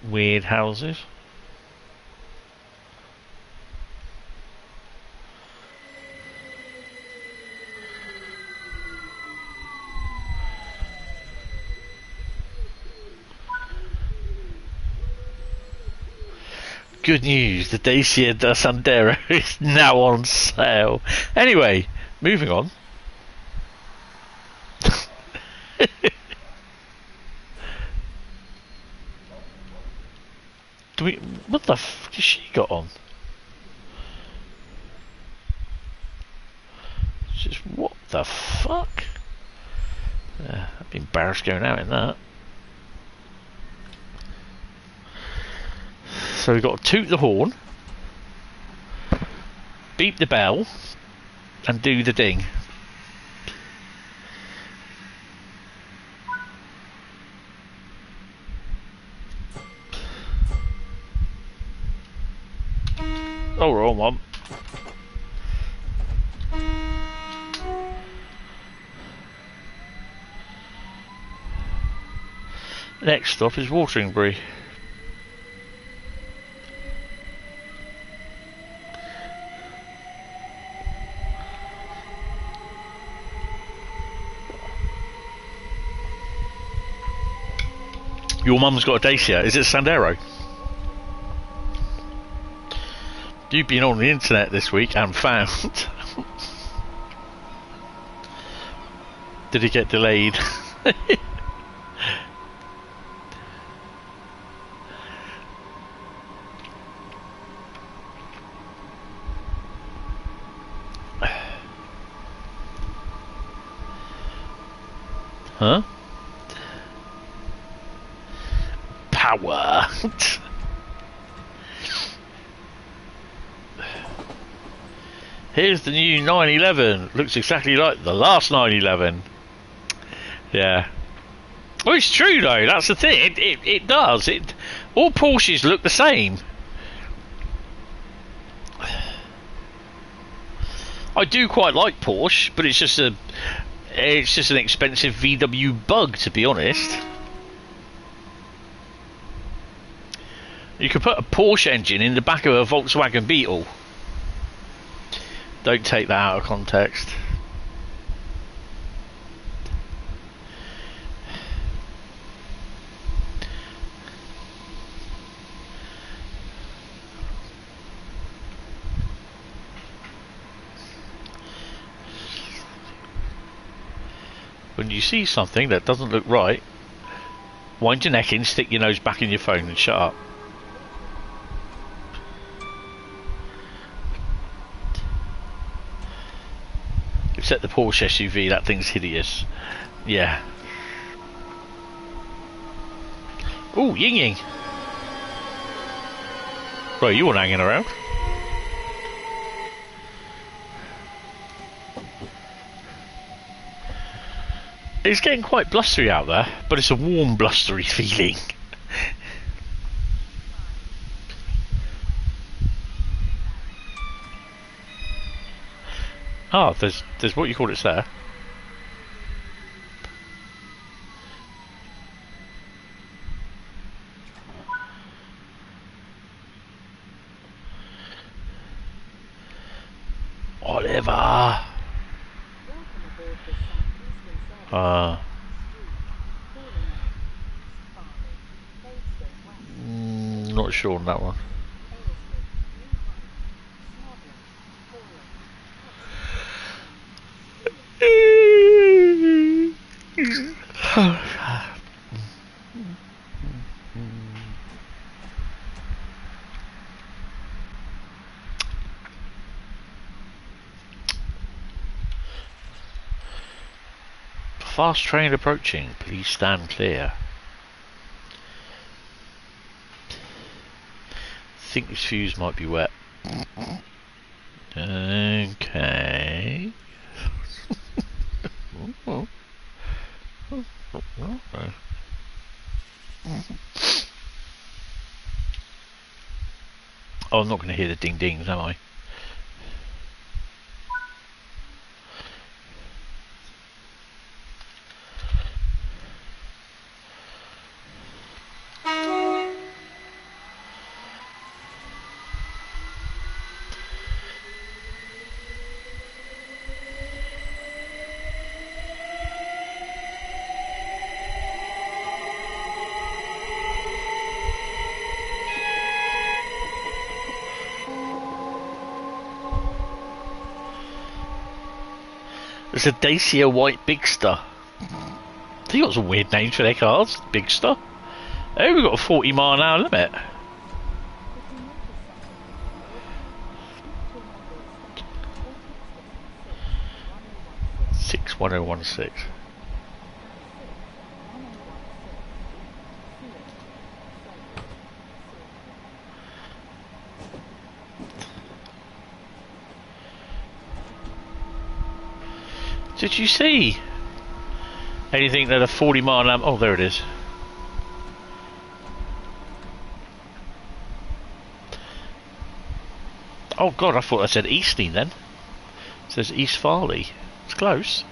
Weird houses. Good news, the Dacia Sandero is now on sale. Anyway, moving on. What the f has she got on? Just what the fuck? I'd be embarrassed going out in that. So we've got to toot the horn, beep the bell, and do the ding. Oh, wrong one. Next stop is Wateringbury. Your mum's got a Dacia. Is it Sandero? You've been on the internet this week and found. Did it get delayed? Huh? Power. Here's the new 911. Looks exactly like the last 911. Yeah. Well, it's true though. That's the thing. It does. All Porsches look the same. I do quite like Porsche, but it's just an expensive VW bug, to be honest. You could put a Porsche engine in the back of a Volkswagen Beetle. Don't take that out of context. When you see something that doesn't look right, wind your neck in, stick your nose back in your phone and shut up. Except the Porsche SUV, that thing's hideous. Yeah. Ooh, ying ying. Bro, you weren't hanging around. It's getting quite blustery out there, but it's a warm, blustery feeling. Oh, there's what you call it there. Oliver. Not sure on that one. Fast train approaching, please stand clear. I think this fuse might be wet. Okay. Oh, I'm not going to hear the ding dings, am I? There's a Dacia White Bigster. They got some weird names for their cars. Bigster. Oh, we've got a 40-mile-an-hour limit. Six 1016. Did you see anything that a 40-mile-an-hour? Oh, there it is. Oh God, I thought I said Eastney then. It says East Farley. It's close.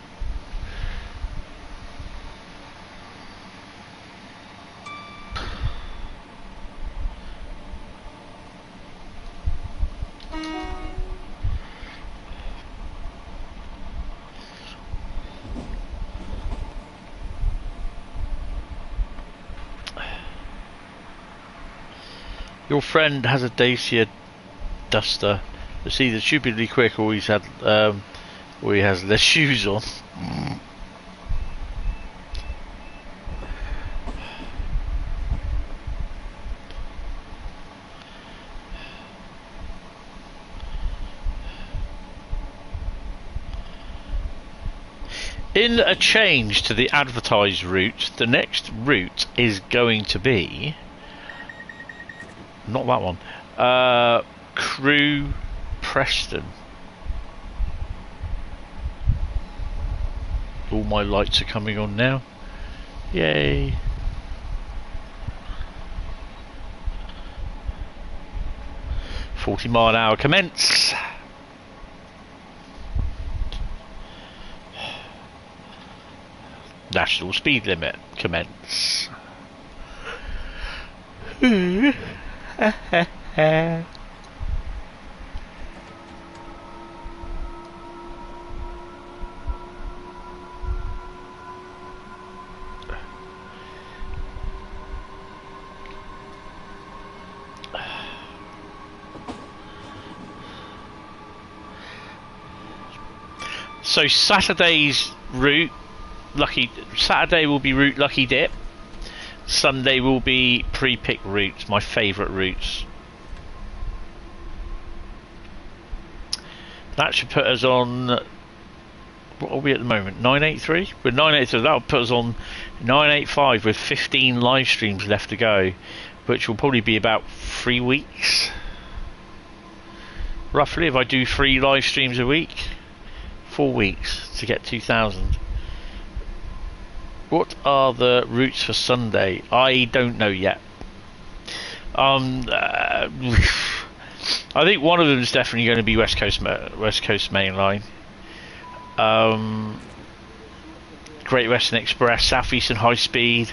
Your friend has a Dacia Duster. It's either stupidly quick or he has less shoes on. In a change to the advertised route, the next route is going to be not that one. Crewe, Preston. All my lights are coming on now. Yay! "40 mile an hour commence." National speed limit commence. So Saturday's route, Saturday will be route Lucky Dip. Sunday will be pre-pick routes, my favourite routes. That should put us on, what are we at the moment, 983? We're 983, that'll put us on 985 with 15 live streams left to go, which will probably be about 3 weeks. Roughly, if I do 3 live streams a week. 4 weeks to get 2,000. What are the routes for Sunday? I don't know yet. I think one of them is definitely going to be West Coast Main Line. Great Western Express, Southeastern High Speed,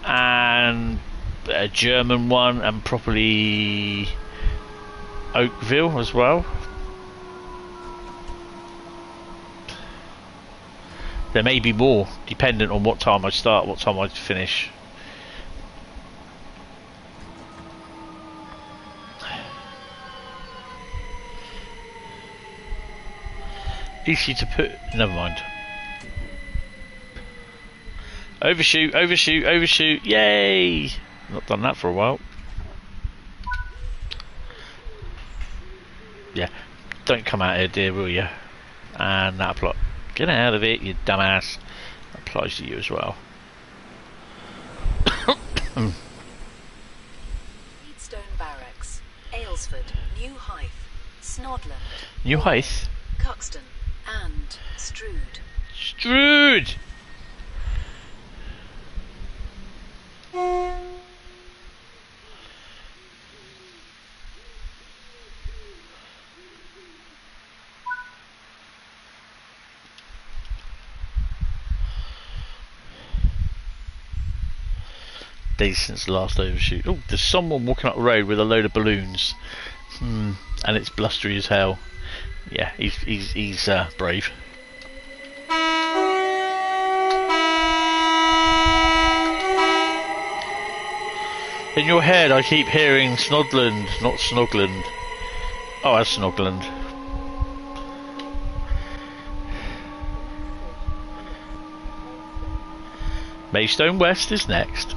and a German one, and probably Oakville as well. There may be more, dependent on what time I start, what time I finish. Easy to put, never mind. Overshoot, overshoot, overshoot, yay! Not done that for a while. Yeah, don't come out here, dear, will you? And that plot. Get out of it, you dumbass. That applies to you as well. Leadstone Barracks, Aylesford, New Hythe, Snodland, New Hythe, Cuxton, and Strood. Strood! Days since the last overshoot. Oh, there's someone walking up the road with a load of balloons. And it's blustery as hell. Yeah, he's brave. In your head, I keep hearing Snodland, not Snogland. Oh, that's Snogland. Maidstone West is next.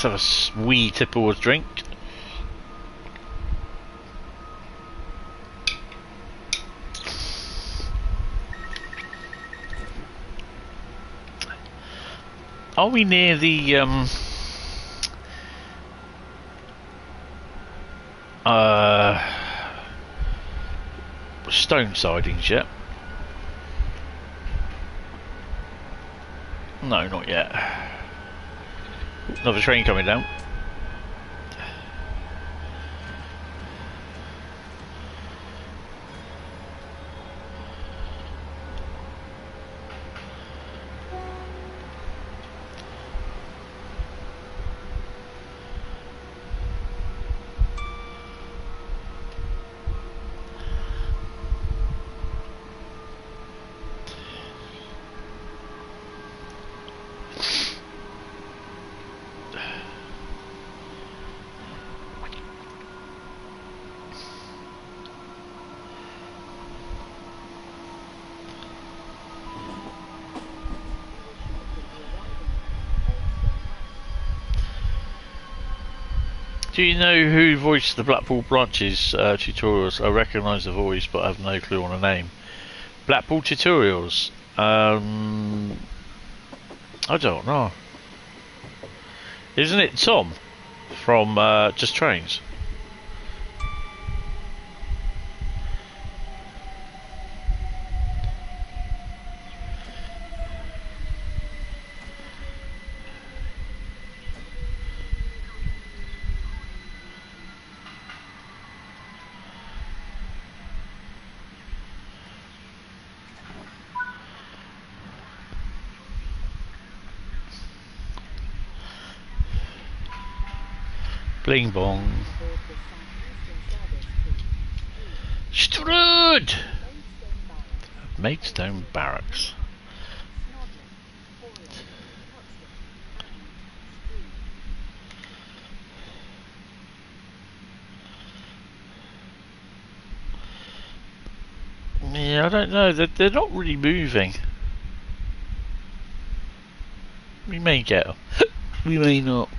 Let's have a wee tipple drink. Are we near the stone sidings yet? No, not yet. Another train coming down. Do you know who voiced the Blackpool Branches tutorials? I recognise the voice, but I have no clue on the name. Blackpool tutorials. I don't know. Isn't it Tom from Just Trains? Bling bong. Strood! Maidstone Barracks. Yeah, I don't know. They're not really moving. We may get them. We may not.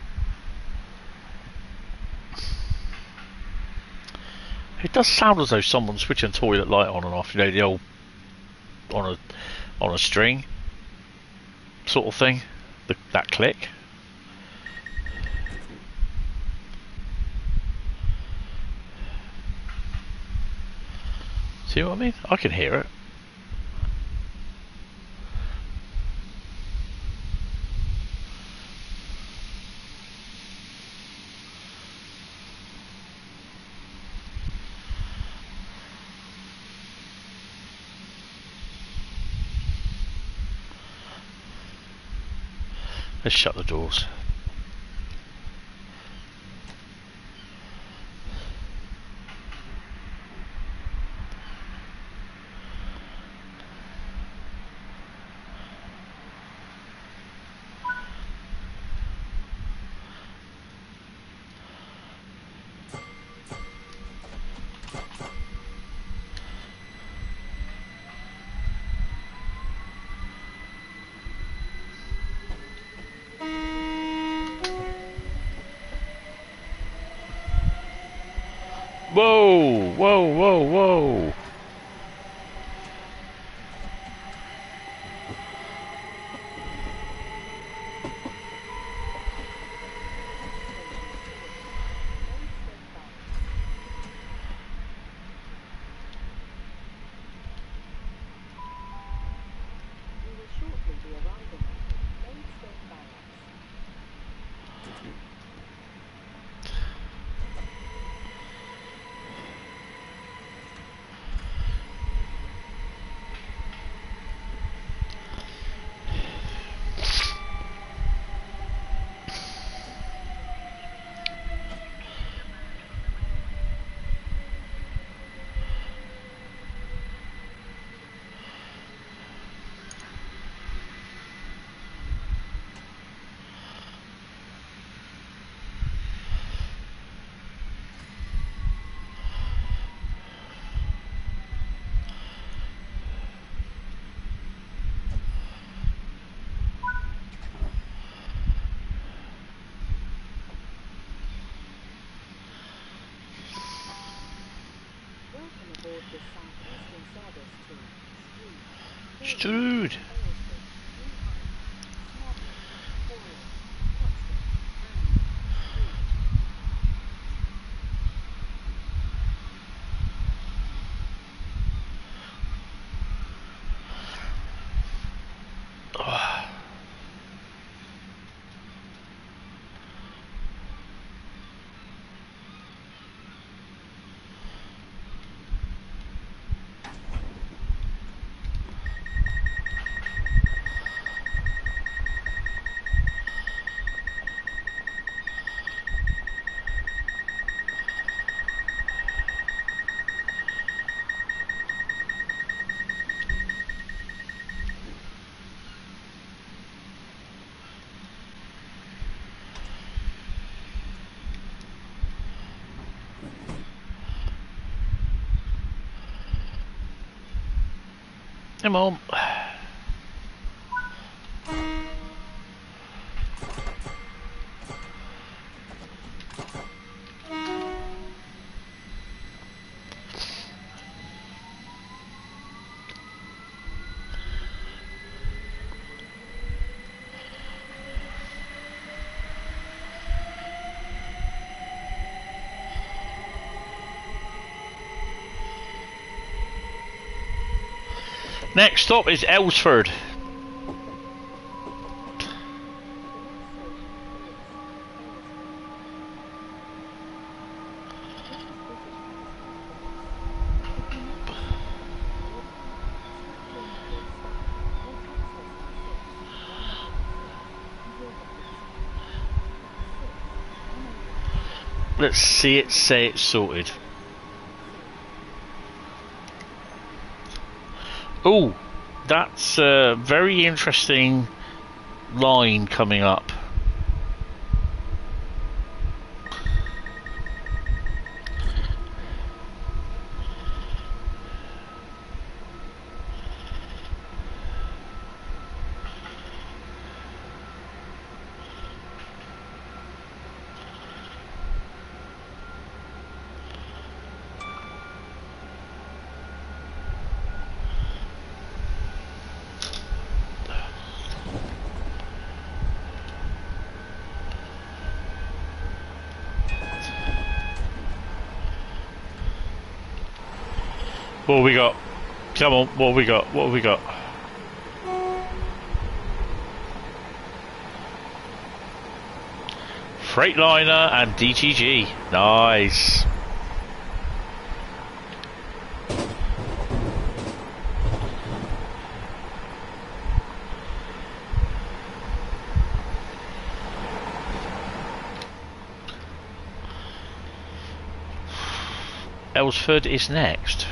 It does sound as though someone's switching the toilet light on and off, you know, the old on a string sort of thing. That click. See what I mean? I can hear it. Let's shut the doors. Whoa, whoa, whoa, whoa. Strood. Come on. Next stop is Elsford. Let's see it say it's sorted. Oh, that's a very interesting line coming up. What have we got? Come on, what have we got? What have we got? Freightliner and DTG. Nice. Elsford is next.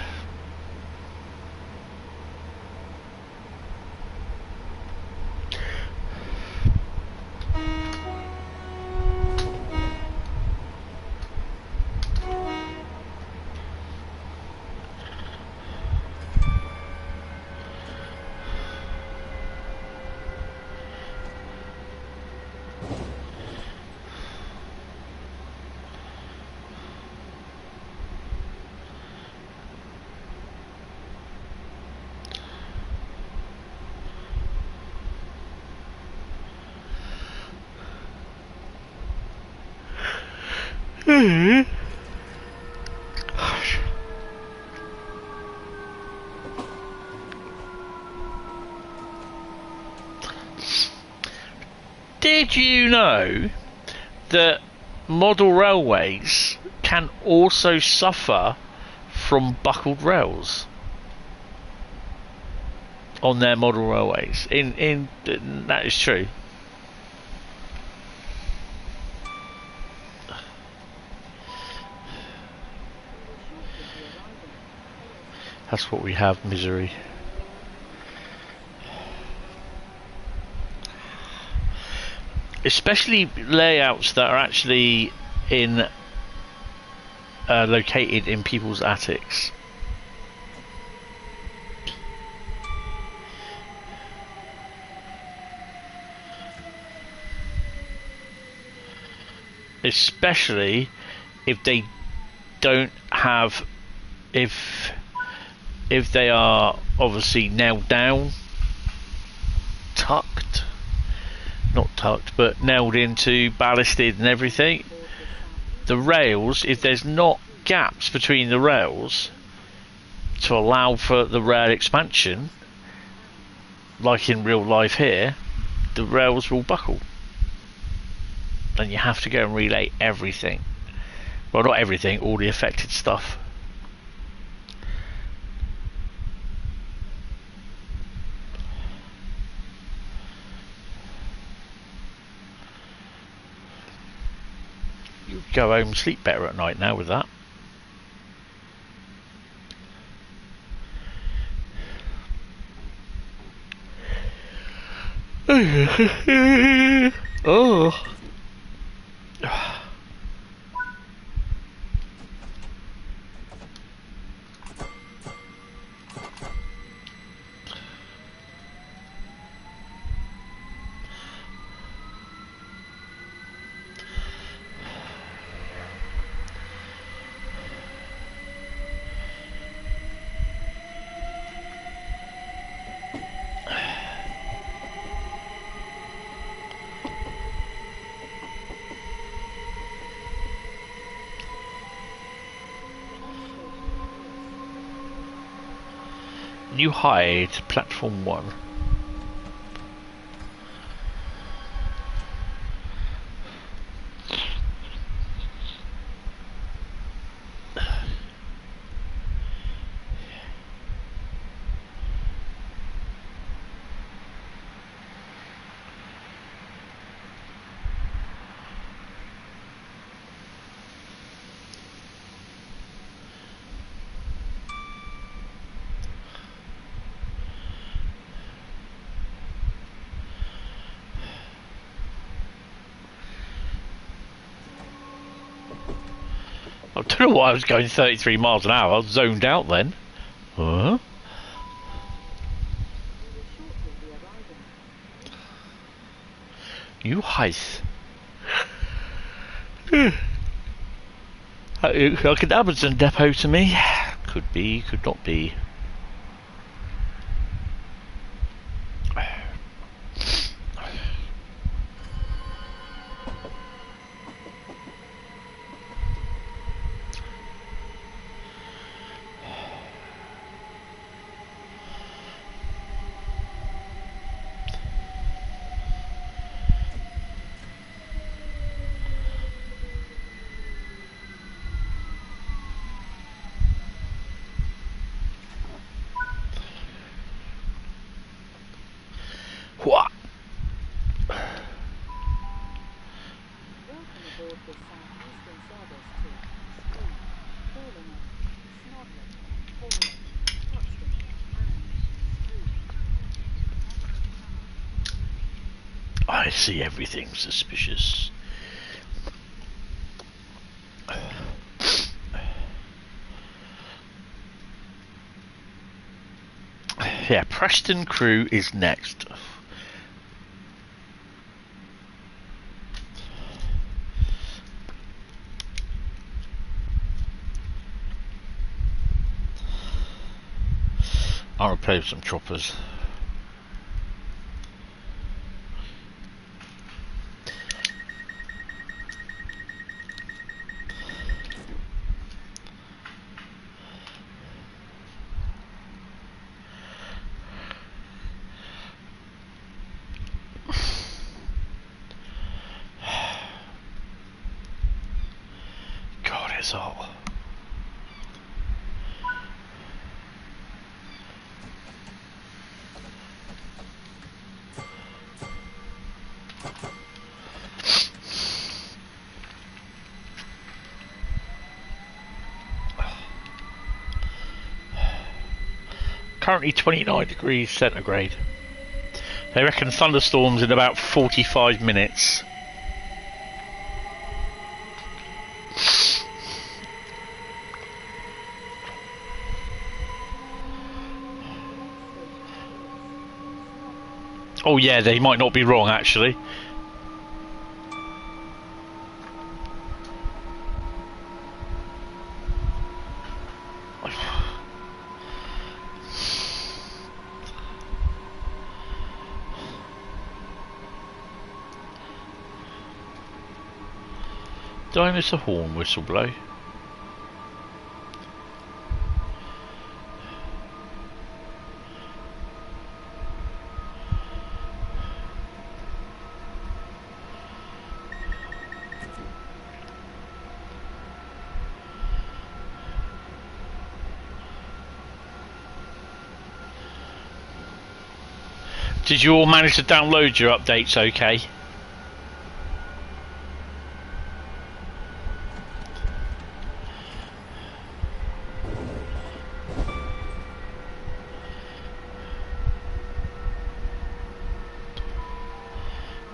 Did you know that model railways can also suffer from buckled rails on their model railways? That is true. That's what we have, misery. Especially layouts that are actually in located in people's attics. Especially if they don't have, if they are obviously nailed down, tucked, not tucked, but nailed into, ballasted and everything. The rails, if there's not gaps between the rails to allow for the rail expansion, like in real life here, the rails will buckle. And you have to go and relay everything. Well, not everything, all the affected stuff. You go home and sleep better at night now with that. Oh. New Hyde, platform 1. I don't know why I was going 33 miles an hour. I was zoned out then. Huh? New Heist. Like an Amazon depot to me. Could be, could not be. What? I see everything suspicious. Yeah, Preston Crewe is next. I'm gonna play with some choppers. God, it's hot. Currently 29 degrees centigrade. They reckon thunderstorms in about 45 minutes. Oh yeah, they might not be wrong actually. Did I miss a horn whistle blow? Did you all manage to download your updates okay?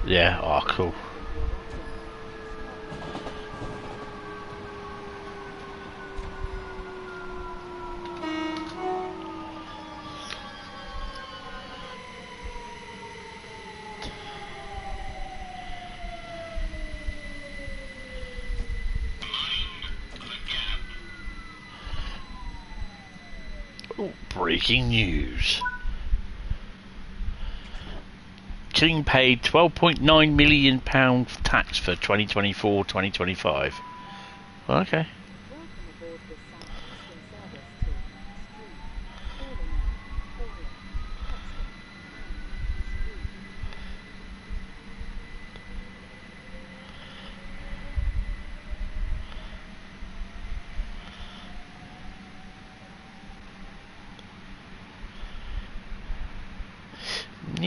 Yeah, oh cool. Oh, breaking news. King paid £12.9 million tax for 2024-2025. Okay. .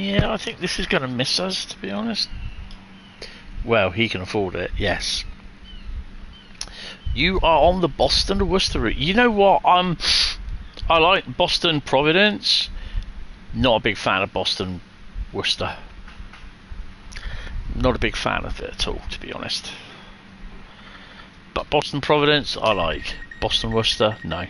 Yeah, I think this is going to miss us, to be honest. Well, he can afford it, yes. You are on the Boston to Worcester route. You know what? I like Boston Providence. Not a big fan of Boston Worcester. Not a big fan of it at all, to be honest. But Boston Providence, I like. Boston Worcester, no.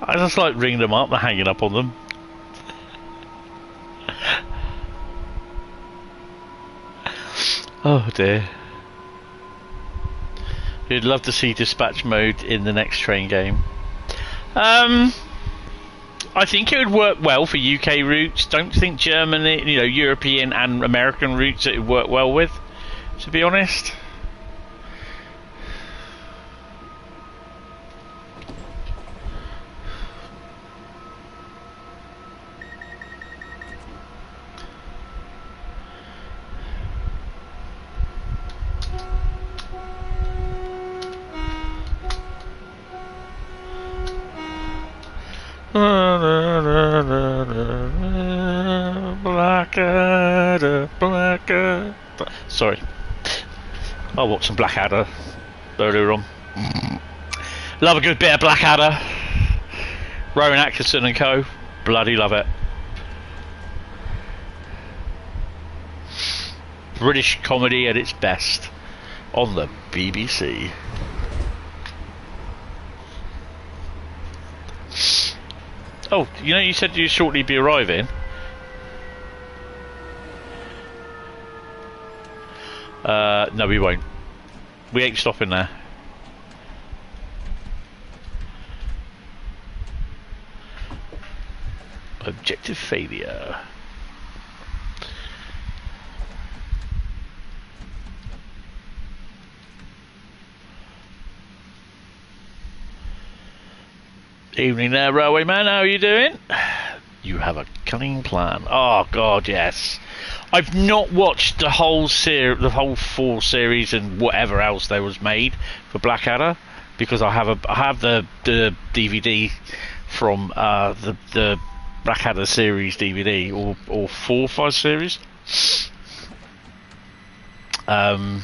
I just like ringing them up and hanging up on them. Oh dear. You'd love to see dispatch mode in the next train game. I think it would work well for UK routes. Don't think Germany, you know, European and American routes it would work well with, to be honest. Blackadder. Sorry. I'll watch some Blackadder earlier on. Love a good bit of Blackadder. Rowan Atkinson and co. Bloody love it. British comedy at its best on the BBC. Oh, you know, you said you'd shortly be arriving. No, we won't. We ain't stopping there. Objective failure. Evening there, railway man. How are you doing? You have a cunning plan. Oh God, yes. I've not watched the whole the whole 4 series and whatever else there was made for Blackadder because I have the DVD from the Blackadder series DVD or 4 or 5 series. But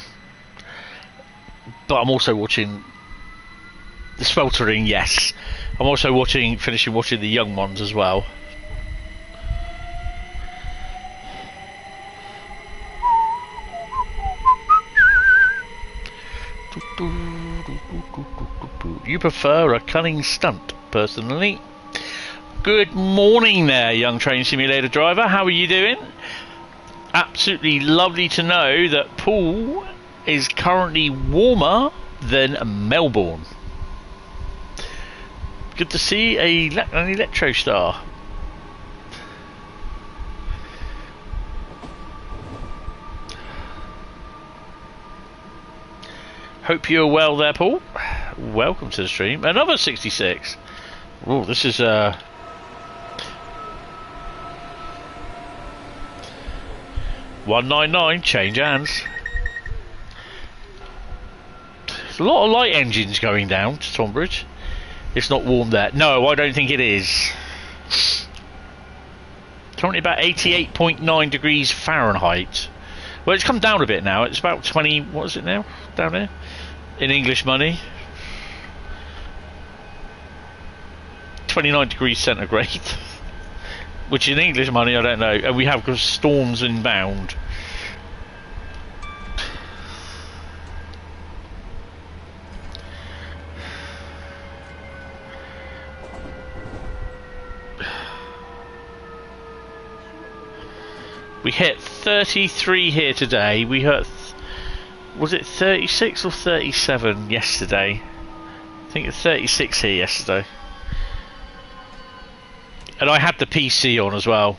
I'm also watching the Sweltering. Yes, I'm also finishing watching the young ones as well. You prefer a cunning stunt, personally. Good morning there, young train simulator driver. How are you doing? Absolutely lovely to know that Poole is currently warmer than Melbourne. Good to see an Electro Star. Hope you're well there, Paul. Welcome to the stream. Another 66. Oh, this is 199. Change hands. There's a lot of light engines going down to Tonbridge. It's not warm there. No, I don't think it is. Currently about 88.9 degrees Fahrenheit. Well, it's come down a bit now. It's about 20. What is it now? Down there? In English money. 29 degrees centigrade. Which in English money, I don't know. And we have storms inbound. We hit 33 here today. We hit Was it 36 or 37 yesterday? I think it's 36 here yesterday. And I had the PC on as well,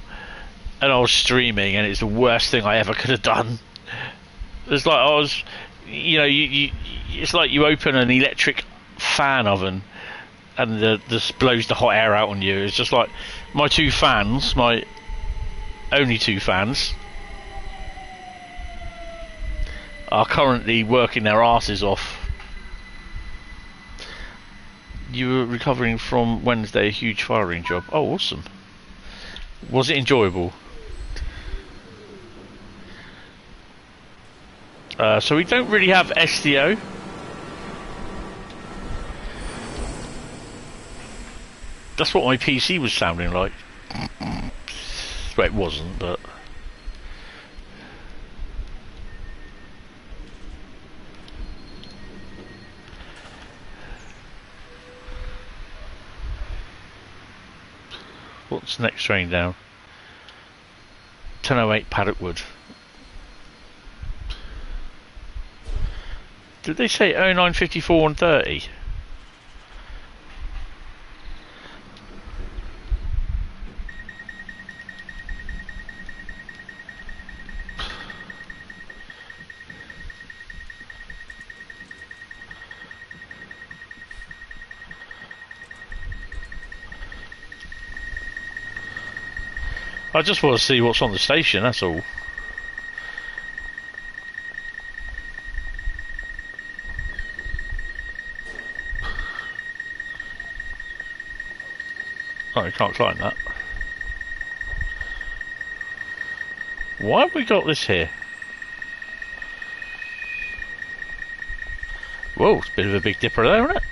and I was streaming, and it's the worst thing I ever could have done. It's like I was, you know, it's like you open an electric fan oven, and this blows the hot air out on you. It's just like my two fans, my only two fans, are currently working their asses off. You were recovering from Wednesday, a huge firing job. Oh, awesome. Was it enjoyable? So we don't really have SDO. That's what my PC was sounding like. Well, it wasn't, but... What's the next train down? 10:08 Paddockwood. Did they say 09:54 and 30? I just want to see what's on the station, that's all. Oh, you can't climb that. Why have we got this here? Whoa, it's a bit of a big dipper there, isn't it?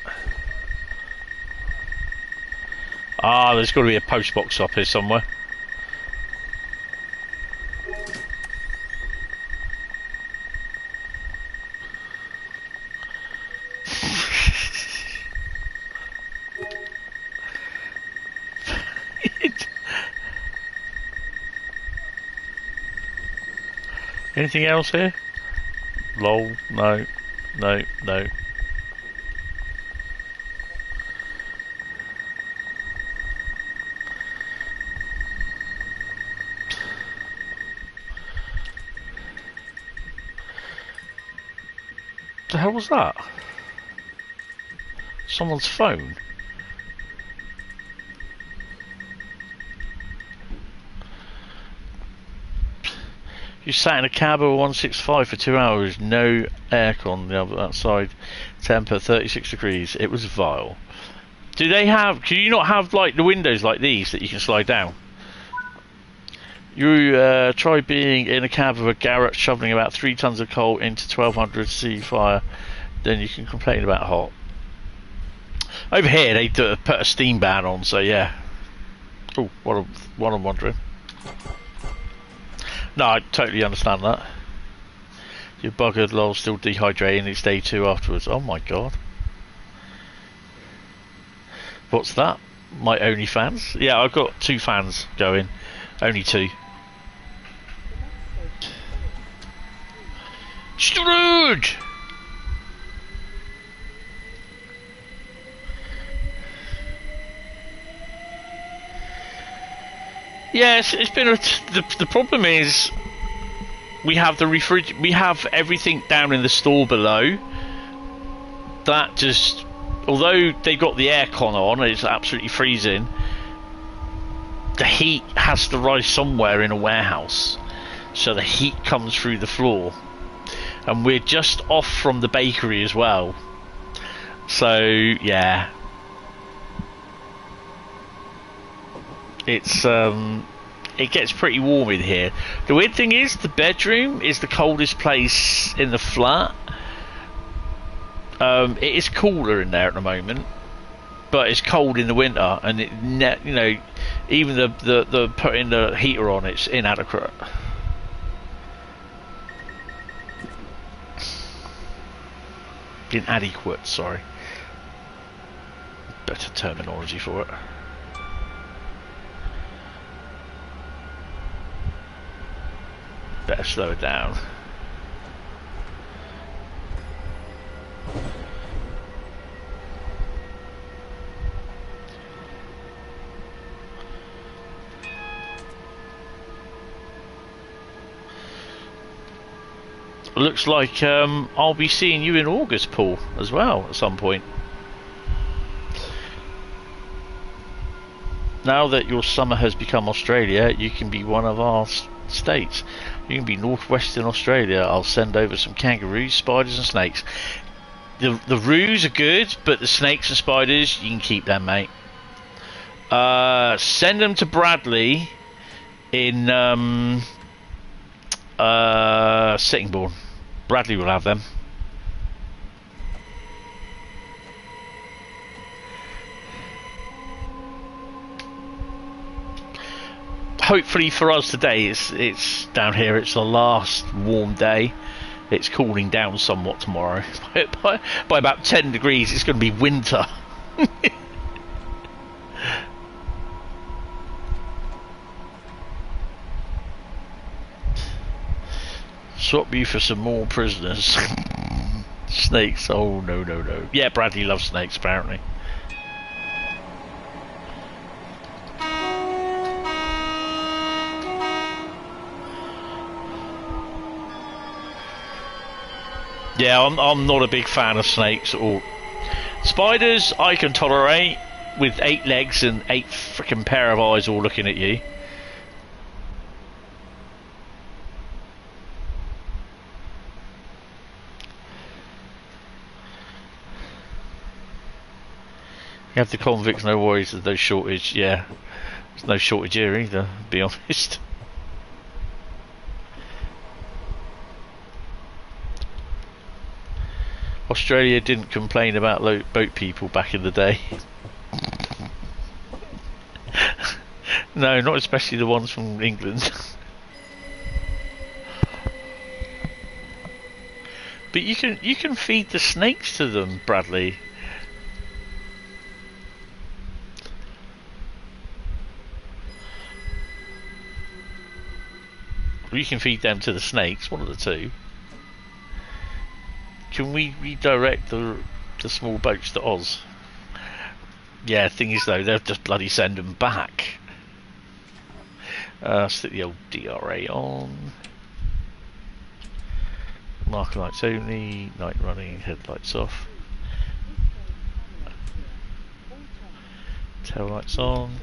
Ah, there's got to be a post box up here somewhere. Anything else here? Lol, no, no, no. The hell was that? Someone's phone. You sat in a cab of 165 for 2 hours, no aircon the other outside, temper 36 degrees. It was vile. Do they have? Can you not have like the windows like these that you can slide down? You try being in a cab of a Garrett shoveling about 3 tons of coal into 1200 C fire, then you can complain about hot. Over here they put a steam ban on, so yeah. Oh, what I'm wondering. No, I totally understand that. You're buggered, lol, still dehydrating, it's day 2 afterwards. Oh my god. What's that? My only fans? Yeah, I've got 2 fans going. Only 2. Screwed! Yes, it's been the problem is we have we have everything down in the store below. That just, although they've got the aircon on, it's absolutely freezing. The heat has to rise somewhere in a warehouse, so the heat comes through the floor, and we're just off from the bakery as well. So yeah. It's it gets pretty warm in here. The weird thing is the bedroom is the coldest place in the flat. It is cooler in there at the moment, but it's cold in the winter, and it you know, even the putting the heater on, it's inadequate. Inadequate, sorry. Better terminology for it. Better slow it down. Looks like I'll be seeing you in August, Paul, as well, at some point. Now that your summer has become Australia, you can be one of our states. You can be northwestern Australia. I'll send over some kangaroos, spiders and snakes. The roos are good, but the snakes and spiders, you can keep them, mate. Send them to Bradley in Sittingbourne. Bradley will have them. Hopefully for us today, it's down here. It's the last warm day. It's cooling down somewhat tomorrow. By about 10 degrees, it's going to be winter. Swap you for some more prisoners. Snakes. Oh, no, no, no. Yeah, Bradley loves snakes, apparently. Yeah, I'm not a big fan of snakes or spiders. I can tolerate with 8 legs and 8 freaking pair of eyes all looking at you. You have the convicts, no worries, there's no shortage. Yeah, there's no shortage here either, to be honest. Australia didn't complain about boat people back in the day. No, not especially the ones from England. But you can feed the snakes to them, Bradley. You can feed them to the snakes, one of the two. Can we redirect the small boats to Oz? Yeah, thing is though, they'll just bloody send them back. Stick the old DRA on. Marker lights only, night running, headlights off. Tail lights on.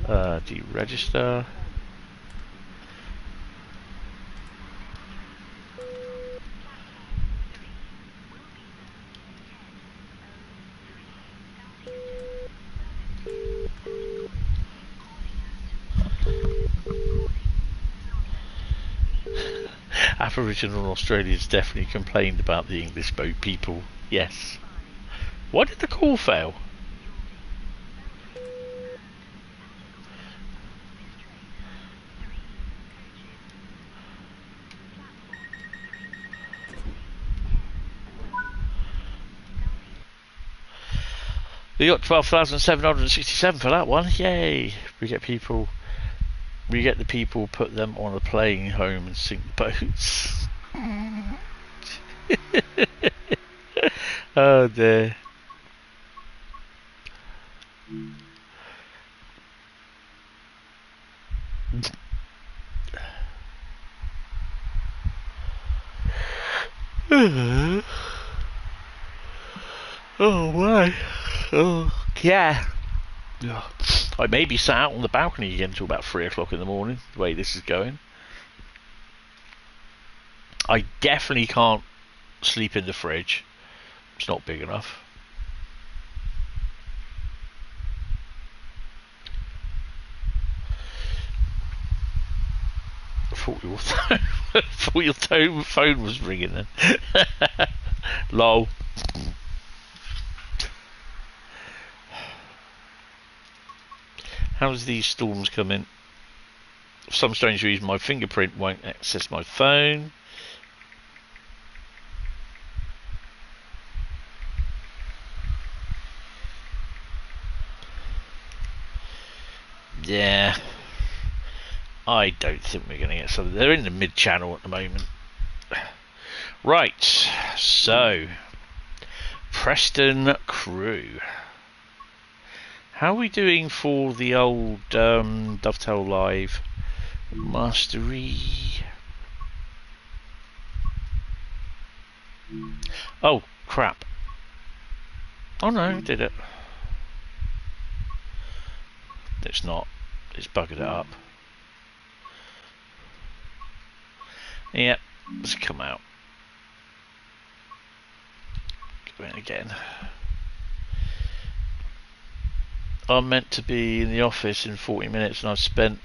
Deregister. Aboriginal Australians definitely complained about the English boat people. Yes. Why did the call fail? We got 12,767 for that one. Yay! We get the people, put them on a plane home and sink the boats. Oh dear. Oh my. Oh yeah. I may be sat out on the balcony again until about 3 o'clock in the morning, the way this is going. I definitely can't sleep in the fridge. It's not big enough. I thought your phone was ringing then. Lol. How does these storms come in? For some strange reason, my fingerprint won't access my phone. Yeah, I don't think we're going to get something. They're in the mid-channel at the moment. Right, so Preston Crewe. How are we doing for the old Dovetail Live Mastery? Oh, crap. Oh no, it did it. It's not. It's buggered it up. Yep, let's come out. Go in again. I'm meant to be in the office in 40 minutes and I've spent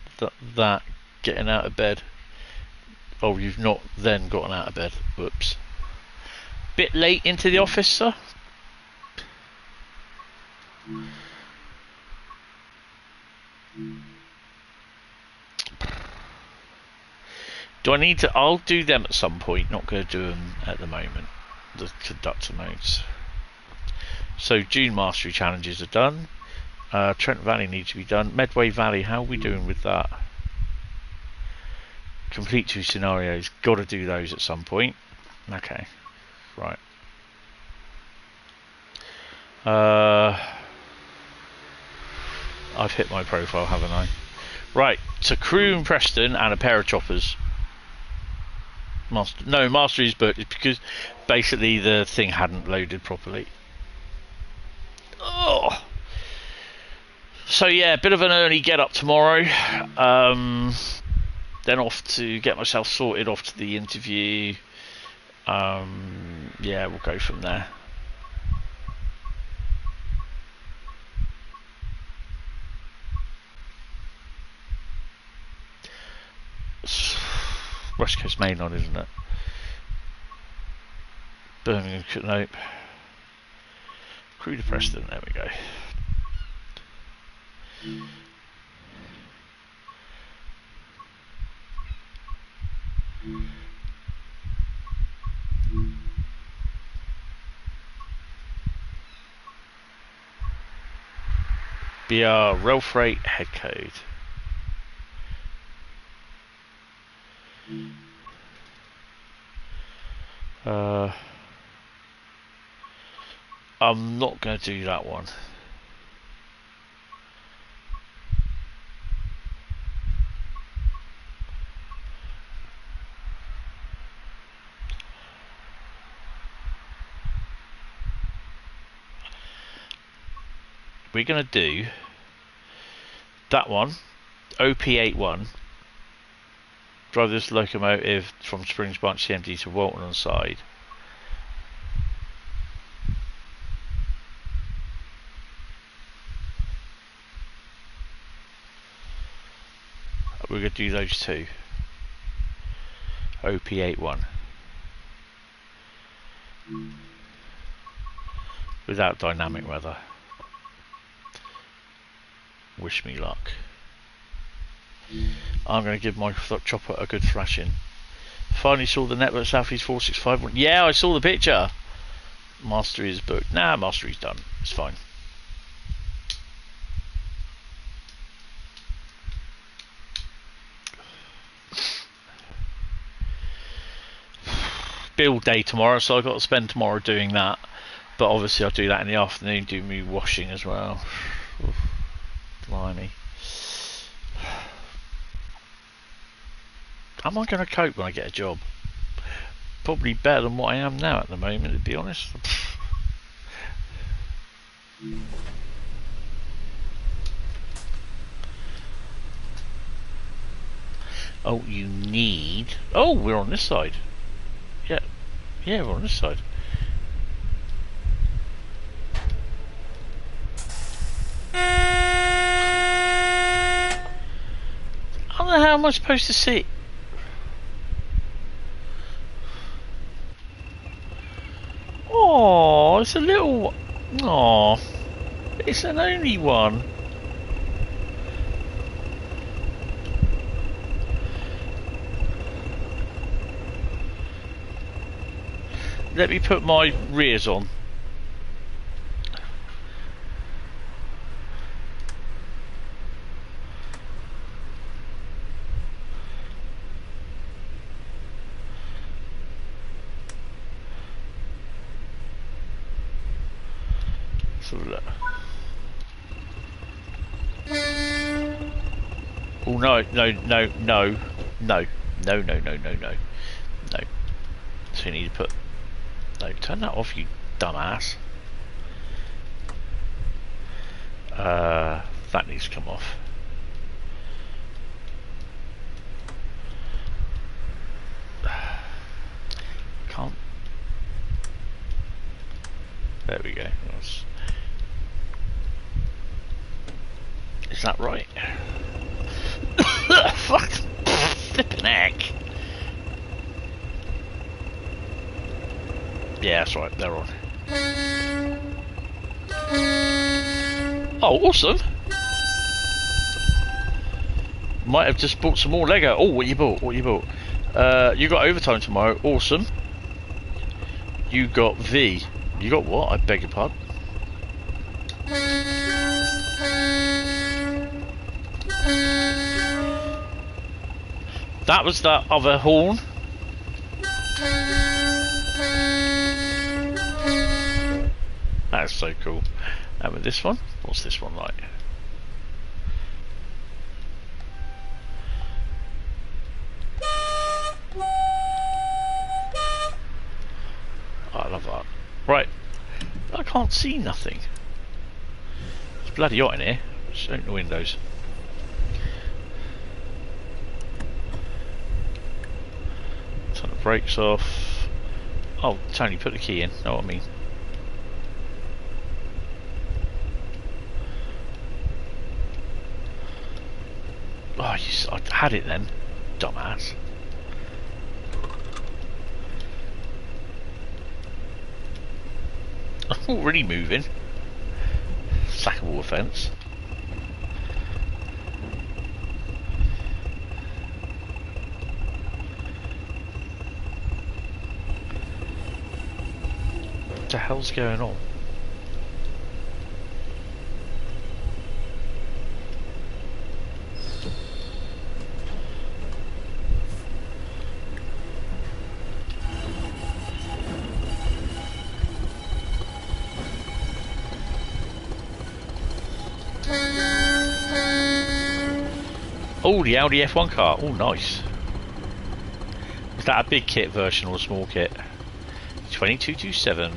that getting out of bed. Oh, you've not then gotten out of bed. Whoops. Bit late into the office, sir? Do I need to? I'll do them at some point. Not going to do them at the moment. The conductor modes. So June mastery challenges are done. Trent Valley needs to be done. Medway Valley, how are we doing with that? Complete 2 scenarios. Got to do those at some point. Okay, right. I've hit my profile, haven't I? Right, so Crewe and Preston and a pair of choppers. Mastery is booked. It's because basically the thing hadn't loaded properly. Oh. So yeah, a bit of an early get up tomorrow. Then off to get myself sorted, off to the interview. Yeah, we'll go from there. West Coast Main Line, isn't it? Birmingham, nope. Crewe to Preston, there we go. BR Rail Freight head code. I'm not going to do that one. We're going to do that one, OP81. Drive this locomotive from Springs Branch CMD to Walton on side. We're going to do those two. OP81. Without dynamic weather. Wish me luck. I'm going to give my chopper a good thrashing. Finally saw the network Southeast 465 one. Yeah, I saw the picture. Mastery is booked. Nah, mastery's done. It's fine. Build day tomorrow, so I've got to spend tomorrow doing that. But obviously I'll do that in the afternoon, do me washing as well. Oof, blimey. Am I going to cope when I get a job? Probably better than what I am now at the moment, to be honest. Oh, you need... Oh, we're on this side. Yeah, yeah, we're on this side. I don't know how am I supposed to see it? Oh, it's a little... Oh, it's an only one. Let me put my rears on. Oh no, no, no, no, no, no, no, no, no, no, no. So you need to put though. Turn that off, you dumbass. That needs to come off. Can't. There we go. Is that right? Fuck! Flippin' heck! Yeah, that's right. They're on. Oh, awesome! Might have just bought some more Lego. Oh, what you bought? What you bought? You got overtime tomorrow. Awesome. You got V. You got what? I beg your pardon. That was that other horn. That's so cool. And with this one, what's this one like? Oh, I love that. Right, I can't see nothing. It's bloody hot in here. Just open the windows. Turn the brakes off. Oh, Tony, put the key in. Know what I mean? Oh, I had it then, dumbass. I'm already moving. Sackable offence. What the hell's going on? Oh, the Audi F1 car. Oh, nice. Is that a big kit version or a small kit? 2227.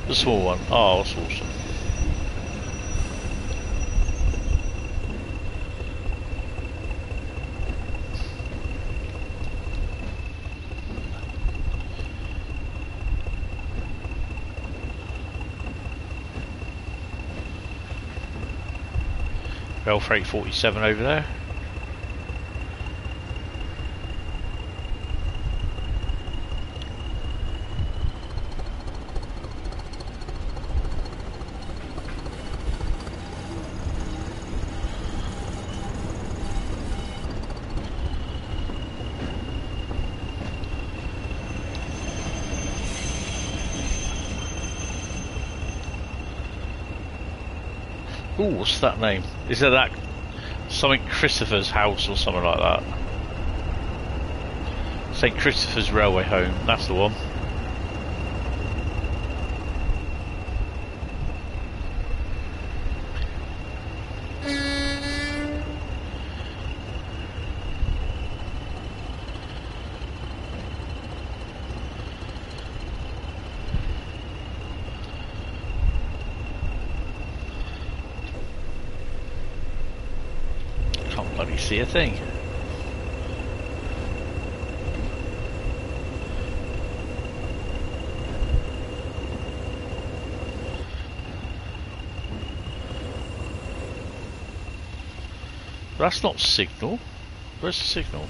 The small one. Oh, that's awesome. Bell Freight 47 over there. Ooh, what's that name? Is it that something Christopher's house or something like that? St. Christopher's Railway Home, that's the one. See a thing. That's not signal. Where's the signal?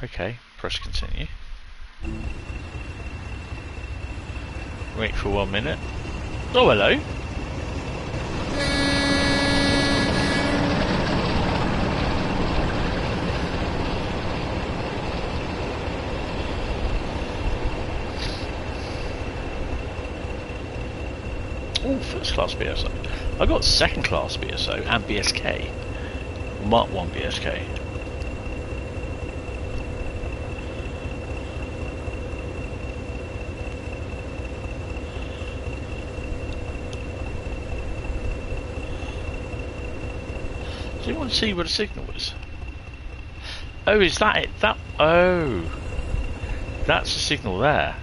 Okay, press continue. Wait for 1 minute. Oh, hello. first class BSO. I got second class BSO and BSK. Mark 1 BSK. Do you want to see where the signal is? Oh, is that it? Oh, that's the signal there.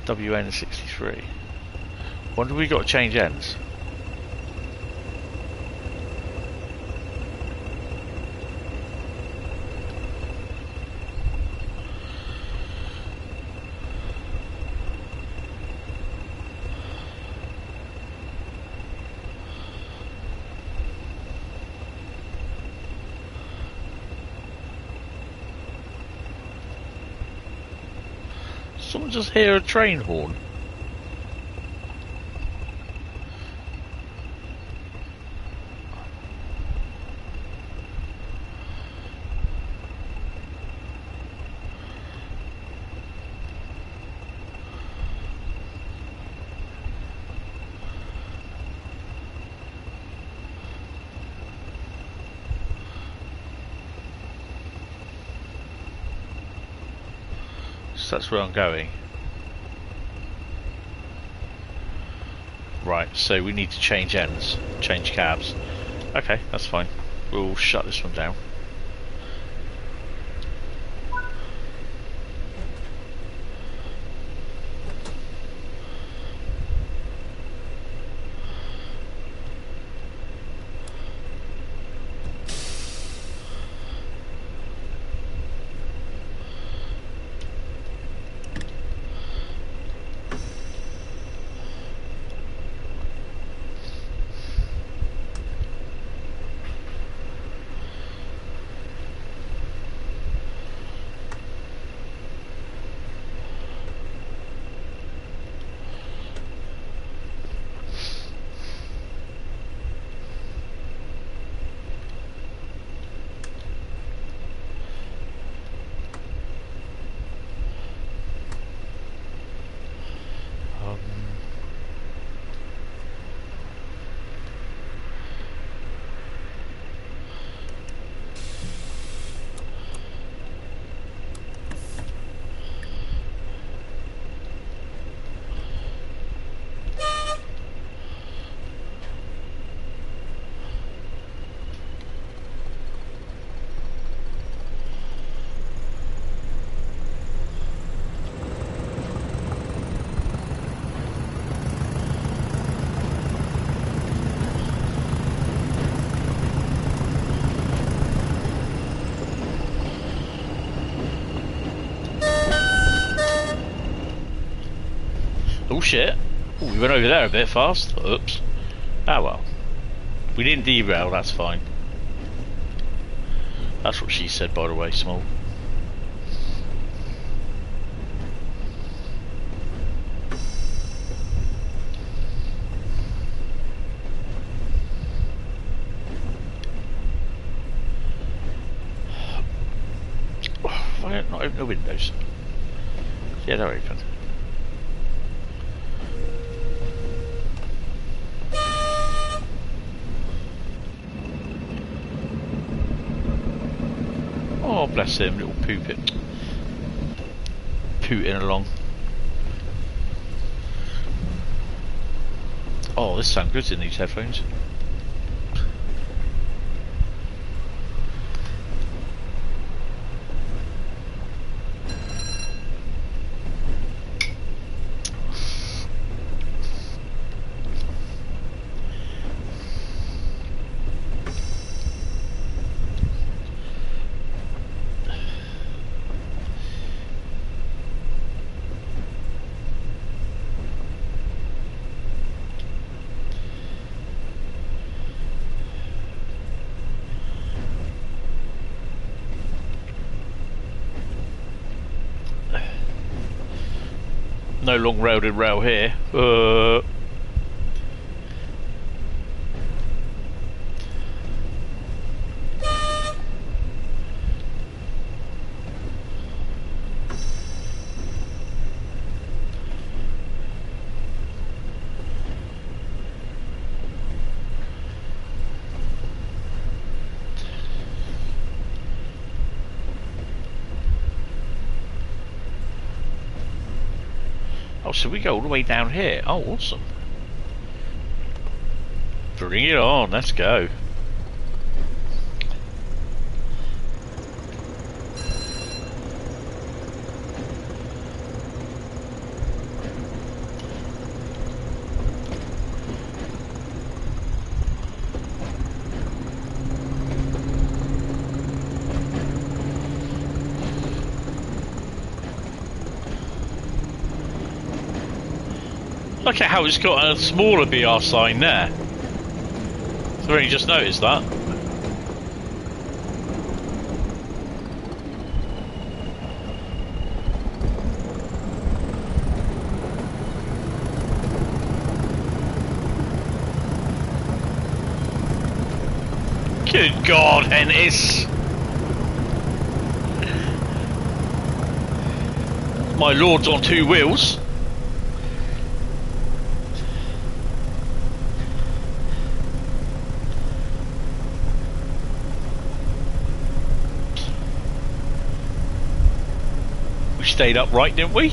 WN63. Wonder we got to change ends. Someone just hear a train horn. So that's where I'm going. Right, so we need to change ends, change cabs. Okay, that's fine. We'll shut this one down. Oh shit. Ooh, we went over there a bit fast. Oops. Ah well. We didn't derail, that's fine. That's what she said, by the way, Small. Why not open the windows? Yeah, they're open. Oh, bless him, little pooting along. Oh, this sounds good in these headphones. No long railed rail here. so we go all the way down here. Oh, awesome. Bring it on, let's go. Look at how it's got a smaller BR sign there. I've only just noticed that. Good God, Hentis! My lord's on two wheels. Stayed upright, didn't we?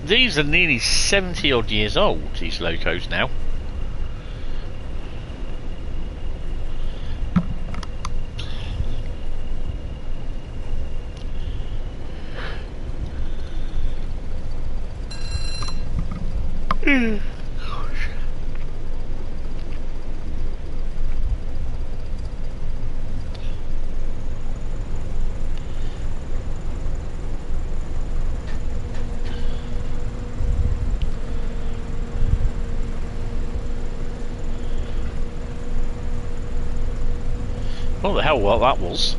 These are nearly 70 odd years old, these locos now. What the hell, what that was?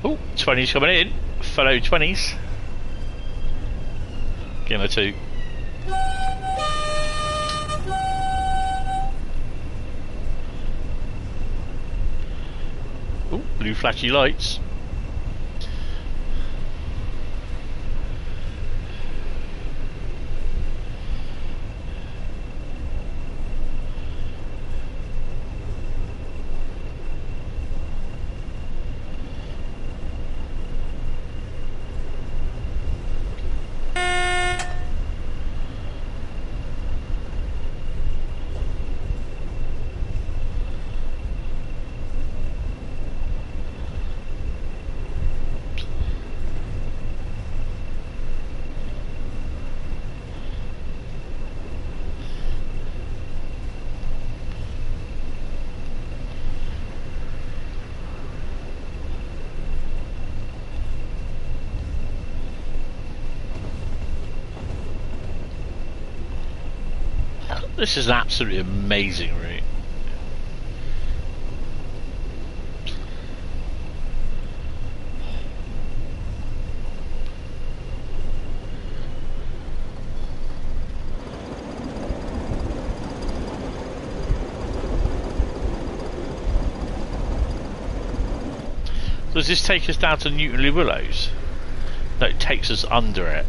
Oh, 20s coming in. Fellow 20s. Give him a 2. Oh, blue flashy lights. This is an absolutely amazing route. Does this take us down to Newtonley Willows? No, it takes us under it.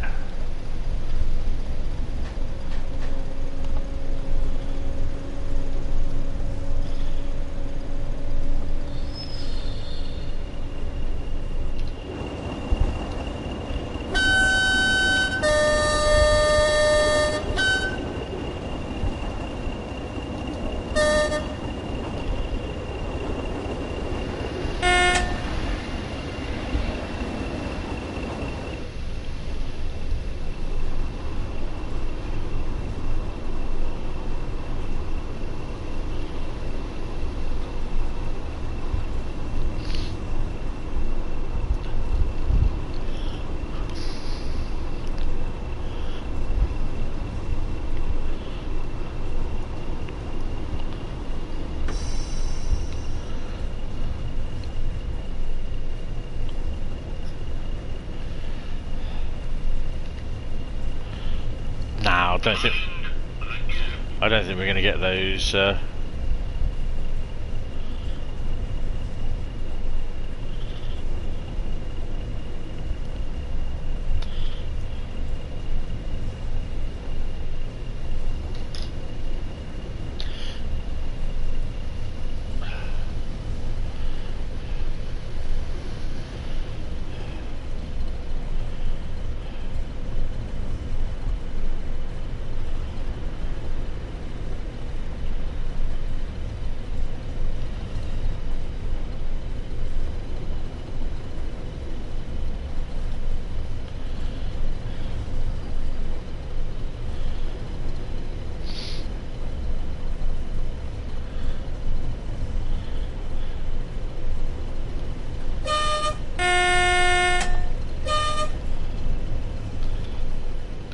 I don't think we're going to get those.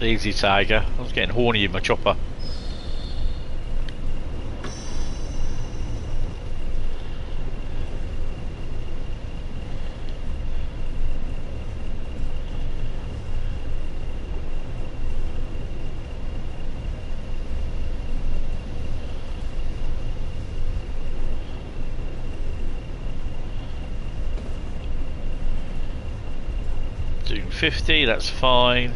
Easy, Tiger. I was getting horny in my chopper. Doing 50, that's fine.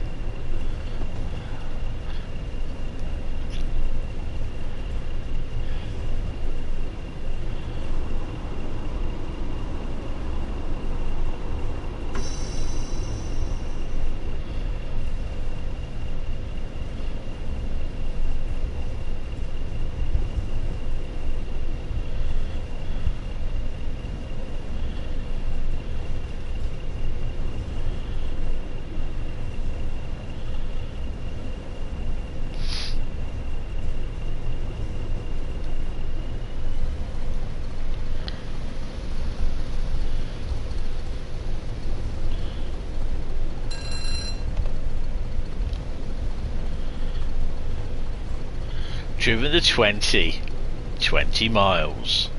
Driven the 20 miles.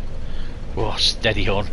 Whoa, steady on.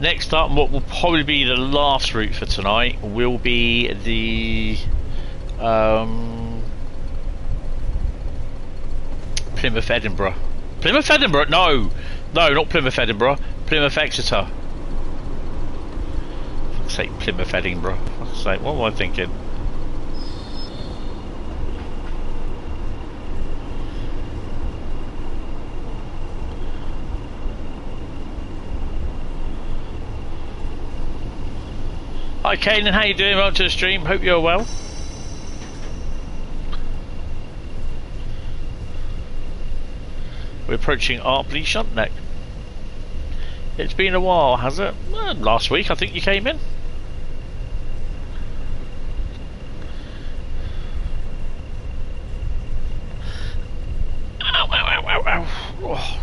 Next up, what will probably be the last route for tonight, will be the Plymouth Edinburgh Plymouth Edinburgh? No, no, not Plymouth Edinburgh. Plymouth Exeter. I'd say Plymouth Edinburgh. I'd say, what am I thinking? Hi Kanan, how you doing? Welcome to the stream. Hope you're well. We're approaching Arpley Shuntneck. It's been a while, has it? Well, last week I think you came in. Ow, ow, ow, ow, ow. Oh.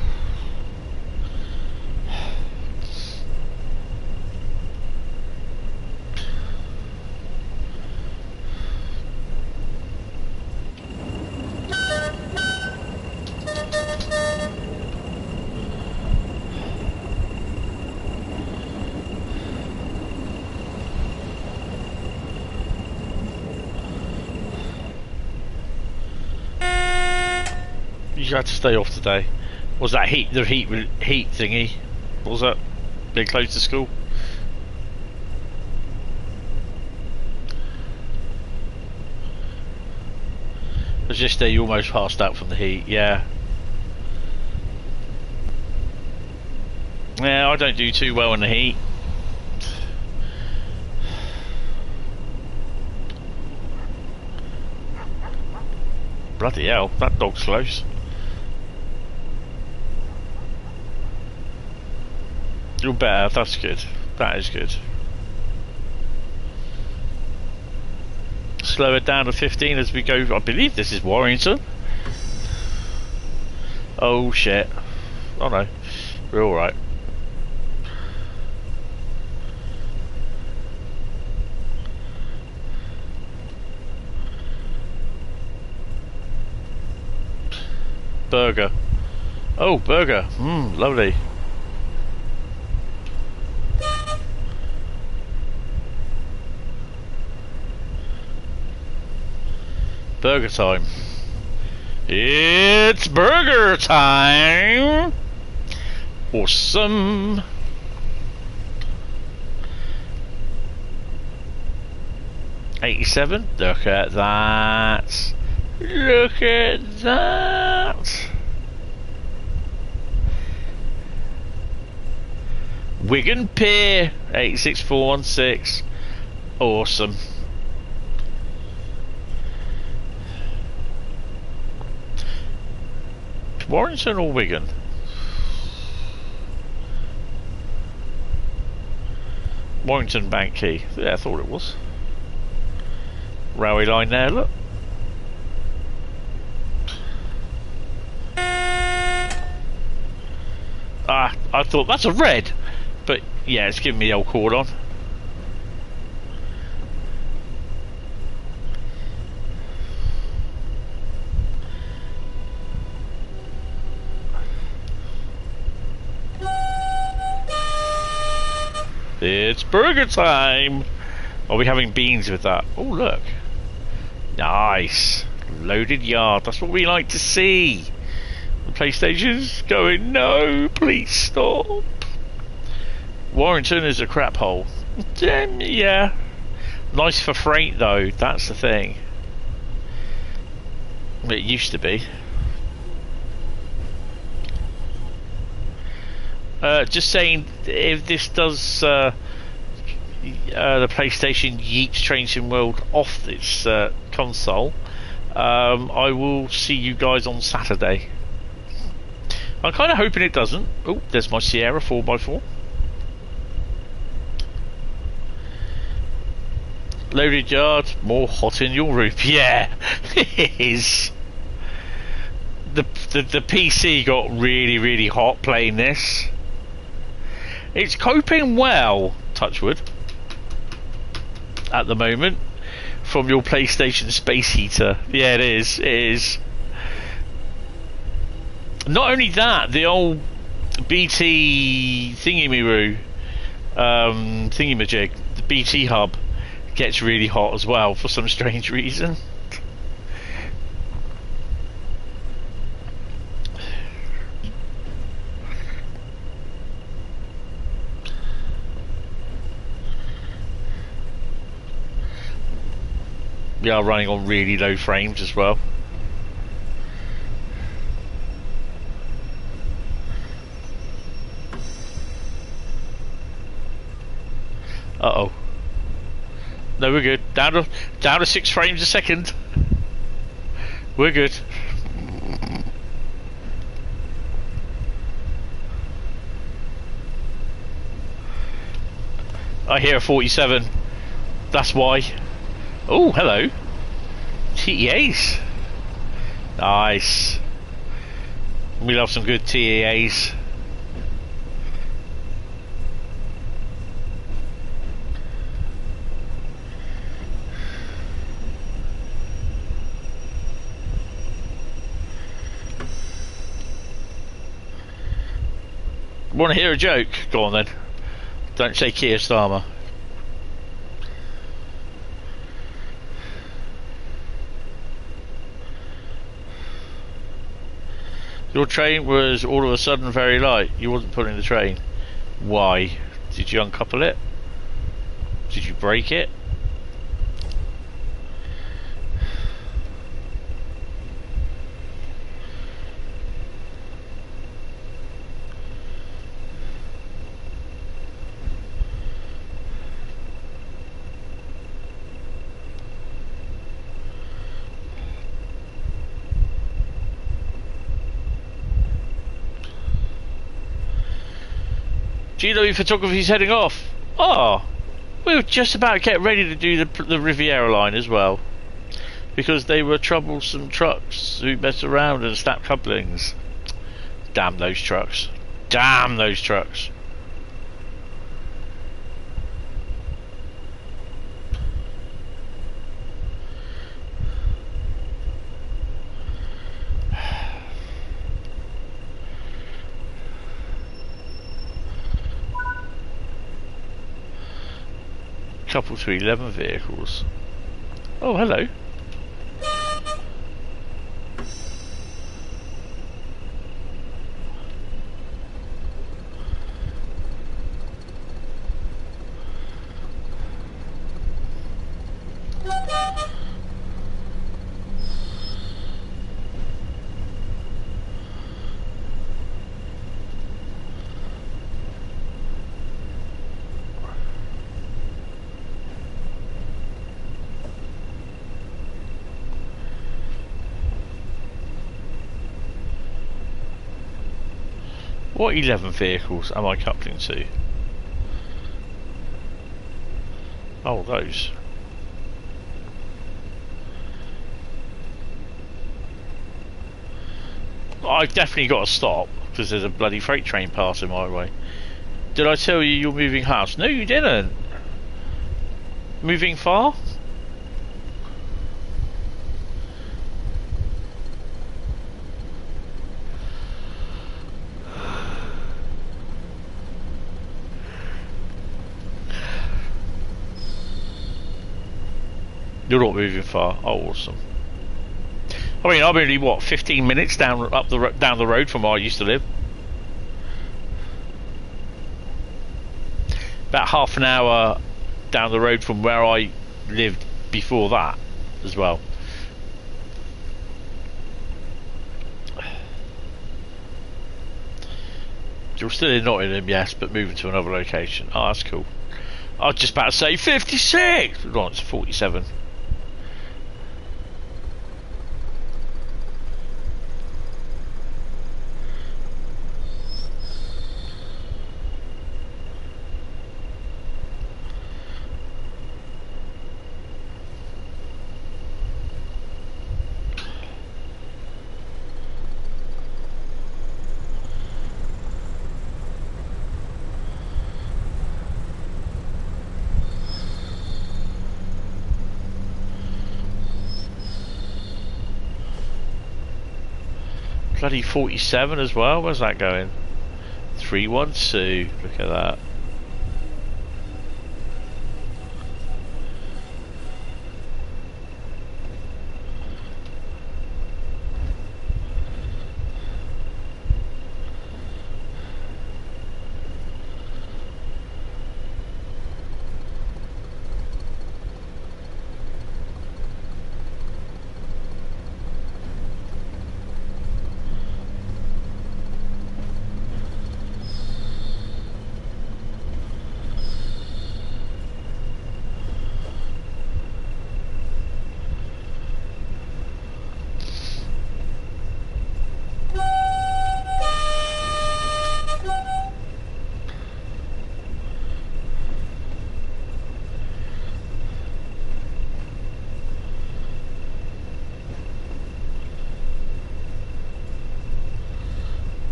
You had to stay off today. Was that heat thingy? What was that? They closed the school? It was just there, you almost passed out from the heat, yeah. Yeah, I don't do too well in the heat. Bloody hell, that dog's close. You're better, that's good. That is good. Slow it down to 15 as we go. I believe this is Warrington. Oh shit. Oh no. We're alright. Burger. Oh, burger. Lovely. Burger time. It's burger time. Awesome. $87. Look at that. Look at that. Wigan Pier 86416. Awesome. Warrington or Wigan? Warrington Bank Key. Yeah, I thought it was. Railway line there, look. Ah, I thought that's a red. But yeah, it's giving me the old cordon. It's burger time! Are we having beans with that? Oh, look. Nice. Loaded yard. That's what we like to see. The PlayStation's going, no, please stop. Warrington is a crap hole. Yeah. Nice for freight, though. That's the thing. It used to be. Just saying, if this does the PlayStation yeets Train Sim World off its console, I will see you guys on Saturday. I'm kind of hoping it doesn't. Oh, there's my Sierra 4x4. Loaded yard, more hot in your roof. Yeah, it is. The PC got really hot playing this. It's coping well, touch wood, at the moment, from your PlayStation space heater. Yeah, it is. It is. Not only that, the old BT thingy-miroo, thingy-majig, the BT hub, gets really hot as well for some strange reason. We are running on really low frames as well. Uh-oh. No, we're good. Down to 6 frames a second. We're good. I hear a 47. That's why. Oh, hello. TEAs. Nice. We love some good TEAs. Want to hear a joke? Go on then. Don't say Keir Starmer. Your train was all of a sudden very light. You wasn't pulling the train. Why? Did you uncouple it? Did you break it? GW Photography's heading off. Oh, we were just about to get ready to do the Riviera Line as well, because they were troublesome trucks who mess around and snap couplings. Damn those trucks. Damn those trucks. Couple to 11 vehicles. Oh, hello. What 11 vehicles am I coupling to? Oh, those. I've definitely got to stop because there's a bloody freight train passing my way. Did I tell you you're moving house? No, you didn't. Moving far? You're not moving far. Oh, awesome. I mean, I'm only what 15 minutes down the road from where I used to live. About half an hour down the road from where I lived before that, as well. You're still in Nottingham, yes, but moving to another location. Oh, that's cool. I was just about to say 56. No, it's 47. Bloody 47 as well. Where's that going? 312. Look at that.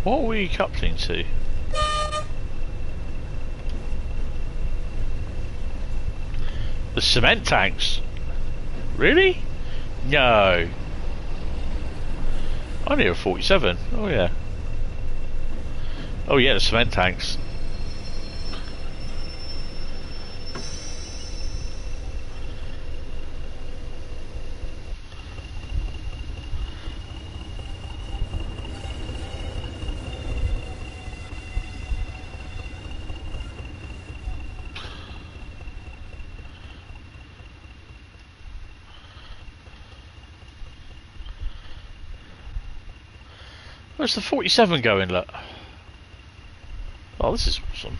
What were we coupling to? The cement tanks? Really? No. I need a 47. Oh yeah. Oh yeah, the cement tanks. Where's the 47 going, look? Oh, this is awesome.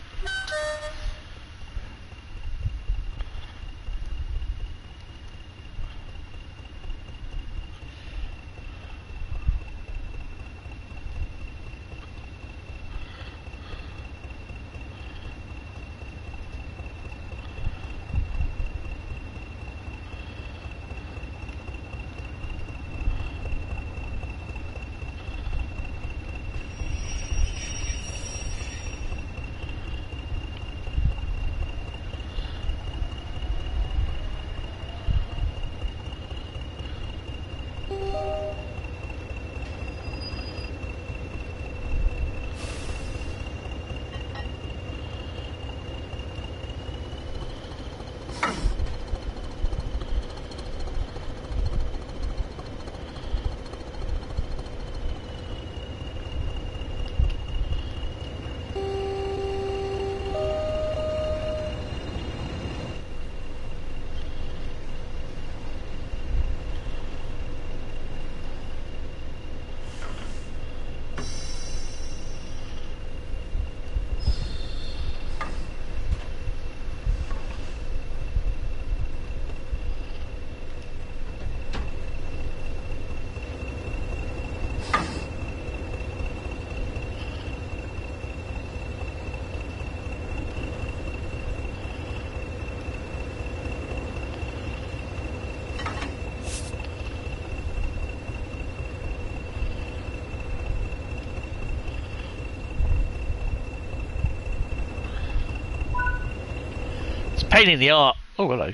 Pain in the arse. Oh, hello.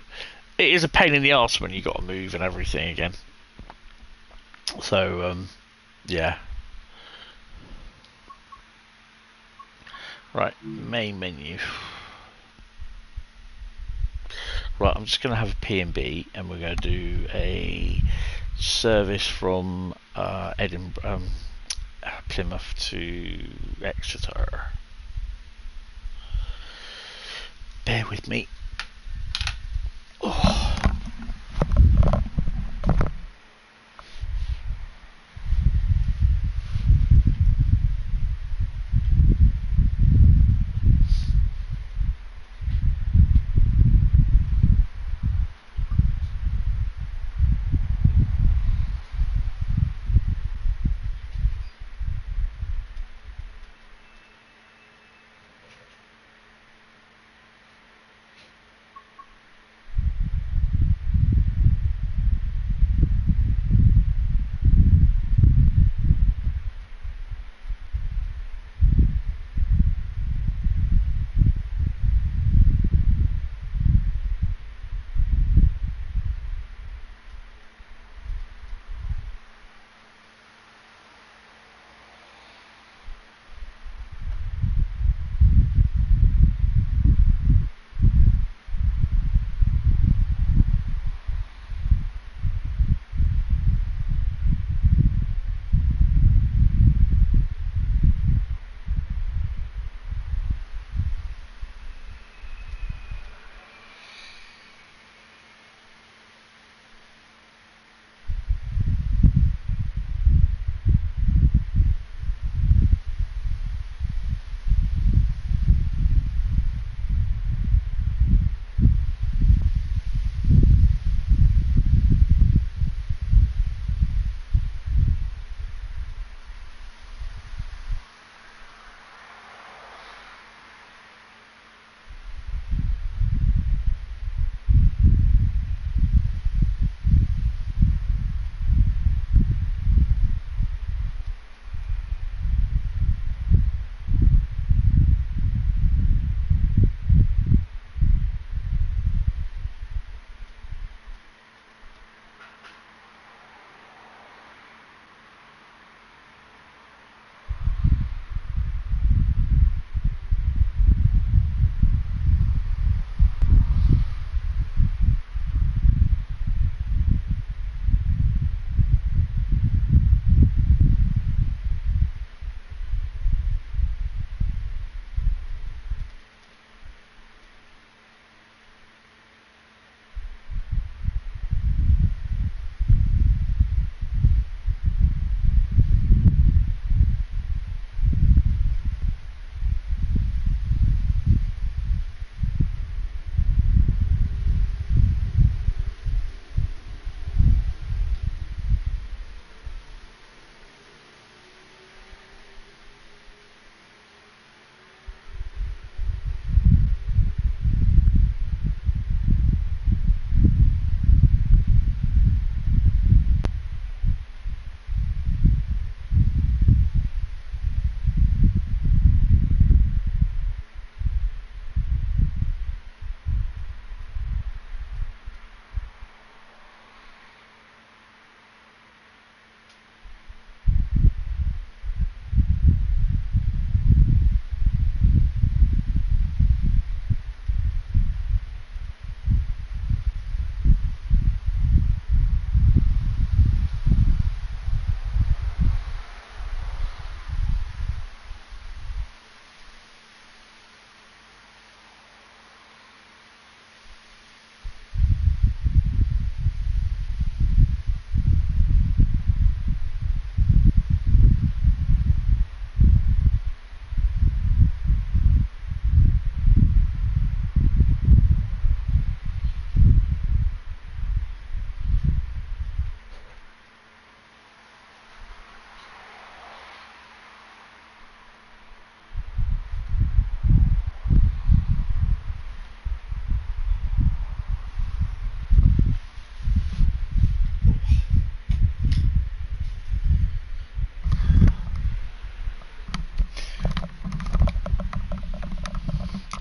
It is a pain in the arse when you got to move and everything again. So, yeah. Right, main menu. Right, I'm just going to have a P&B, and we're going to do a service from Edinburgh, Plymouth to Exeter. Bear with me. Oh.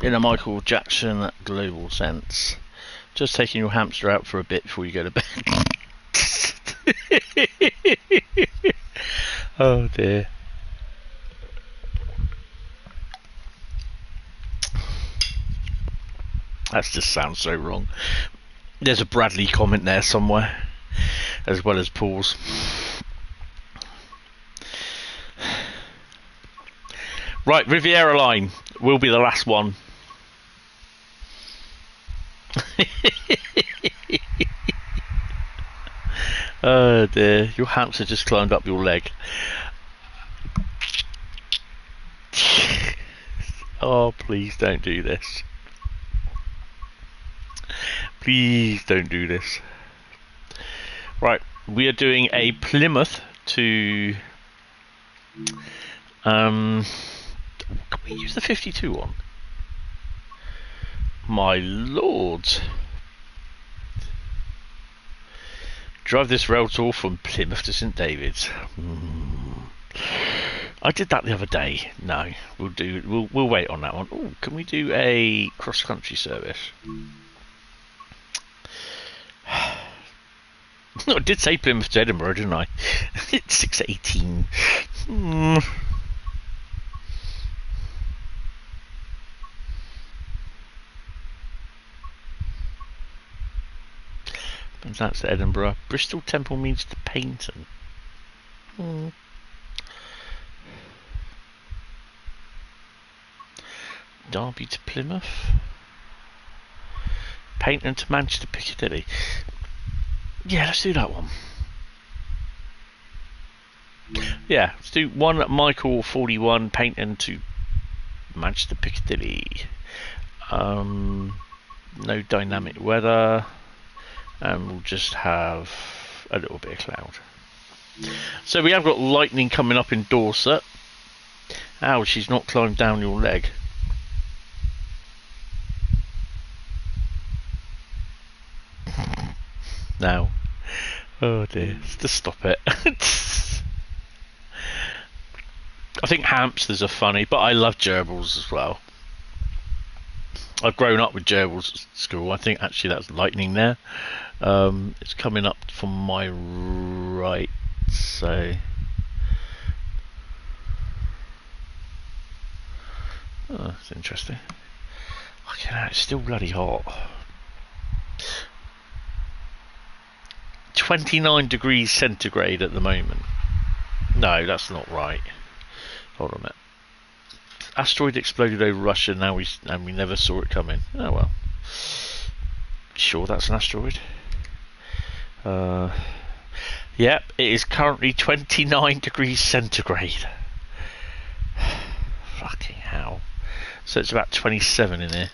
in a Michael Jackson global sense. Just taking your hamster out for a bit before you go to bed. Oh dear. That just sounds so wrong. There's a Bradley comment there somewhere, as well as Paul's. Right, Riviera Line will be the last one. Oh dear, your hamster just climbed up your leg. Oh, please don't do this. Please don't do this. Right, we are doing a Plymouth to... can we use the 52 one? My lord. Drive this rail tour from Plymouth to St David's. I did that the other day. No, we'll wait on that one. Ooh, can we do a cross country service? I did say Plymouth to Edinburgh, didn't I? It's 6:18. And that's Edinburgh. Bristol Temple means to Paignton. Derby to Plymouth. Paignton to Manchester Piccadilly. Yeah, let's do that one. Yeah, let's do one Michael 41 Paignton to Manchester Piccadilly. No dynamic weather. And we'll just have a little bit of cloud. So we have got lightning coming up in Dorset. Ow, she's not climbed down your leg. Now. Oh dear, just stop it. I think hamsters are funny, but I love gerbils as well. I've grown up with gerbils at school. I think actually that's lightning there. It's coming up from my right, so oh, that's interesting. Okay, it's still bloody hot. 29 degrees centigrade at the moment. No, that's not right. Hold on a minute. Asteroid exploded over Russia. Now we never saw it coming. Oh well. Sure, that's an asteroid. Yep, it is currently 29 degrees centigrade. Fucking hell. So it's about 27 in here.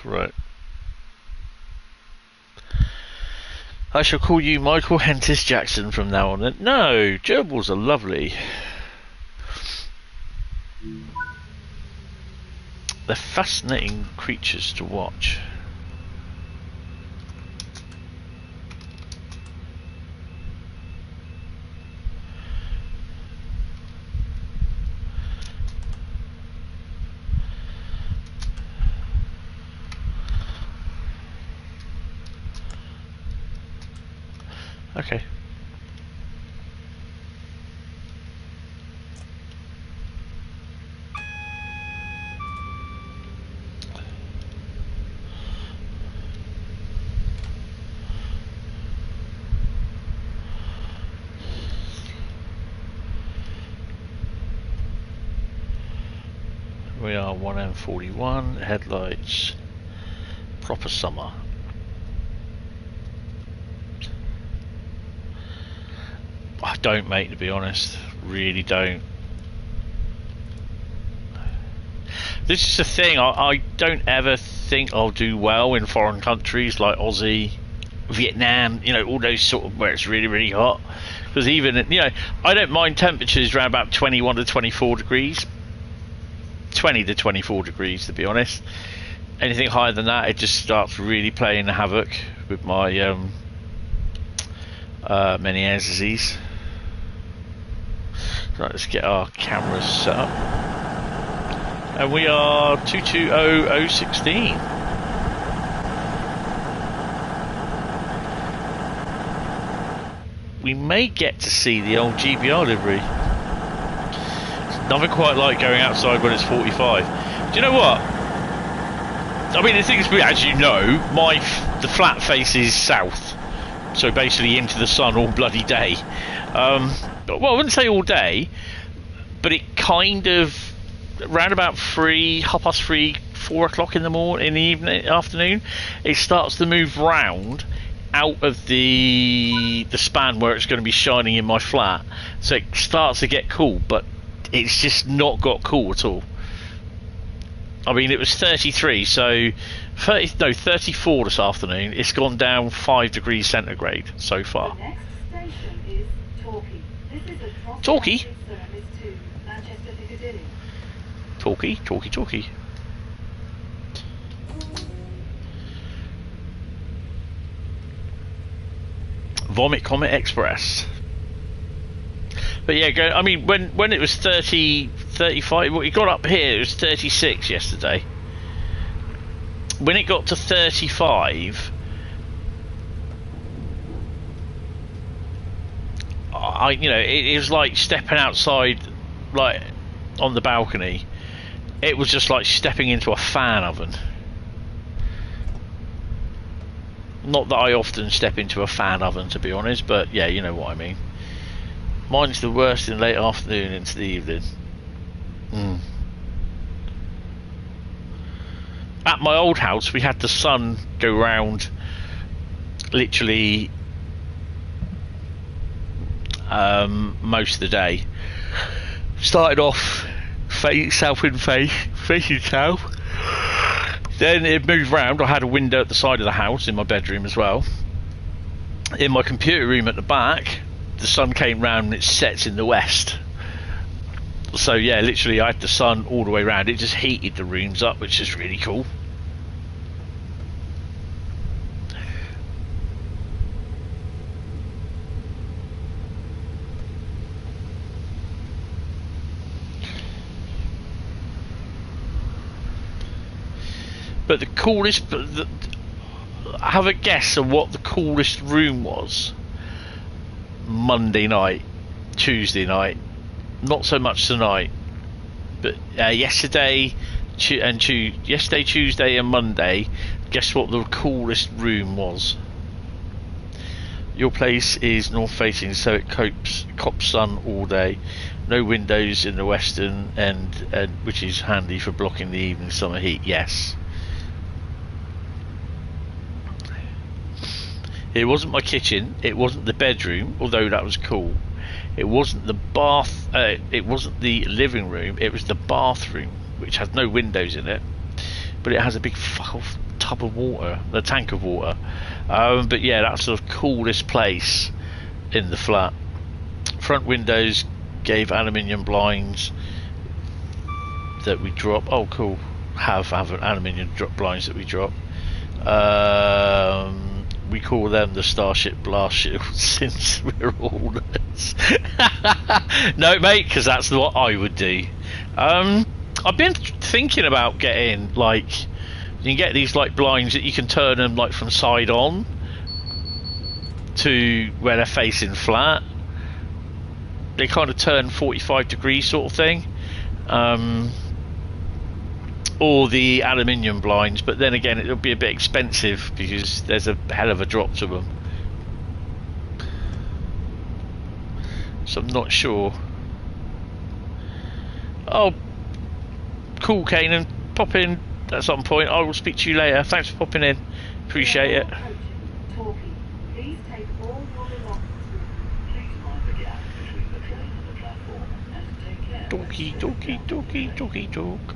Right. I shall call you Michael Hentis Jackson from now on. No, gerbils are lovely. They're fascinating creatures to watch. Okay. We are 1M41, headlights, proper summer. I don't, mate, to be honest. Really don't. This is the thing, I don't ever think I'll do well in foreign countries like Aussie, Vietnam, you know, all those sort of where it's really, really hot. Because even, you know, I don't mind temperatures around about 21 to 24 degrees. 20 to 24 degrees, to be honest. Anything higher than that, it just starts really playing havoc with my many disease. Right, let's get our cameras set up. And we are 220016. We may get to see the old GBR livery. It's nothing quite like going outside when it's 45. Do you know what? I mean, the thing is, as you know, the flat faces south, so basically into the sun all bloody day. Well, I wouldn't say all day, but it kind of around about 3:30, 4 o'clock in the morning, in the evening, afternoon, it starts to move round out of the span where it's going to be shining in my flat, so it starts to get cool, but it's just not got cool at all. I mean, it was 33, so 34 this afternoon. It's gone down 5 degrees centigrade so far. The next station is Torquay. This is a Torquay? service to Manchester Piccadilly. Torquay. Vomit Comet Express. But yeah, I mean, when it was 30, 35, well, it got up here, it was 36 yesterday. When it got to 35, it was like stepping outside, like on the balcony. It was just like stepping into a fan oven. Not that I often step into a fan oven, to be honest, but yeah, you know what I mean. Mine's the worst in late afternoon into the evening. At my old house, we had the sun go round literally most of the day. Started off facing south, then it moved round. I had a window at the side of the house in my bedroom as well. In my computer room at the back, the sun came round and it sets in the west. So yeah, literally I had the sun all the way around. It just heated the rooms up, which is really cool. But the coolest, have a guess of what the coolest room was. Monday night, Tuesday night, not so much tonight, but yesterday, Tuesday and Monday. Guess what the coolest room was? Your place is north facing, so it cops sun all day. No windows in the western end, which is handy for blocking the evening summer heat. Yes. It wasn't my kitchen, it wasn't the bedroom, although that was cool. It wasn't the bath, it wasn't the living room, it was the bathroom, which has no windows in it, but it has a big tub of water, a tank of water. But yeah, that's the coolest place in the flat. Front windows gave aluminium blinds that we drop. Oh cool, have aluminium blinds that we drop. We call them the Starship Blast Shields since we're all nerds. No, mate, because that's what I would do. I've been thinking about getting, like, you can get these like blinds that you can turn them like from side on to where they're facing flat. They kind of turn 45 degrees sort of thing. Or the aluminium blinds, but then again it'll be a bit expensive because there's a hell of a drop to them, so I'm not sure. Oh cool, Kanan, pop in at some point. I will speak to you later. Thanks for popping in, appreciate it. Please take all your belongings with you. Please mind the gap between the train and the platform and take care. Talk.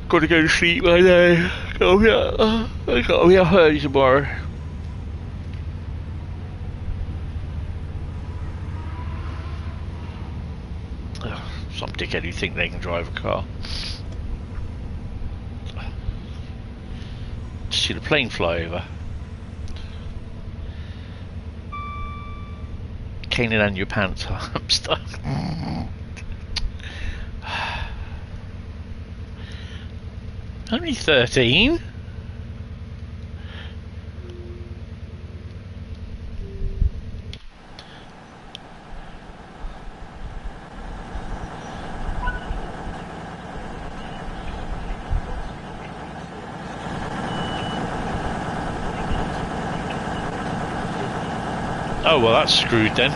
Gotta go to sleep right now. I gotta be up early tomorrow. Some dickhead who think they can drive a car. see the plane fly over. Caning on your pants, hamster. Only 13? Oh, well, that's screwed then.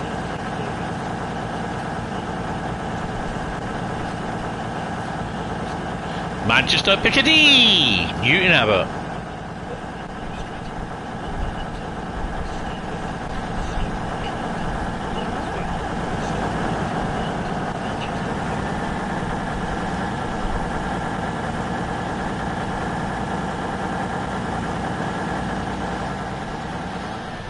Manchester Piccadilly! Newton Abbot.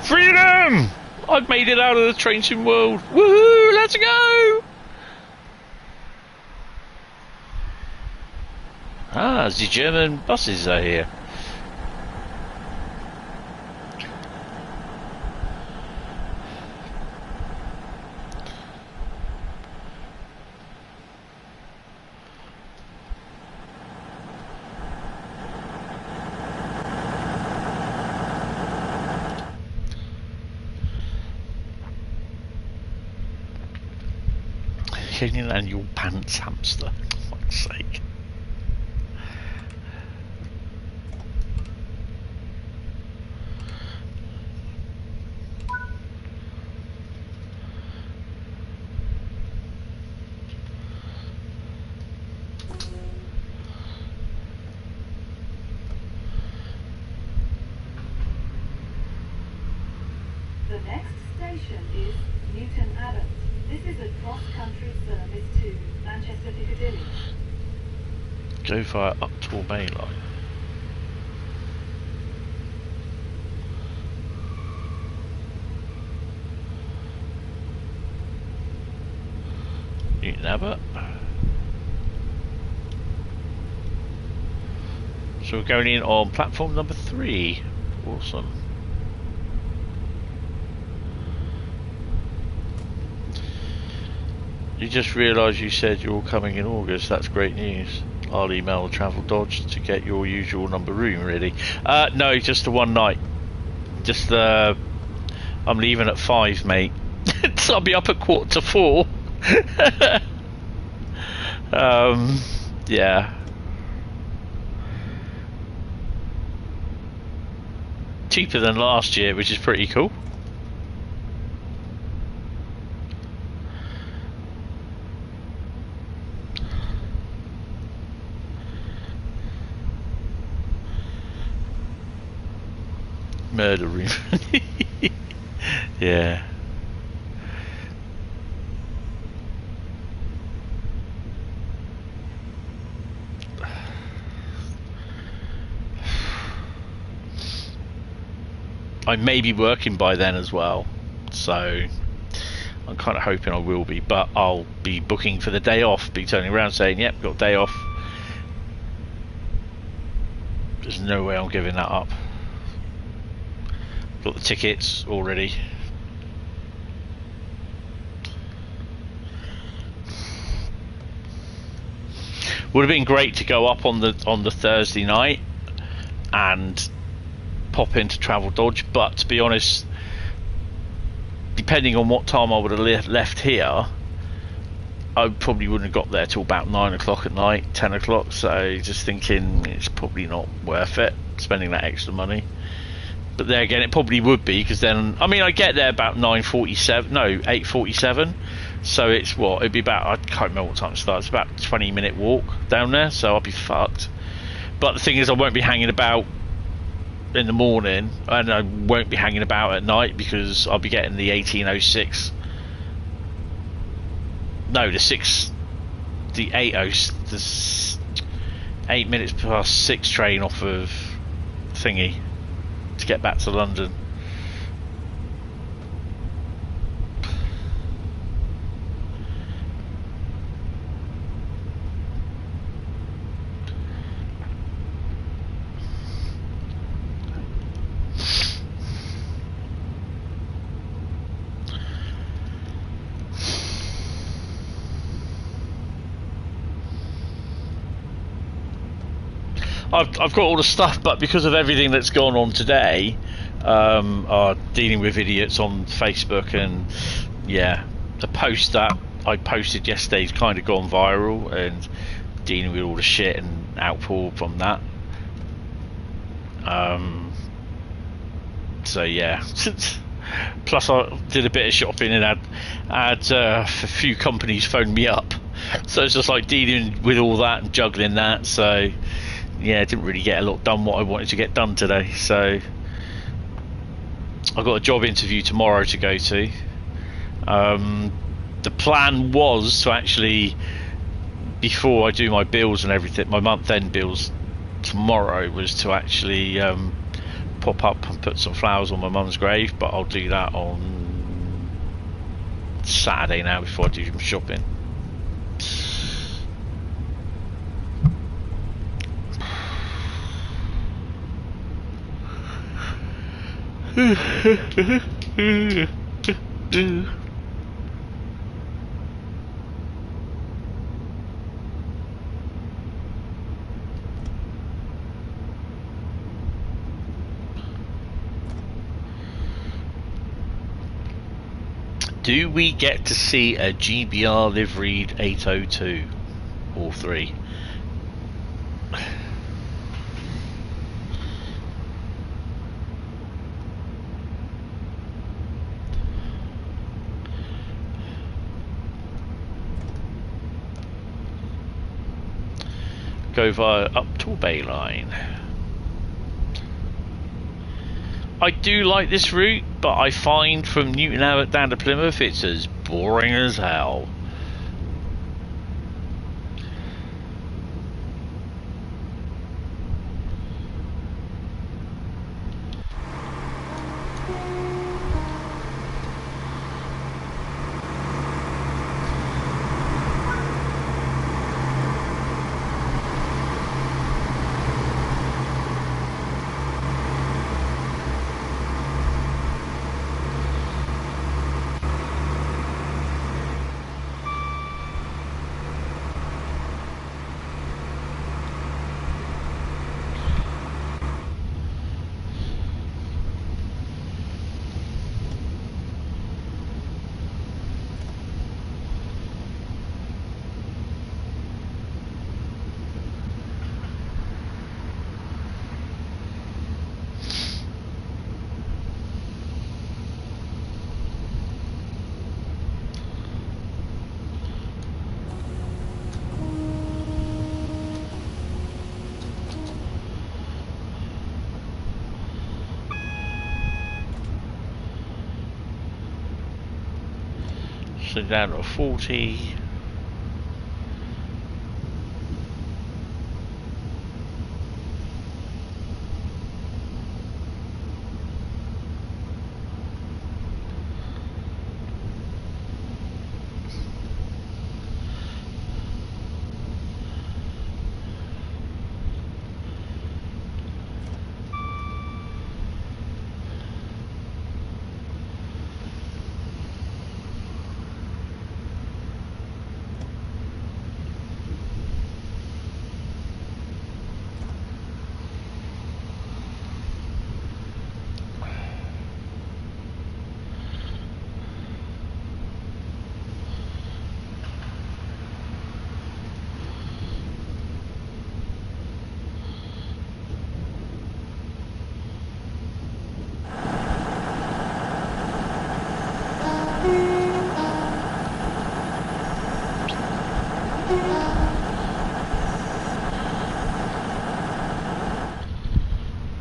Freedom! I've made it out of the train sim world. Woohoo! Let's go! Ah, the German buses are here. And your pants, hamster. For fuck's sake. The next station is Newton Abbot. This is a cross-country service to Manchester Piccadilly. Go via up to Bay Line. Newton Abbot. So we're going in on platform number 3. Awesome. You just realised you said you're coming in August. That's great news. I'll email Travel Dodge to get your usual number room ready. No, just the one night. Just I'm leaving at 5, mate. So I'll be up at 3:45. Yeah. Cheaper than last year, which is pretty cool. Murder room. Yeah. I may be working by then as well, so I'm kind of hoping I will be, but I'll be booking for the day off, be turning around saying, yep, got a day off. There's no way I'm giving that up. Got the tickets already. Would have been great to go up on the Thursday night and pop into Travel Dodge, but to be honest, depending on what time I would have left here, I probably wouldn't have got there till about 9 o'clock at night, 10 o'clock, so just thinking it's probably not worth it spending that extra money. But there again, it probably would be, because then, I mean, I get there about 8:47, so it's what, it'd be about, I can't remember what time it starts, about a 20-minute walk down there, so I'll be fucked. But the thing is, I won't be hanging about in the morning, and I won't be hanging about at night, because I'll be getting the 18:06, no, the 8 minutes past 6 train off of thingy to get back to London. I've got all the stuff, but because of everything that's gone on today, dealing with idiots on Facebook, and yeah, the post that I posted yesterday's kind of gone viral, and dealing with all the shit and outpour from that. So yeah. Plus I did a bit of shopping and had a few companies phone me up, so it's just like dealing with all that and juggling that. So yeah, I didn't really get a lot done what I wanted to get done today. So I've got a job interview tomorrow to go to. The plan was to actually, before I do my bills and everything, my month end bills tomorrow, was to actually pop up and put some flowers on my mum's grave, but I'll do that on Saturday now before I do some shopping. Do we get to see a GBR liveried 802 or 3? Go via up Torbay Line. I do like this route, but I find from Newton Abbot down to Plymouth it's as boring as hell. So down to 40.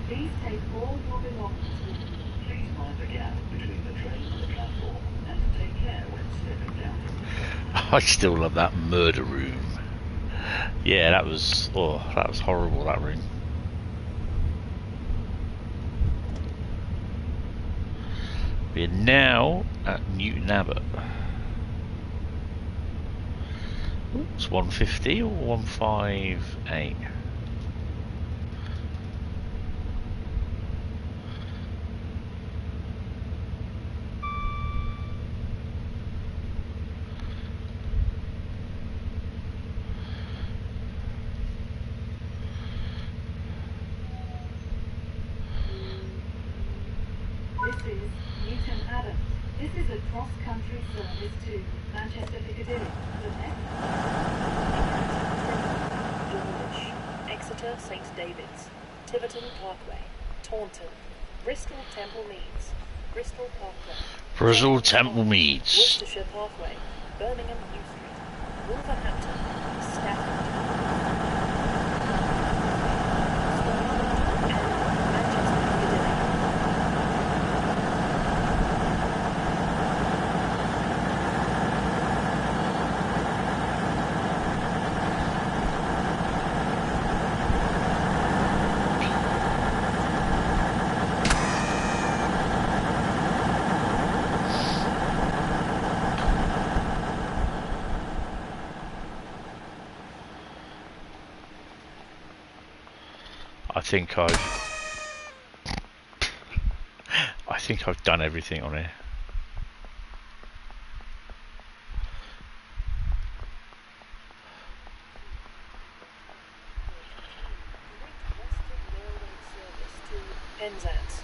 Please take all your belongings with you. Please mind the gap between the train and the platform, and take care when stepping down from the train. I still love that murder room. Yeah, that was horrible, that room. We're now at Newton Abbot. It's 150 or 158? is a cross-country service to Manchester Piccadilly. The next Dawlish, Exeter St David's, Tiverton Parkway, Taunton, Bristol Temple Meads, Bristol Parkway, Bristol Temple Meads. Worcestershire Parkway, Birmingham New Street, Wolverhampton, Stafford, and Manchester Piccadilly. I think I've done everything on here. Penzance.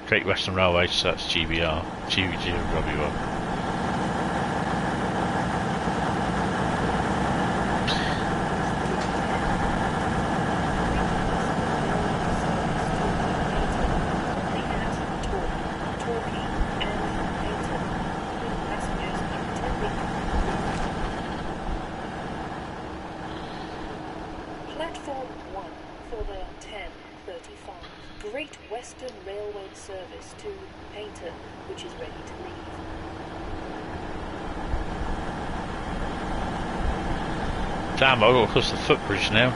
Great Western Railway, so that's GBR, GBGWR. Platform 1 for the 10:35. Great Western Railway service to Paynton, which is ready to leave. Damn, I've got to cross the footbridge now.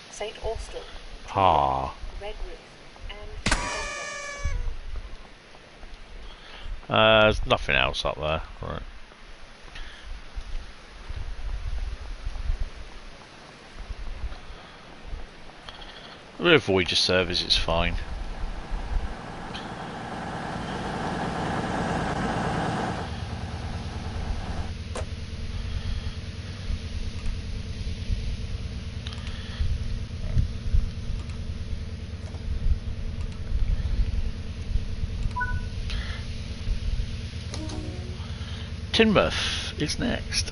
St Austell, Ah. Redruth, and There's nothing else up there. Right. We'll avoid your service, it's fine. Tinmouth is next.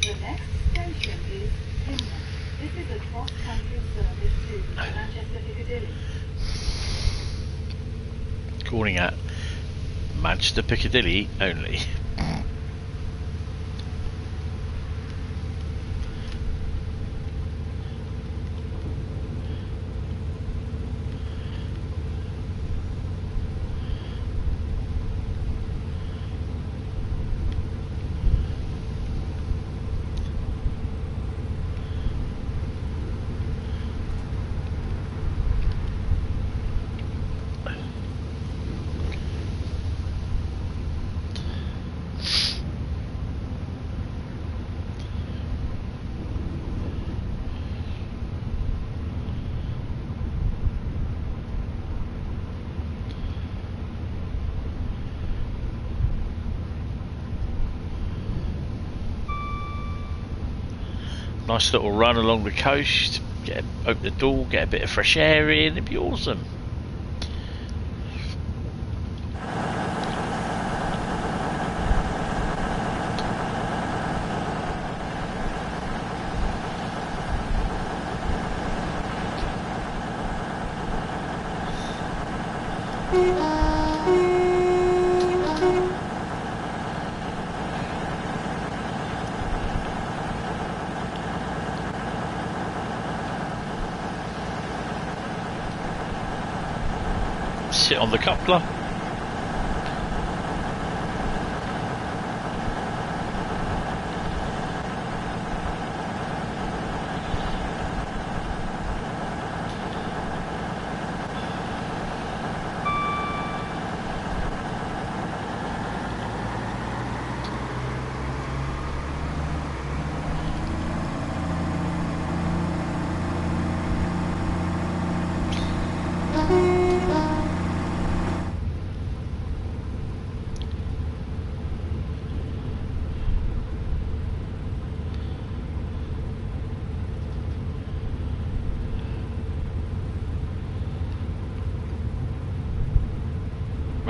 The next station is Hentis. This is a cross-country service to Manchester Piccadilly. Calling at Manchester Piccadilly only. Nice little run along the coast, open the door, get a bit of fresh air in, it'd be awesome. Sit on the coupler.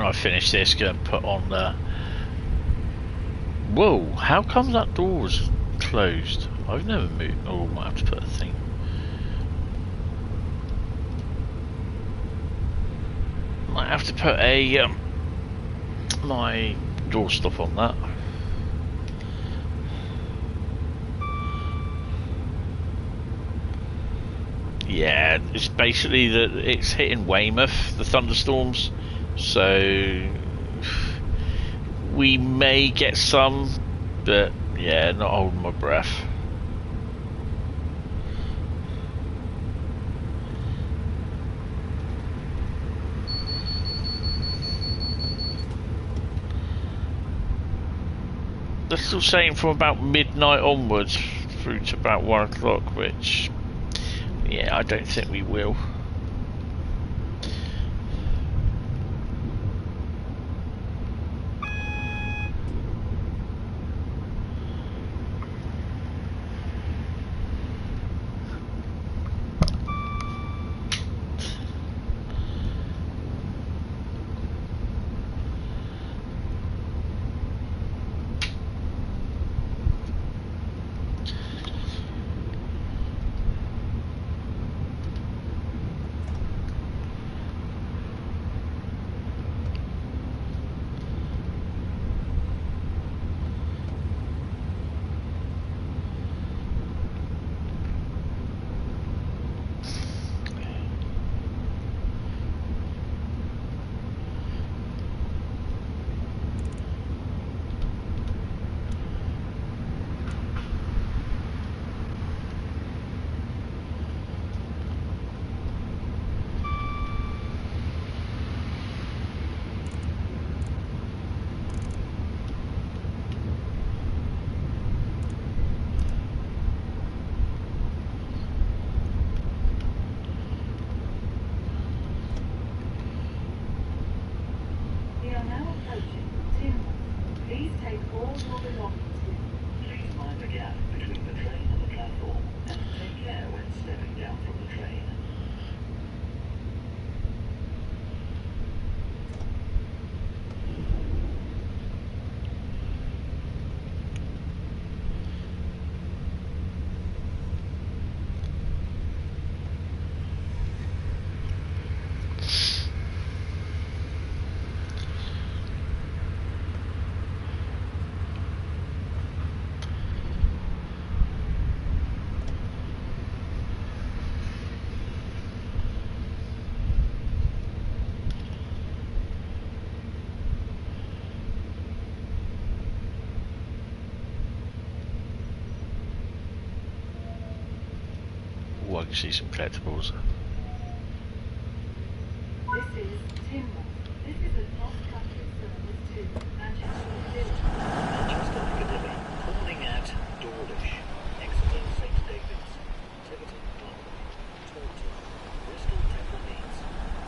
I finish this, go and put on the... Whoa, how come that door was closed? I've never moved. Oh, I might have to put a thing. Might have to put a my door stop on that. Yeah, it's basically that it's hitting Weymouth, the thunderstorms, so we may get some, but yeah, not holding my breath. They're still saying from about midnight onwards through to about 1 o'clock, which, yeah, I don't think we will. I can see some collectibles. This is Timber. This is a cross-country service to Manchester Piccadilly, calling at Dawlish, Exeter St David's, Tiverton Park, Taunton, Bristol Temple Meads,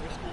Bristol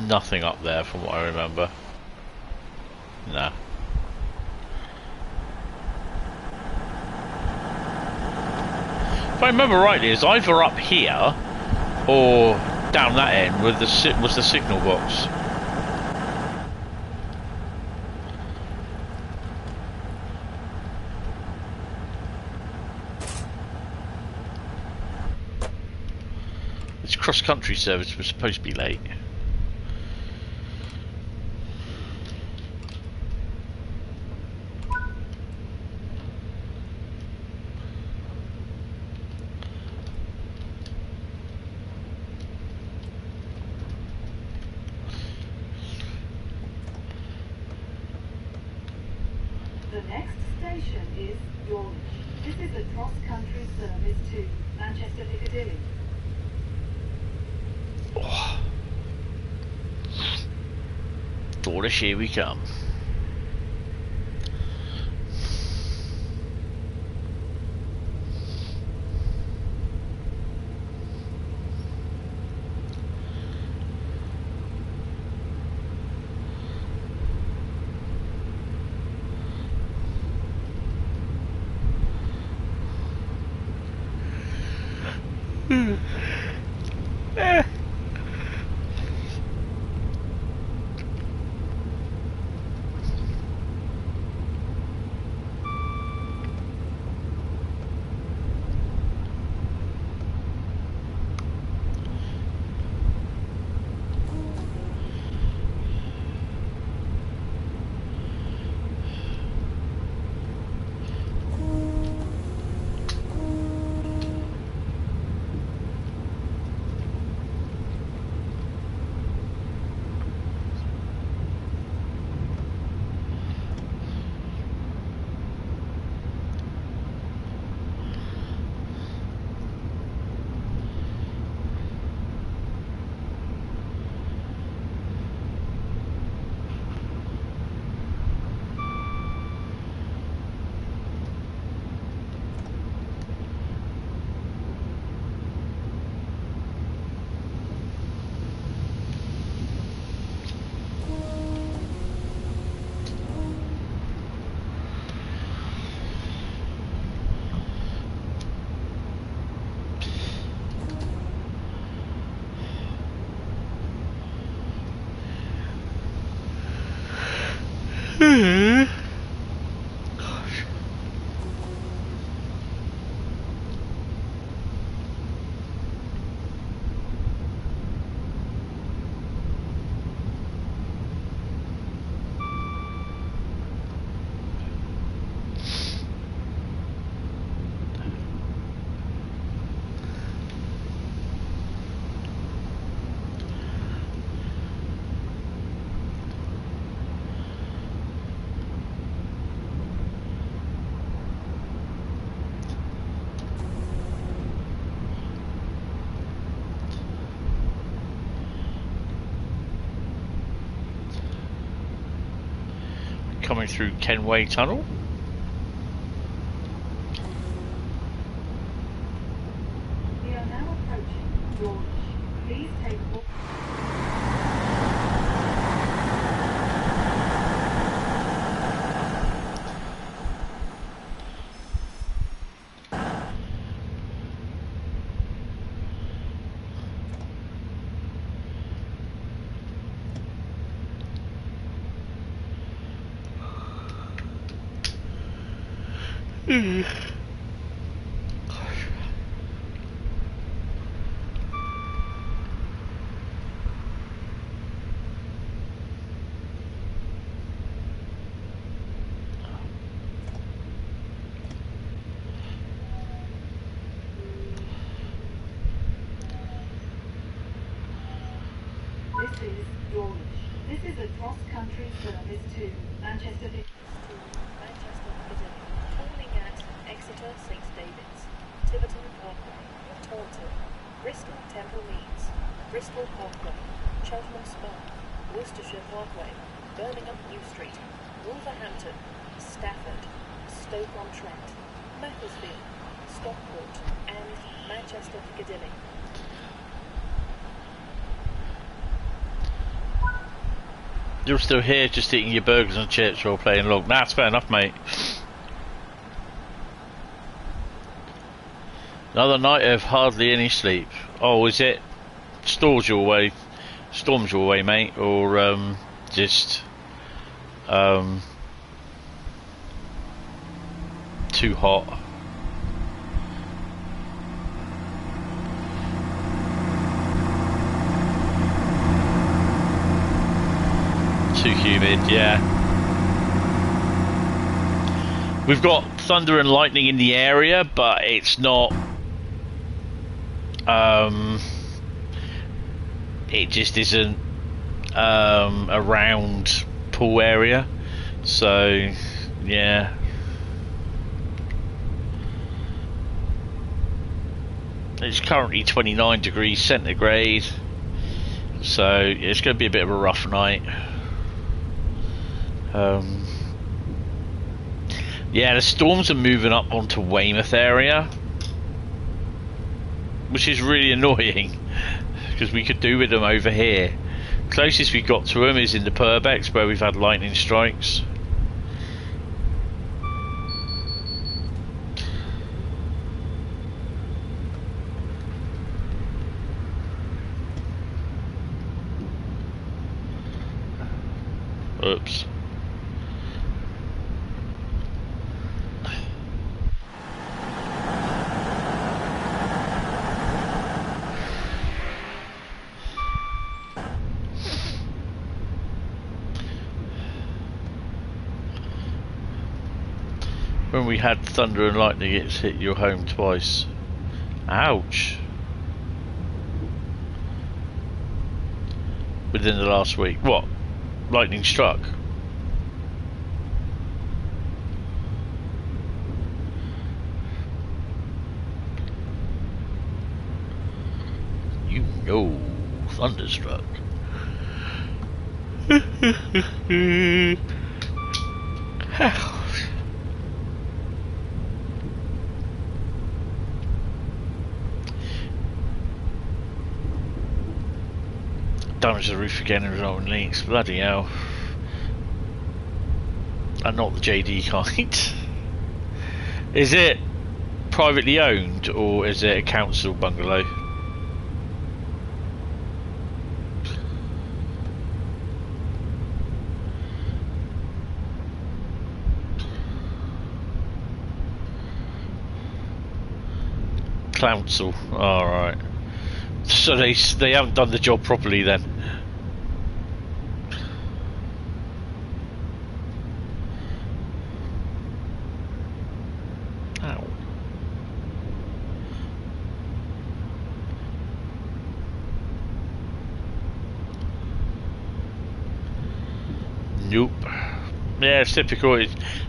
Nothing up there from what I remember. No. If I remember rightly, it's either up here or down that end with was the signal box. This cross-country service was supposed to be late. is Dawlish. This is a cross-country service to Manchester Piccadilly. Oh. Dawlish, here we come. Coming through Kenway Tunnel. We are now approaching Dawlish. Please take all... This is Dawlish. This is a cross-country service to Manchester Piccadilly. Calling at Exeter St David's, Tiverton Parkway, Taunton, Bristol Temple Meads, Bristol Parkway, Cheltenham Spa, Worcestershire Parkway, Birmingham New Street, Wolverhampton, Stafford, Stoke-on-Trent, Macclesfield, Stockport, and Manchester Piccadilly. You're still here just eating your burgers and chips while playing log. Nah, that's fair enough, mate. Another night of hardly any sleep. Oh, is it storms your way, mate, or just too hot? Too humid, yeah. We've got thunder and lightning in the area, but it's not. It just isn't around pool area, so yeah. It's currently 29 degrees centigrade, so it's going to be a bit of a rough night. Yeah, the storms are moving up onto Weymouth area, which is really annoying because we could do with them over here. Closest we got to them is in the Purbex, where we've had lightning strikes. Oops. When we had thunder and lightning, it's hit your home twice. Ouch. Within the last week. What? Lightning struck? You know, thunderstruck. Damage the roof again and resulting leaks. Bloody hell. And not the JD kind. Is it privately owned or is it a council bungalow? Council. Alright. So they haven't done the job properly then. Ow. Nope. Yeah, it's typical.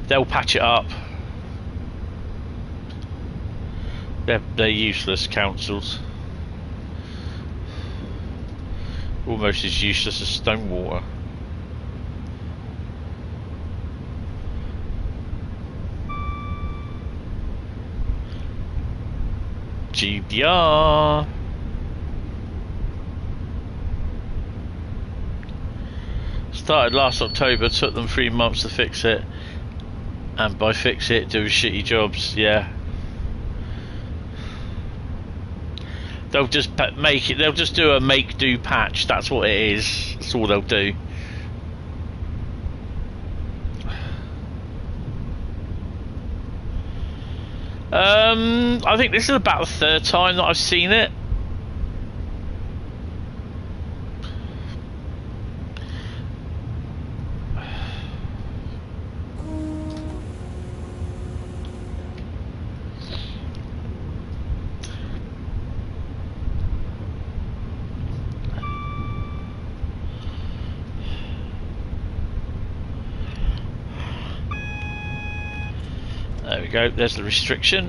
They'll patch it up. They're useless councils. Almost as useless as Stonewater. GBR. Started last October, took them 3 months to fix it. And by fix it, do shitty jobs, yeah. They'll just make it. They'll just do a make-do patch. That's what it is. That's all they'll do. I think this is about the third time that I've seen it. There we go, there's the restriction.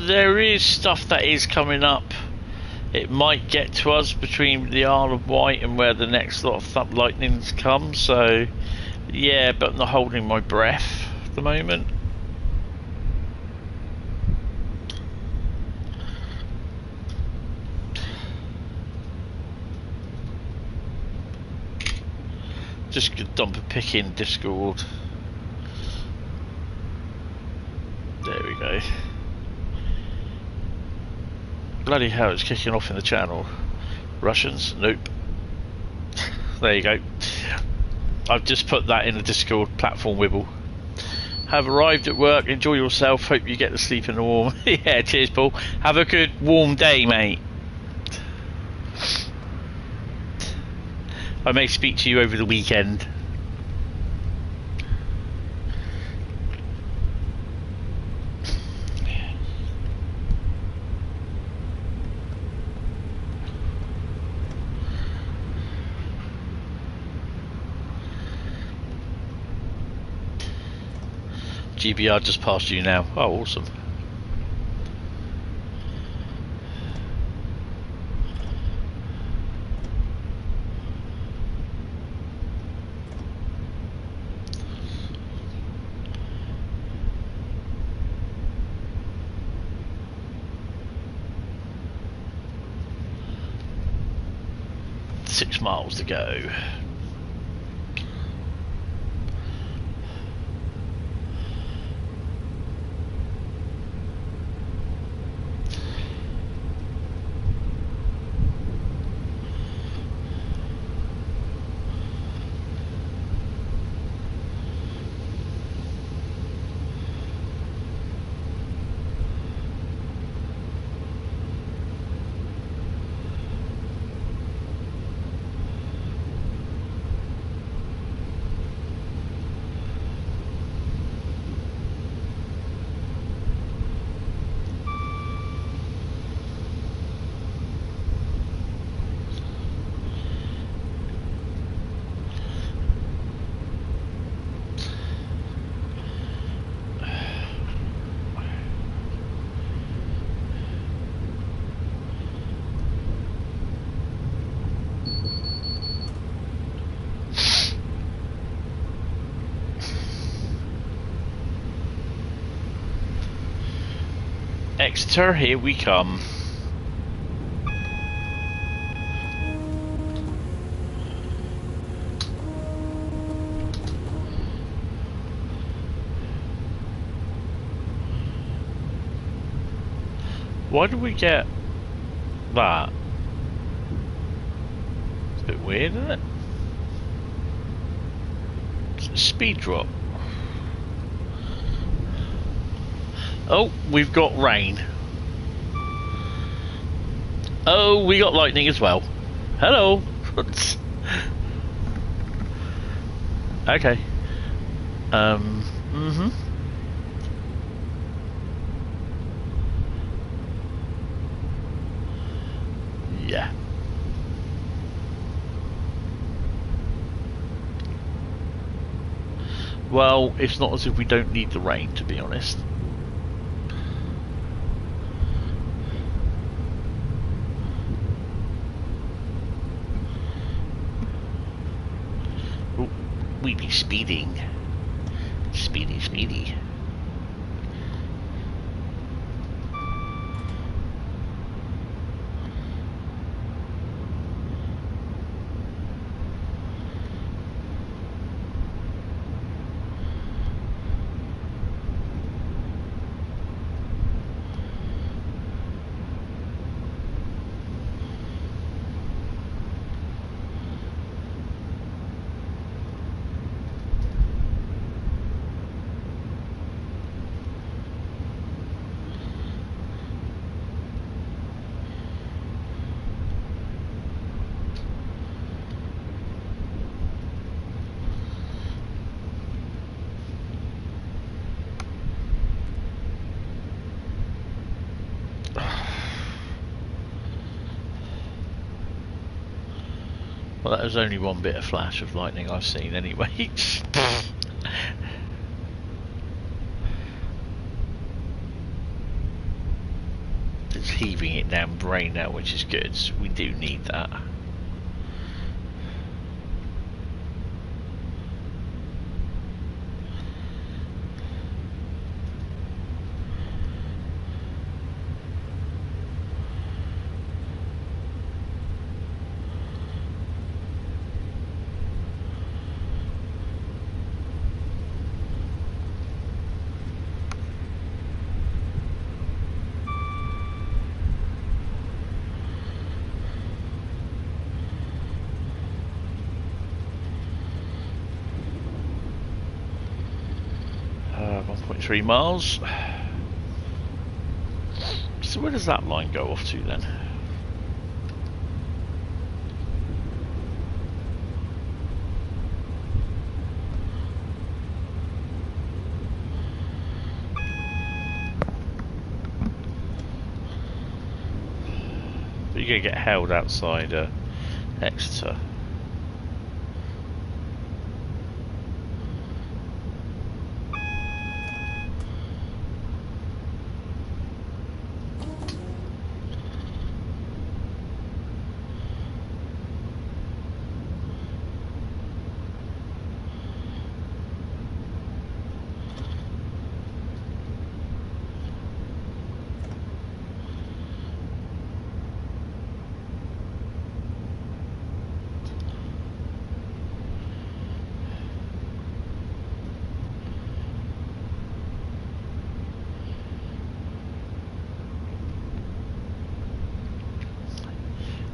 There is stuff that is coming up. It might get to us between the Isle of Wight and where the next lot of lightnings come, so yeah, but I'm not holding my breath at the moment. Just gonna dump a pic in Discord. There we go. Bloody hell, it's kicking off in the channel. Russians? Nope. There you go. I've just put that in the Discord platform wibble. have arrived at work. Enjoy yourself. Hope you get to sleep in the warm. Yeah, cheers, Paul. Have a good warm day, mate. I may speak to you over the weekend. GBR just passed you now. Oh, awesome. .6 miles to go. Exeter, here we come. Why did we get that? It's a bit weird, isn't it? It's a speed drop. Oh, we've got rain. Oh, we got lightning as well. Hello. Okay. Yeah. Well, it's not as if we don't need the rain, to be honest. We be speeding. Speedy, speedy. Well, that was only one bit of flash of lightning I've seen anyway. It's heaving it down brain now, which is good. So we do need that. 33 miles. So where does that line go off to then? But you're going to get held outside Exeter.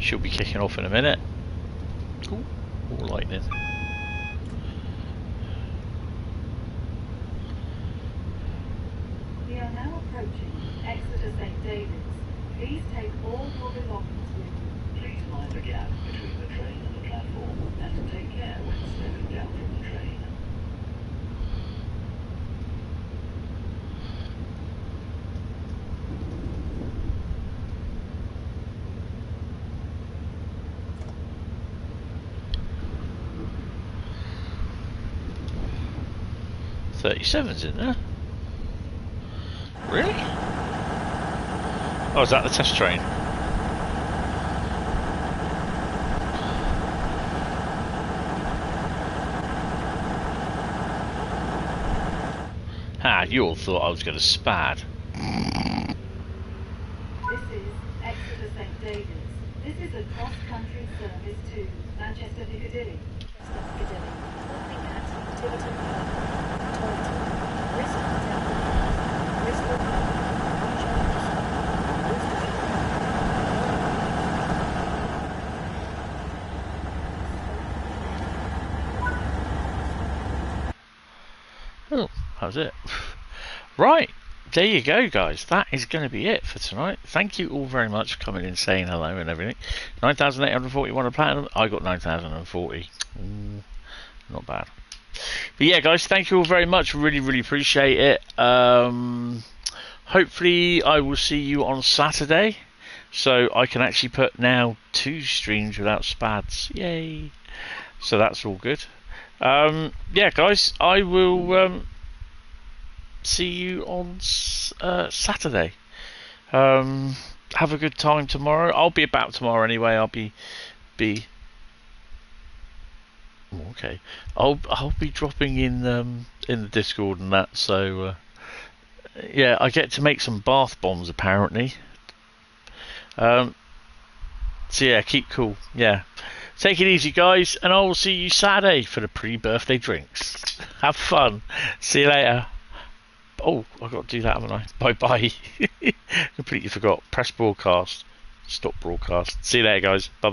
She'll be kicking off in a minute. Ooh, all lightning. We are now approaching Exeter St. David's. Please take all your belongings with you. Please mind the gap between the train and the platform, and take care when stepping down from the train. .37's in there. Really? Oh, is that the test train? Ha, you all thought I was going to spad. This is Exeter St. David's. This is a cross-country service to Manchester Piccadilly. Manchester Piccadilly. Landing at Tiverton Park. Taunton. Bristol Temple. Bristol Park. Oh, that was it. Right, there you go, guys. That is going to be it for tonight. Thank you all very much for coming in, saying hello and everything. 9,841 of platinum. I got 9,040. Not bad. But yeah, guys, thank you all very much. Really, really appreciate it. Hopefully, I will see you on Saturday, so I can actually put now 2 streams without spads. Yay! So that's all good. Yeah, guys, I will see you on Saturday. Have a good time tomorrow. I'll be about tomorrow anyway. I'll be okay. I'll be dropping in the Discord and that. So yeah, I get to make some bath bombs apparently. So yeah, keep cool. Yeah. Take it easy, guys, and I will see you Saturday for the pre-birthday drinks. Have fun. See you later. Oh, I've got to do that, haven't I? Bye-bye. Completely forgot. Press broadcast. Stop broadcast. See you later, guys. Bye-bye.